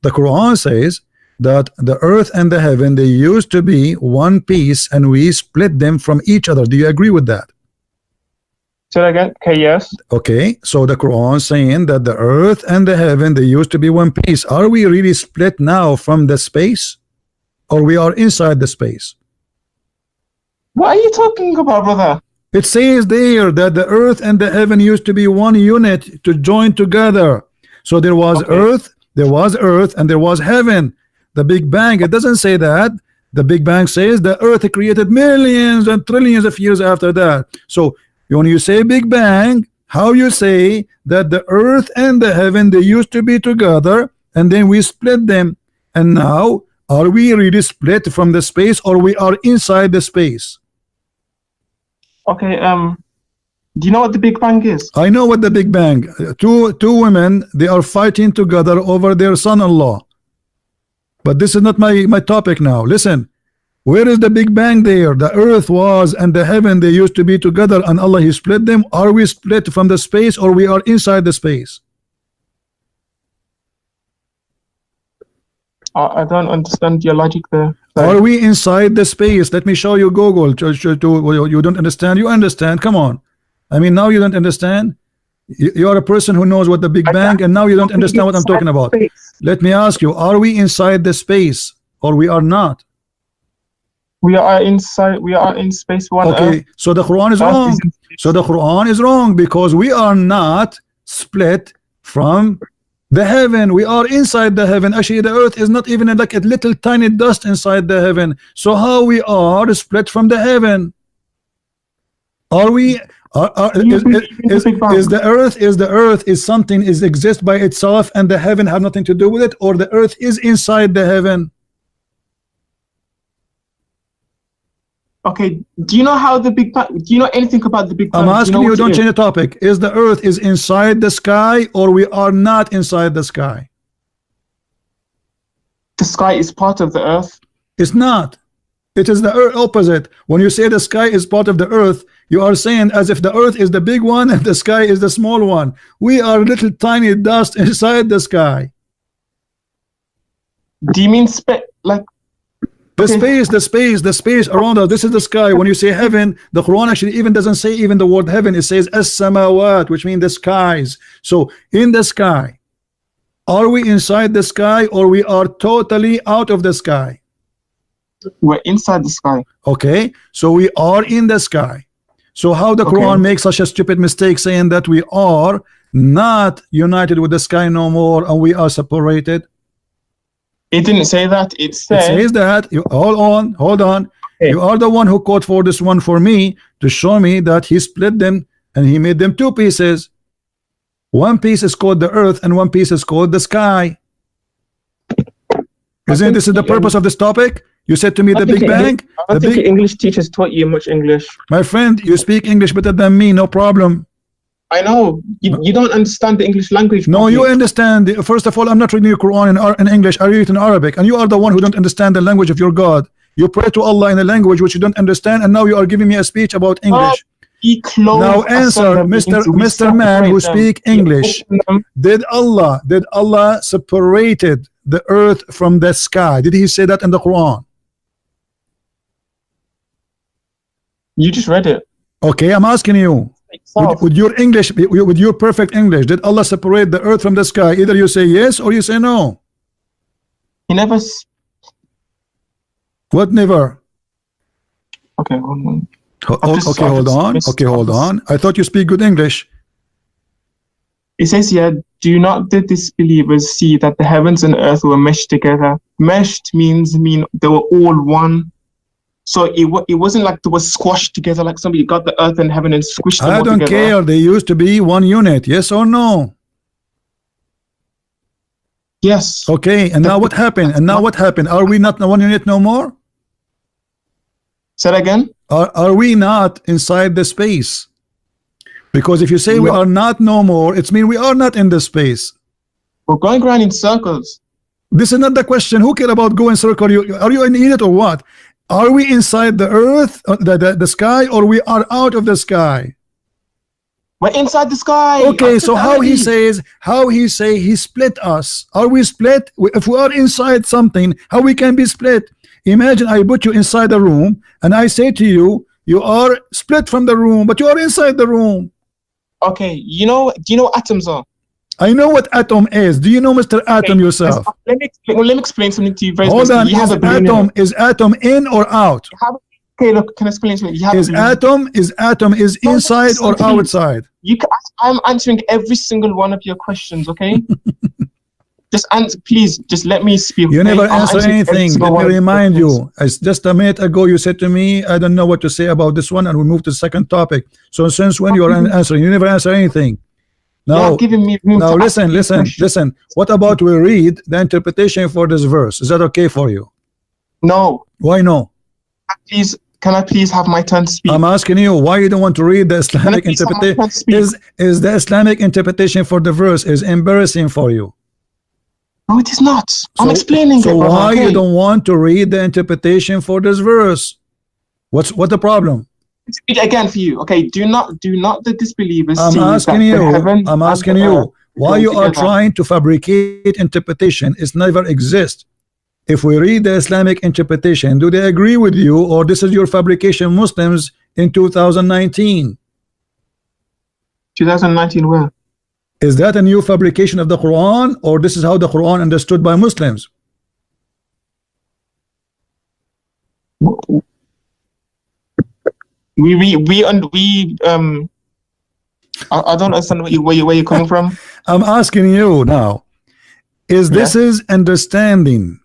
The Quran says that the earth and the heaven, they used to be one piece and we split them from each other. Do you agree with that? Say that again. Okay, yes. Okay, so the Quran saying that the earth and the heaven, they used to be one piece. Are we really split now from the space, or we are inside the space? What are you talking about, brother? It says there that the earth and the heaven used to be one unit to join together. So there was earth, and there was heaven. The Big Bang, it doesn't say that. The Big Bang says the earth created millions and trillions of years after that. So When you say Big Bang, how you say that the earth and the heaven, they used to be together and then we split them, and now are we really split from the space, or we are inside the space? Okay, do you know what the Big Bang is? I know what the Big Bang. Two women, they are fighting together over their son-in-law. But this is not my topic now. Listen, where is the Big Bang there? The earth was and the heaven, they used to be together, and Allah, He split them. Are we split from the space, or we are inside the space? I don't understand your logic there. Are we inside the space? Let me show you Google. You don't understand? You understand? Come on. I mean, now you don't understand? You are a person who knows what the Big Bang, and now you don't understand what I'm talking about. Let me ask you, are we inside the space, or we are not? We are inside. We are in space. Okay, so the Quran is wrong. So the Quran is wrong, because we are not split from the heaven. We are inside the heaven. Actually, the earth is not even like a little tiny dust inside the heaven. So how we are split from the heaven? Are we? Is the earth is something is exist by itself, and the heaven have nothing to do with it, or the earth is inside the heaven? Okay, do you know how the Big Bang? Do you know anything about the Big Bang? I'm asking you, don't change the topic. Is the earth is inside the sky, or we are not inside the sky? The sky is part of the earth. It's not. It is the opposite. When you say the sky is part of the earth, you are saying as if the earth is the big one and the sky is the small one. We are little tiny dust inside the sky. Do you mean like the space around us? This is the sky. When you say heaven, the Quran actually even doesn't say even the word heaven. It says as-samawat, which means the skies. So in the sky, are we inside the sky, or we are totally out of the sky? We're inside the sky. Okay, so we are in the sky. So how the Quran makes such a stupid mistake saying that we are not united with the sky no more, and we are separated? It didn't say that. It says that. Hold on. Okay. You are the one who called for this one for me to show me that He split them and He made them two pieces. One piece is called the earth, and one piece is called the sky. Isn't this is the purpose of this topic? You said to me the Big Bang. I don't think English teachers taught you much English. My friend, you speak English better than me, no problem. I know. You don't understand the English language. No, you understand. First of all, I'm not reading your Quran in English. I read it in Arabic. And you are the one who don't understand the language of your God. You pray to Allah in a language which you don't understand, and now you are giving me a speech about English. Now answer, Mr. Man who speak English. Did Allah separated the earth from the sky? Did He say that in the Quran? You just read it. Okay, I'm asking you. With your English, with your perfect English, did Allah separate the earth from the sky? Either you say yes or you say no. He never. What never? Okay, hold on. Okay, hold on. I thought you speak good English. It says here, do not the disbelievers see that the heavens and earth were meshed together? Meshed mean they were all one. So it wasn't like they were squashed together, like somebody got the earth and heaven and squished them all together. I don't care. They used to be one unit. Yes or no? Yes. Okay. And now what happened? Are we not one unit no more? Say that again. Are we not inside the space? Because if you say we are not no more, it's mean we are not in the space. We're going around in circles. This is not the question. Who care about going circle? Are you in it or what? Are we inside the earth, the sky, or we are out of the sky? We're inside the sky. Okay, so how he say he split us? Are we split? If we are inside something, how we can be split? Imagine I put you inside a room and I say to you, you are split from the room, but you are inside the room. Okay, do you know what atoms are? I know what atom is. Do you know Mr. Atom yourself? Let me explain something to you very Hold on, is atom in or out? Okay, look, can I explain something? Is atom inside or outside? I'm answering every single one of your questions, okay? just answer, please. Just let me speak. You never answer answering every anything. single Let me one of the remind questions. you, as just a minute ago you said to me, I don't know what to say about this one, and we move to the second topic. So since when you are answering? You never answer anything. You're Now, not giving me room to listen, ask you listen, questions. listen. What about we read the interpretation for this verse? Is that okay for you? No. Why no? Please, can I please have my turn to speak? I'm asking you why you don't want to read the Can I Islamic please have my interpretation. turn to speak? Is the Islamic interpretation for the verse is embarrassing for you? No, it is not. I'm explaining so it, brother. why Okay. you don't want to read the interpretation for this verse? What the problem? Read it again for you. Okay. Do not the disbelievers I'm see asking that you. the heavens I'm and asking the you earth why join you are together? trying to fabricate interpretation. It's never exist. If we read the Islamic interpretation, do they agree with you, or this is your fabrication, Muslims in 2019? 2019 where? Is that a new fabrication of the Quran, or this is how the Quran understood by Muslims? I don't understand where you're coming from. I'm asking you now, is this is understanding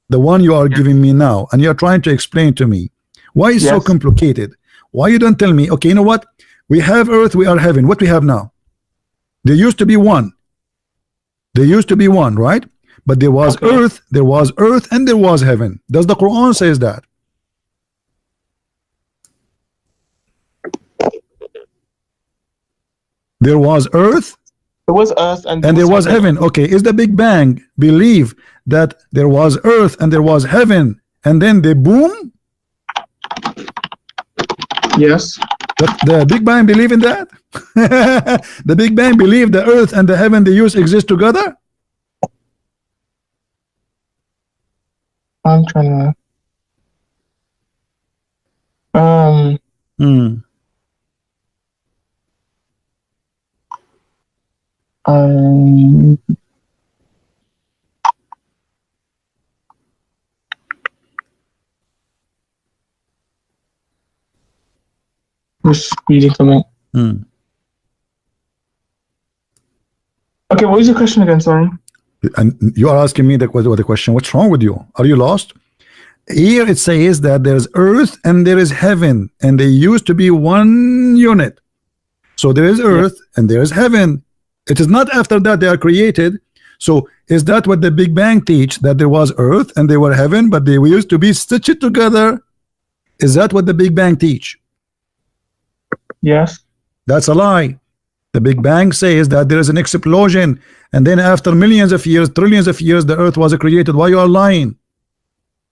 the one you are giving me now, and you're trying to explain to me why it's so complicated? Why you don't tell me, okay, you know what, we have earth, we are heaven. What we have now, there used to be one, right? But there was earth, and there was heaven. Does the Quran says that? There was earth, and there was heaven. Okay, is the Big Bang believe that there was earth and there was heaven, and then they boom? Yes. But the Big Bang believe in that? The Big Bang believe the earth and the heaven they use exist together? I'm trying to just reading something. Okay, what was your question again? Sorry. And you are asking me the question. What's wrong with you? Are you lost? Here it says that there's earth and there is heaven, and they used to be one unit. So there is earth and there is heaven. It is not after that they are created. So is that what the Big Bang teach, that there was earth and they were heaven, but they used to be stitched together? Is that what the Big Bang teach? Yes. That's a lie. The Big Bang says that there is an explosion, and then after millions of years, trillions of years, the earth was created. Why you are lying?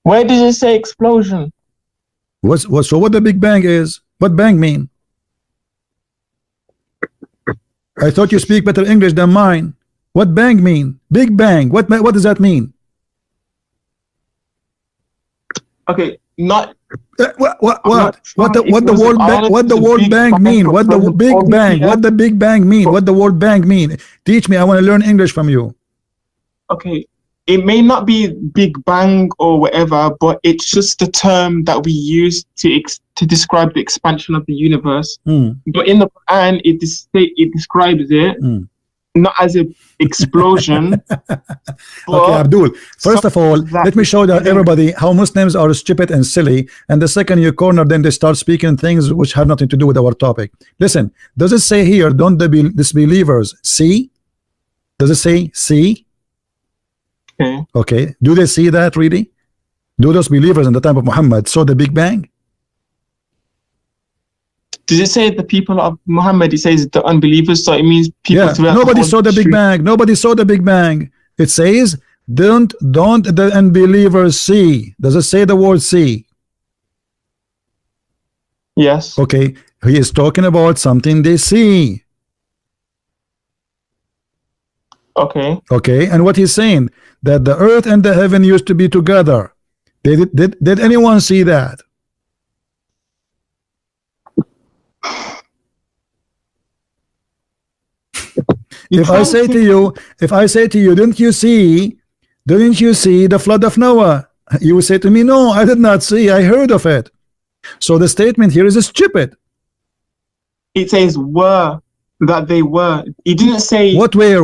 Where did it say explosion? So what the Big Bang is? What bang mean? I thought you speak better English than mine. What bang mean? Big Bang. What does that mean? Okay, not what the word bang mean? What the Big Bang? What the Big Bang mean? What the word bang mean? Teach me. I want to learn English from you. Okay, it may not be Big Bang or whatever, but it's just the term that we use to describe the expansion of the universe. But in the Quran, it describes it not as an explosion. Okay, Abdul, first of all, let me show that everybody how Muslims are stupid and silly, and the second you corner them, they start speaking things which have nothing to do with our topic. Listen, does it say here, don't the disbelievers see? Does it say see? Okay, do they see that really? Do those believers in the time of Muhammad saw the Big Bang? Does it say the people of Muhammad? It says the unbelievers, so it means people. Nobody saw the Big Bang. Nobody saw the Big Bang. It says don't the unbelievers see. Does it say the word see? Yes. Okay, he is talking about something they see. Okay, and what he's saying, that the earth and the heaven used to be together. Did anyone see that? If I say to you, didn't you see the flood of Noah? You would say to me, no, I did not see, I heard of it. So the statement here is stupid. It says were that they were. He didn't say what where.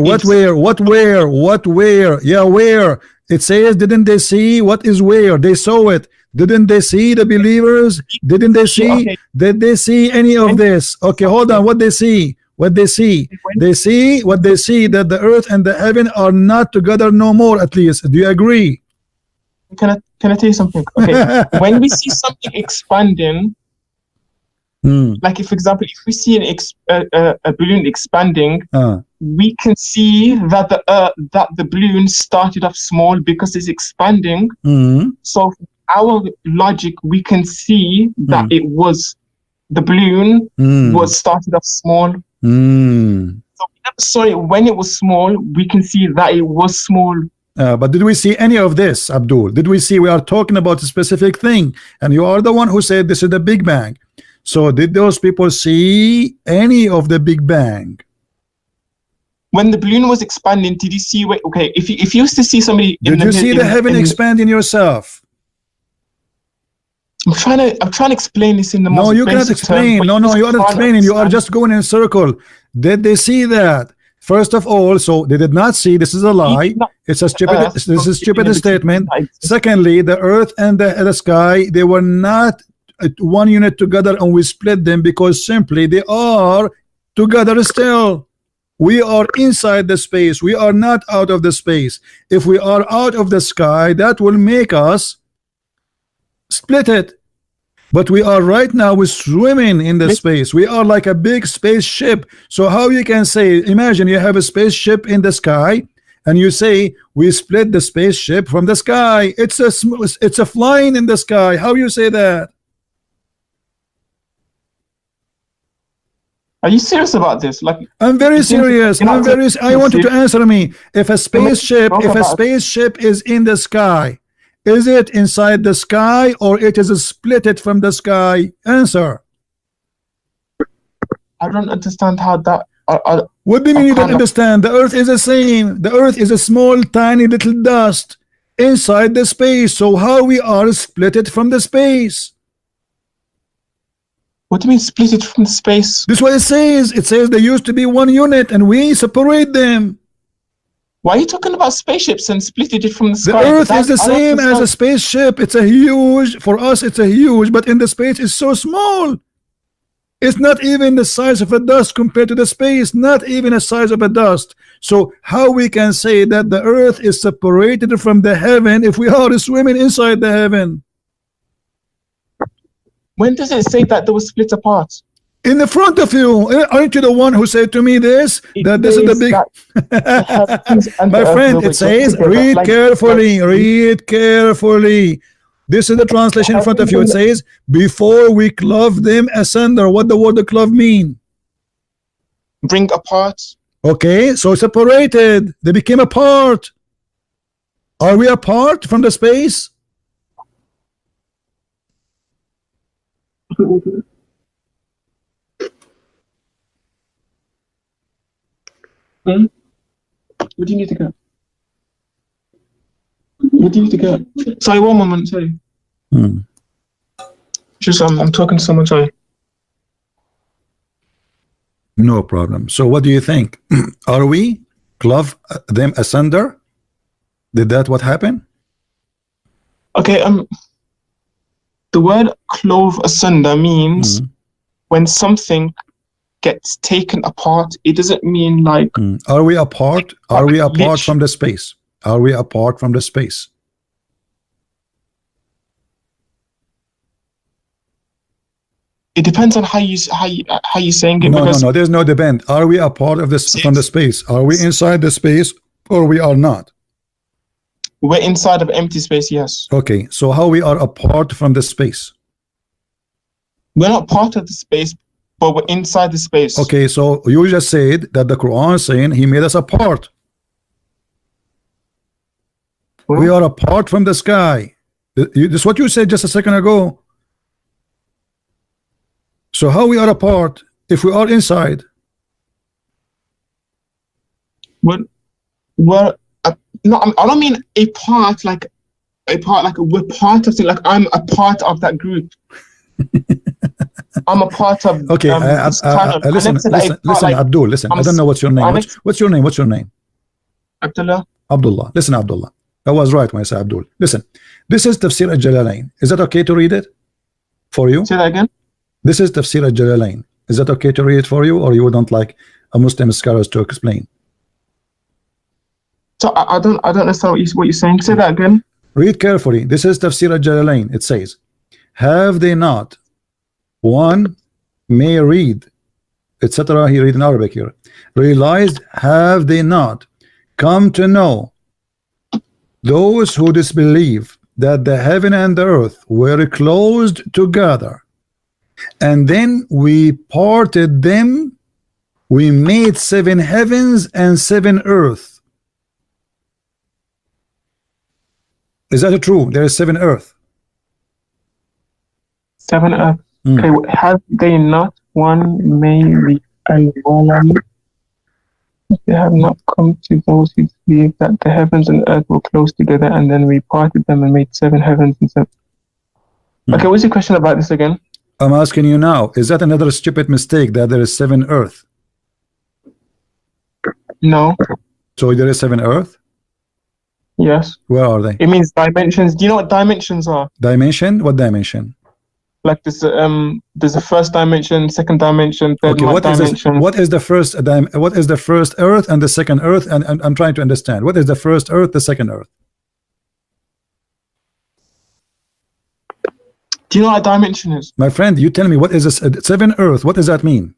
Yeah, where. It says, didn't they see? What is where? They saw it. Didn't they see the believers? Didn't they see? Okay. Did they see any of this? Okay, hold on. What they see? What they see? They see what they see, that the earth and the heaven are not together no more, at least. Do you agree? Can I tell you something? Okay. When we see something expanding, like if, for example, if we see a balloon expanding, we can see that the balloon started off small because it's expanding. So our logic, we can see that it was the balloon was started off small. So we never saw it when it was small. We can see that it was small. But did we see any of this, Abdul? Did we see? We are talking about a specific thing, and you are the one who said this is the Big Bang. So did those people see any of the Big Bang? When the balloon was expanding, did you see? Okay, if you used to see somebody, did you see the heaven expand in yourself? I'm trying to explain this in the most. No, you cannot explain. No, you are not explaining. You are just going in a circle. Did they see that? First of all, so they did not see. This is a lie. It's a stupid. This is a stupid statement. Secondly, the earth and the sky, they were not one unit together, and we split them because simply they are together still. We are inside the space. We are not out of the space. If we are out of the sky, that will make us split it. But we are right now, we're swimming in the space. We are like a big spaceship. So how you can say, imagine you have a spaceship in the sky, and you say we split the spaceship from the sky. It's a flying in the sky. How you say that? Are you serious about this? Like, I'm very serious. I want you to answer me. If a spaceship is in the sky, is it inside the sky or it is split it from the sky? Answer. I don't understand how that. What do you mean you don't understand? The earth is the same. The earth is a small, tiny little dust inside the space. So how we are split it from the space? What do you mean split it from the space? This is what it says. It says they used to be one unit and we separate them. Why are you talking about spaceships and splitting it from the sky? The earth is the same as a spaceship. It's a huge, for us it's a huge, but in the space it's so small. It's not even the size of a dust compared to the space, not even the size of a dust. So how we can say that the earth is separated from the heaven if we are swimming inside the heaven? When does it say that they were split apart? In the front of you. Aren't you the one who said to me this? That this is the big... My friend, it says, read carefully, read carefully. This is the translation in front of you. It says, before we clove them asunder. What the word clove mean? Bring apart. Okay, so separated. They became apart. Are we apart from the space? What do you need to get? What do you need to get? Sorry, one moment, sorry. Just I'm talking to someone, sorry. No problem. So what do you think? Are we clove them asunder? Did that what happened? Okay, the word clove asunder means when something gets taken apart. It doesn't mean like are we apart? Are we apart from the space? Are we apart from the space? It depends on how you saying it. No, there's no depend. Are we apart of this from the space? Are we inside the space or we are not? We're inside of empty space, yes. Okay, so how we are apart from the space? We're not part of the space, but we're inside the space. Okay, so you just said that the Quran is saying he made us apart. We are apart from the sky. This is what you said just a second ago. So how we are apart if we are inside? Well, no, I don't mean a part like we're part of it. Like I'm a part of that group. I'm a part of okay, this tunnel. listen, Abdul, listen. I don't know what's your name. What's your name? What's your name? Abdullah. Abdullah. Listen, Abdullah. I was right when I said Abdul. Listen, this is Tafsir al-Jalalain. Is that okay to read it for you? Say that again. This is Tafsir al-Jalalain. Is that okay to read it for you, or you wouldn't like a Muslim scholars to explain? So I don't understand what you're saying. Say that again. Read carefully. This is Tafsir al-Jalalain. It says, have they not one may read, etc. He read in Arabic here. Realized, have they not come to know those who disbelieve that the heaven and the earth were closed together, and then we parted them, we made 7 heavens and 7 earth. Is that true? There is 7 earth. 7 earth. Okay, have they not one may be al-walam? They have not come to those who believe that the heavens and earth were close together, and then we parted them and made 7 heavens and 7. Okay, what's your question about this again? I'm asking you now, is that another stupid mistake that there is 7 earth? No. So there is 7 earth? Yes. Where are they? It means dimensions. Do you know what dimensions are? Dimension? What dimension? Like this, there's a first dimension, second dimension, third dimension. What is the first what is the first earth and the second earth? And I'm trying to understand. What is the first earth, the second earth? Do you know what a dimension is? My friend, you tell me, what is this 7 earth? What does that mean?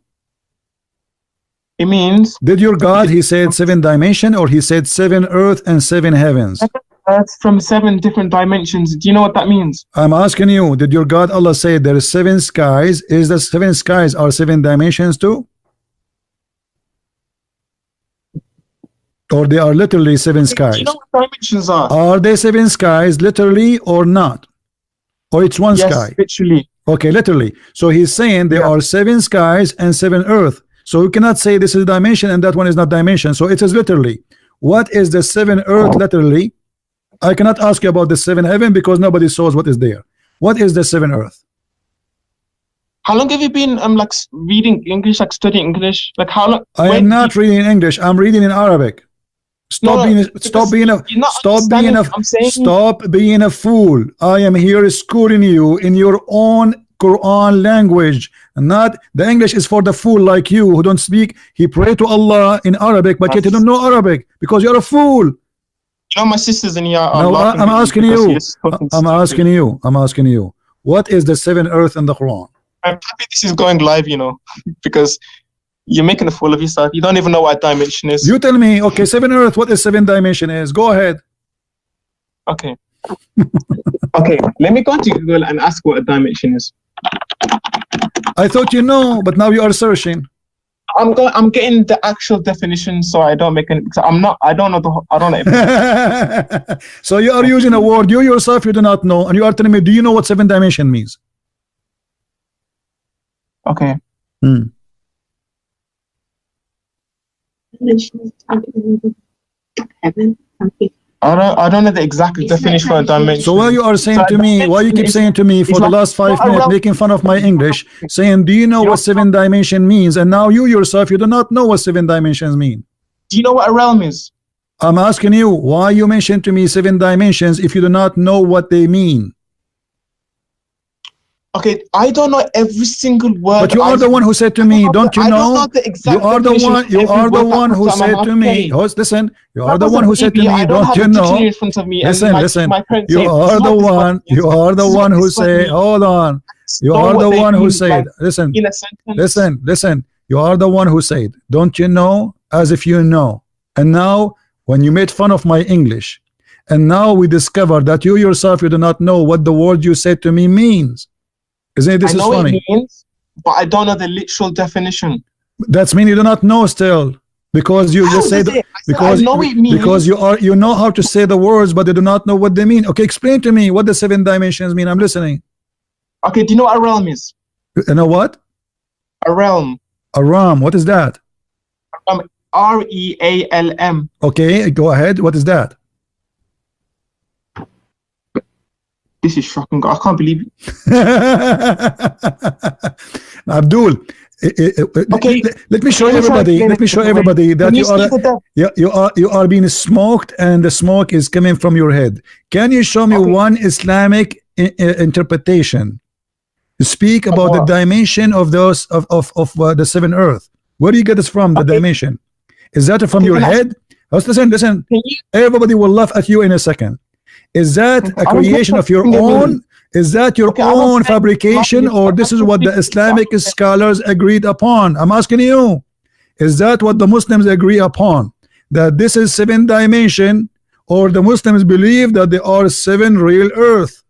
It means, did your God, he said 7 dimension, or he said 7 earth and 7 heavens? Earth from 7 different dimensions. Do you know what that means? I'm asking you, did your God Allah say there is 7 skies? Is the 7 skies are 7 dimensions too? Or they are literally 7 skies? Do you know what dimensions are? Are they 7 skies literally or not? Or it's one sky? Yes, literally. Okay, literally. So he's saying there are 7 skies and 7 earth. So you cannot say this is dimension and that one is not dimension. So it is literally. What is the 7 earth literally? I cannot ask you about the 7 heaven because nobody knows what is there. What is the 7 earth? How long have you been like reading English, like studying English? Like how long? I am not reading in English. I'm reading in Arabic. Stop being a fool. I am here schooling you in your own Quran language. Not the English is for the fool like you who don't speak. He pray to Allah in Arabic, but yet you don't know Arabic because you're a fool. You know, my sisters in here are no, I'm asking you. I'm asking you. What is the 7 earth in the Quran? I'm happy this is going live, you know, because you're making a fool of yourself. You don't even know what dimension is. You tell me. Okay, 7 earth. What is 7 dimension is? Go ahead. Okay. Okay. Let me go to Google and ask what a dimension is. I thought you know, but now you are searching. I'm getting the actual definition, so I don't make any. I don't know. So you are using a word you yourself you do not know, and you are telling me, do you know what 7 dimension means? Okay. I don't know the exact definition for a dimension. So why you are saying to me, why you keep saying to me for the last 5 minutes, making fun of my English, saying, do you know what 7 dimension means? And now you yourself, you do not know what 7 dimensions mean. Do you know what a realm is? I'm asking you, why you mentioned to me 7 dimensions if you do not know what they mean? Okay, I don't know every single word. But you are the one who said to me, don't you know? I don't know the exact you are the one who said to me. Listen, you are the one who said to me, don't you know? Listen. You are the one who said, hold on. You are the one who said, listen. You are the one who said, don't you know? As if you know. And now, when you made fun of my English, and now we discover that you yourself, you do not know what the word you said to me means. Isn't it? This is funny. I know it means, but I don't know the literal definition. That's mean you do not know still, because you just said because you know how to say the words, but they do not know what they mean. Okay, explain to me what the 7 dimensions mean. I'm listening. Okay, do you know what a realm is? You know what? A realm. A realm. What is that? R-E-A-L-M. Okay, go ahead. What is that? This is shocking. I can't believe it. Abdul, Okay. let me show everybody. Let me show everybody that you are being smoked, and the smoke is coming from your head. Can you show me one Islamic interpretation? Speak about the dimension of those of the seven earth. Where do you get this from? The dimension, is that from your head? Listen. Everybody will laugh at you in a second. Is that a creation of your own? Is that your own fabrication, or this is what the Islamic scholars agreed upon? I'm asking you, is that what the Muslims agree upon, that this is 7 dimension, or the Muslims believe that there are 7 real earth?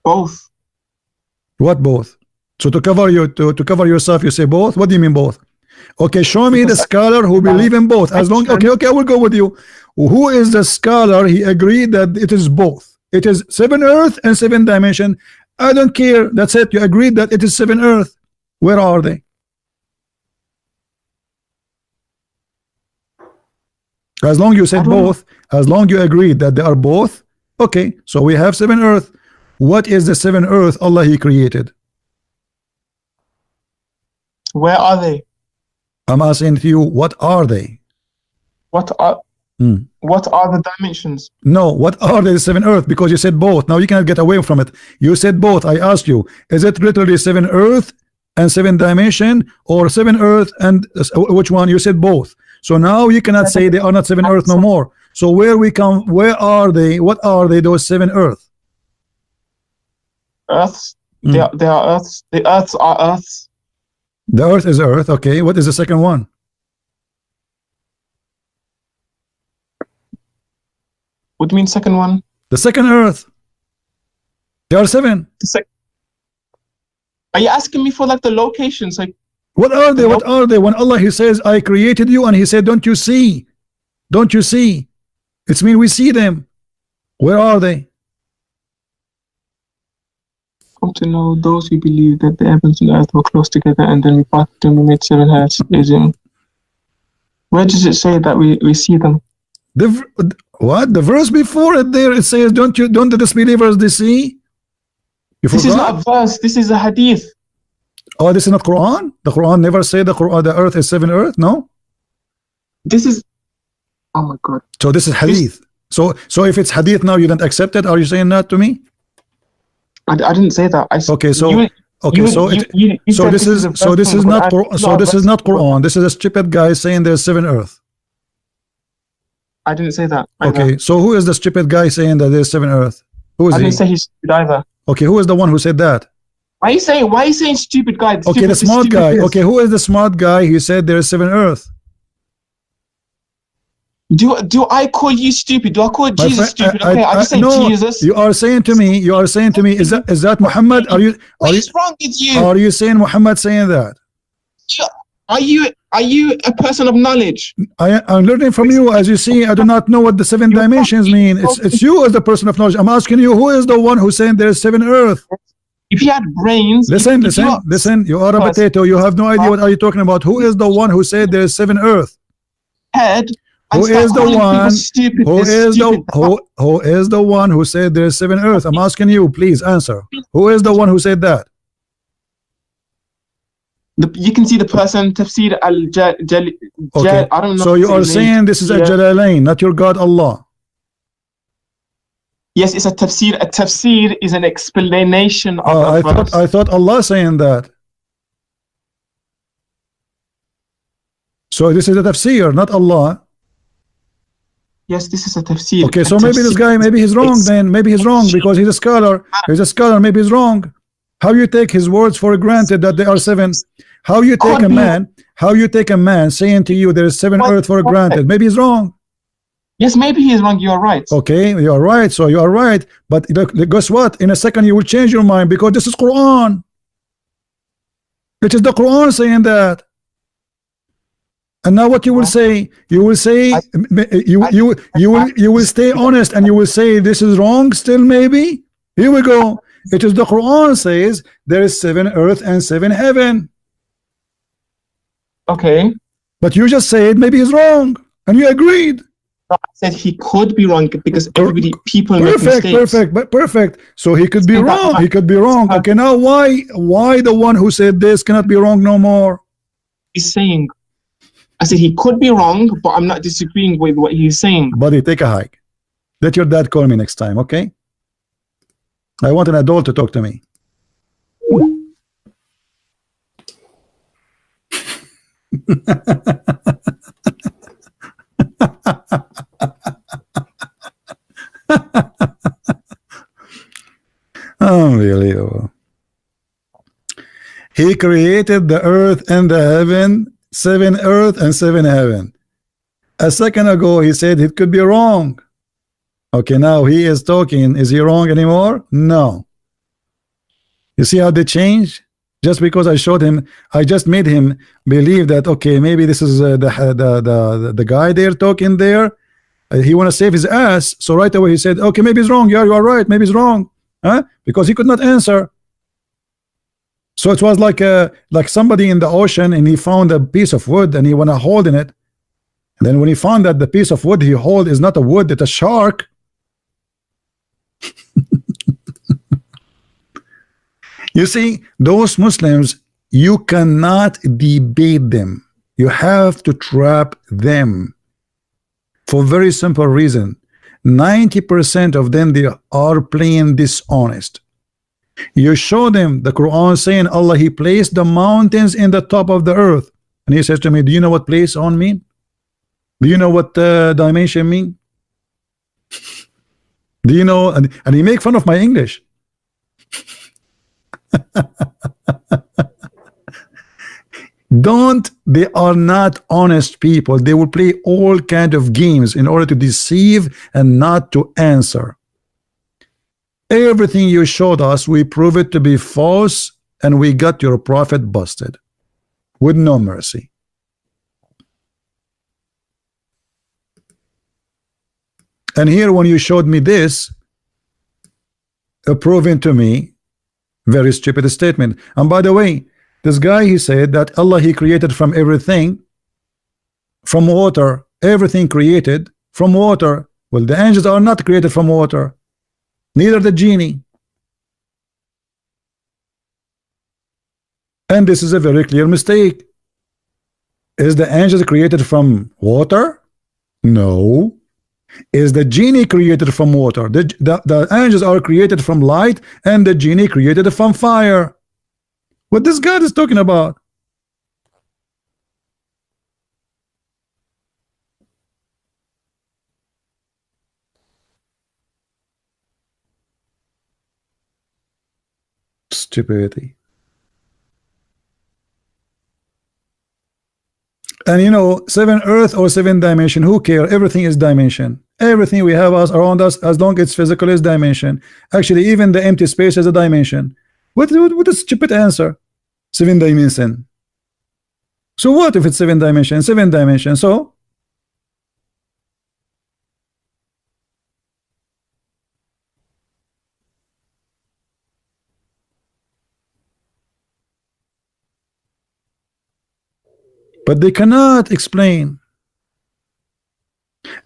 Both. What both? So to cover yourself, you say both? What do you mean both? Okay, show me the scholar who believe in both. As long, okay, I will go with you. Who is the scholar? He agreed that it is both. It is 7 earth and 7 dimension. I don't care. That's it. You agreed that it is 7 earth. Where are they? As long you said both, as long you agreed that they are both, okay, so we have 7 earth. What is the 7 earth Allah He created? Where are they? I'm asking you, what are they? What are the dimensions? No, what are the 7 earth? Because you said both. Now you cannot get away from it. You said both. I asked you, is it literally 7 earth and 7 dimension, or 7 earth and which one? You said both. So now you cannot say they are not 7 earth no more. So where are they? What are they, those 7 earth? Earths. They are earths. The earths are earths. The earth is earth. Okay, what is the second one? What do you mean second one? The second earth. There are 7. Are you asking me for like the locations? Like, what are they? What are they? When Allah He says, I created you, and He said, don't you see? Don't you see? It's mean we see them. Where are they? Come to know those who believe that the heavens and the earth were close together, and then we parted them, we made 7 heads. Where does it say that we see them? What? The verse before it there, it says, don't the disbelievers they see? This is not a verse, this is a hadith. Oh, this is not Quran? The Quran never say the earth is 7 earth, no? This is, oh my God. So this is hadith. So if it's hadith now, you don't accept it? Are you saying that to me? I didn't say that. This is not Quran. This is a stupid guy saying there's 7 earth. I didn't say that either. Okay, so who is the stupid guy saying that there's 7 earth? Who is he? I didn't say he's stupid either. Okay, who is the one who said that? Why are you saying stupid guy? Okay, the smart guy. Okay, who is the smart guy who said there is 7 earth? Do I call you stupid? Do I call Jesus stupid? Okay, I just say no, Jesus. You are saying to me, is that Muhammad? What is wrong with you? Are you saying Muhammad saying that? Are you a person of knowledge? I'm learning from you. As you see, I do not know what the 7 dimensions mean. It's you as the person of knowledge. I'm asking you, who is the one who saying there is 7 earth? If you had brains, listen. You are a potato. You have no idea what are you talking about. Who is the one who said there is 7 earth? Head. Who is the one who said there is 7 earth? I'm asking you, please answer. Who is the one who said that? You can see the person Tafsir al-Jali. Okay. I don't know. So you are saying this is a Jalalain, not your God Allah. Yes, it's a tafsir. A tafsir is an explanation of a verse. I thought Allah saying that. So this is a tafsir, not Allah. Yes, this is a tafsir. Okay, so maybe this guy, maybe he's wrong then. Maybe he's wrong because he's a scholar. He's a scholar, maybe he's wrong. How you take his words for granted that they are 7? How you take a man saying to you there is 7 earth for granted? Maybe he's wrong. Yes, maybe he is wrong. You are right. Okay, you are right. So you are right. But guess what? In a second you will change your mind because this is Quran. It is the Quran saying that. And now what you will say? You will say you will stay honest and you will say this is wrong still maybe? Here we go. It is the Quran says there is 7 earth and 7 heaven. Okay. But you just said maybe he's wrong and you agreed. I said he could be wrong because people make mistakes. Perfect. So he could be wrong. He could be wrong. Okay, now why the one who said this cannot be wrong no more? He's saying, I said he could be wrong, but I'm not disagreeing with what he's saying. Buddy, take a hike. Let your dad call me next time, okay? I want an adult to talk to me. Unbelievable. He created the earth and the heaven, 7 earth and 7 heaven. A second ago he said it could be wrong. Okay, now he is talking. Is he wrong anymore? No. You see how they change? Just because I showed him, I just made him believe that, okay, maybe this is the guy there talking there. He want to save his ass. So right away he said, okay, maybe he's wrong. Yeah, you are right. Maybe he's wrong. Huh? Because he could not answer. So it was like somebody in the ocean and he found a piece of wood and he want to hold in it. And then when he found that the piece of wood he hold is not a wood, it's a shark. You see, those Muslims, you cannot debate them. You have to trap them for very simple reason. 90% of them, they are plain dishonest. You show them the Quran saying Allah, he placed the mountains in the top of the earth, and he says to me, do you know what place on mean? Do you know what dimension mean? Do you know? And he make fun of my English. They are not honest people. They will play all kind of games in order to deceive and not to answer. Everything you showed us, we prove it to be false, and we got your prophet busted with no mercy. And here when you showed me this, proving to me very stupid statement. And by the way, this guy, he said that Allah, he created from everything, from water, everything created from water. Well, the angels are not created from water, neither the genie. And this is a very clear mistake. Is the angels created from water? No. Is the genie created from water? The angels are created from light, and the genie created from fire. What this God is talking about? Stupidity. And you know, 7 earth or 7 dimension, who care? Everything is dimension. Everything we have around us, as long as it's physical, is dimension. Actually, even the empty space is a dimension. What a stupid answer. 7 dimension. So what if it's 7 dimension? 7 dimension. So but they cannot explain.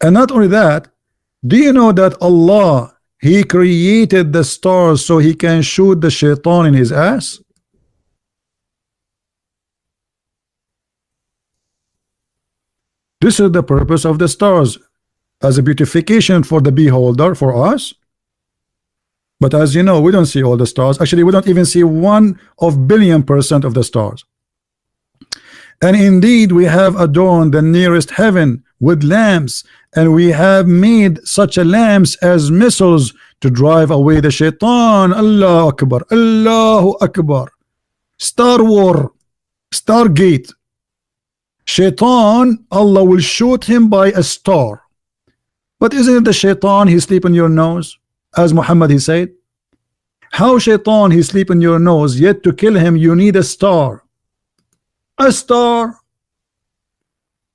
And not only that, do you know that Allah, he created the stars so he can shoot the shaitan in his ass? This is the purpose of the stars, as a beautification for the beholder, for us. But as you know, we don't see all the stars. Actually, we don't even see 1 of billion% of the stars. And indeed, we have adorned the nearest heaven with lamps, and we have made such a lamps as missiles to drive away the shaitan. Allahu Akbar, Allahu Akbar. Star War, Stargate. Shaitan, Allah will shoot him by a star. But isn't it the shaitan he sleep in your nose, as Muhammad he said? How shaitan he sleep in your nose, yet to kill him you need a star. A star.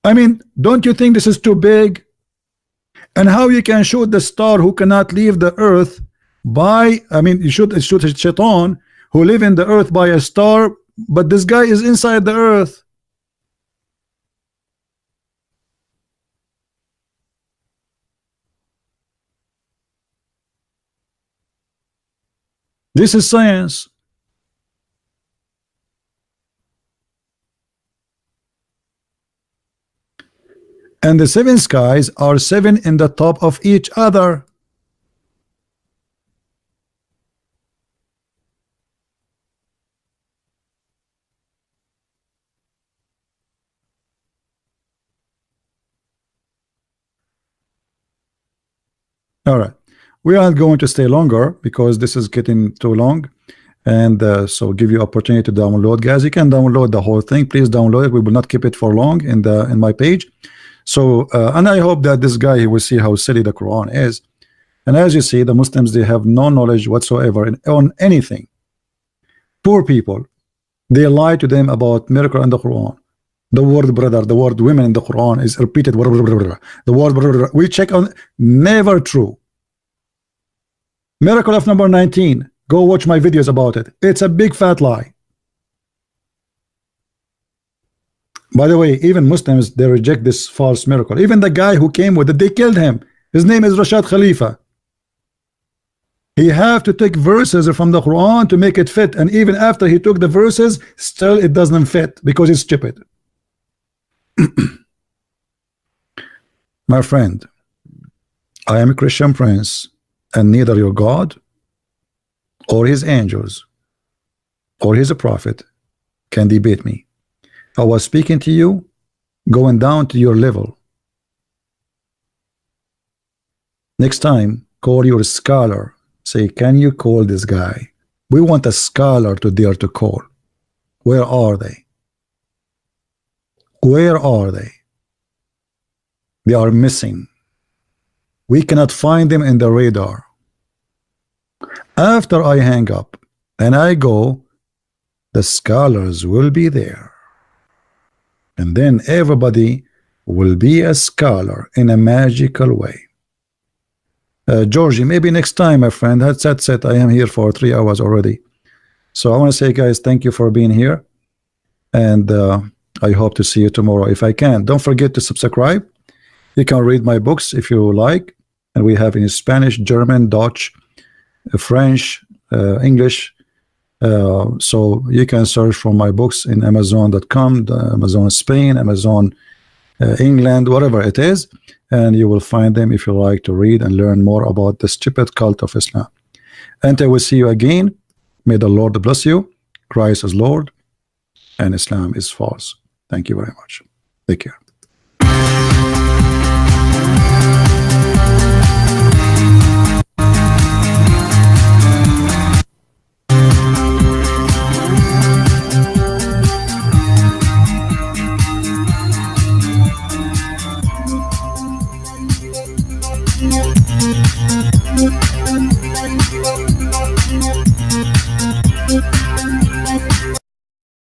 I mean, don't you think this is too big? And how you can shoot the star who cannot leave the earth by, I mean, you should shoot a shaitan who live in the earth by a star, but this guy is inside the earth. This is science. And the 7 skies are 7 in the top of each other. All right, we aren't going to stay longer because this is getting too long, and so give you opportunity to download, guys. You can download the whole thing. Please download it. We will not keep it for long in my page. So and I hope that this guy, he will see how silly the Quran is. And as you see, the Muslims, they have no knowledge whatsoever on anything. Poor people, they lie to them about miracle in the Quran. The word brother, the word women in the Quran is repeated. The word we check on, never true. Miracle of number 19. Go watch my videos about it. It's a big fat lie. By the way, even Muslims, they reject this false miracle. Even the guy who came with it, they killed him. His name is Rashad Khalifa. He have to take verses from the Quran to make it fit, and even after he took the verses, still it doesn't fit because it's stupid. My friend, I am a Christian prince, and neither your God or his angels or his prophet can debate me. I was speaking to you, going down to your level. Next time, call your scholar. Say, can you call this guy? We want a scholar to dare to call. Where are they? Where are they? They are missing. We cannot find them in the radar. After I hang up and I go, the scholars will be there. And then everybody will be a scholar in a magical way. Georgie, maybe next time, my friend. That's it. I am here for 3 hours already. So I want to say, guys, thank you for being here. And I hope to see you tomorrow if I can. Don't forget to subscribe. You can read my books if you like. And we have in Spanish, German, Dutch, French, English. So you can search for my books in Amazon.com, Amazon Spain, Amazon England, whatever it is, and you will find them if you like to read and learn more about the stupid cult of Islam. And I will see you again. May the Lord bless you. Christ is Lord and Islam is false. Thank you very much. Take care.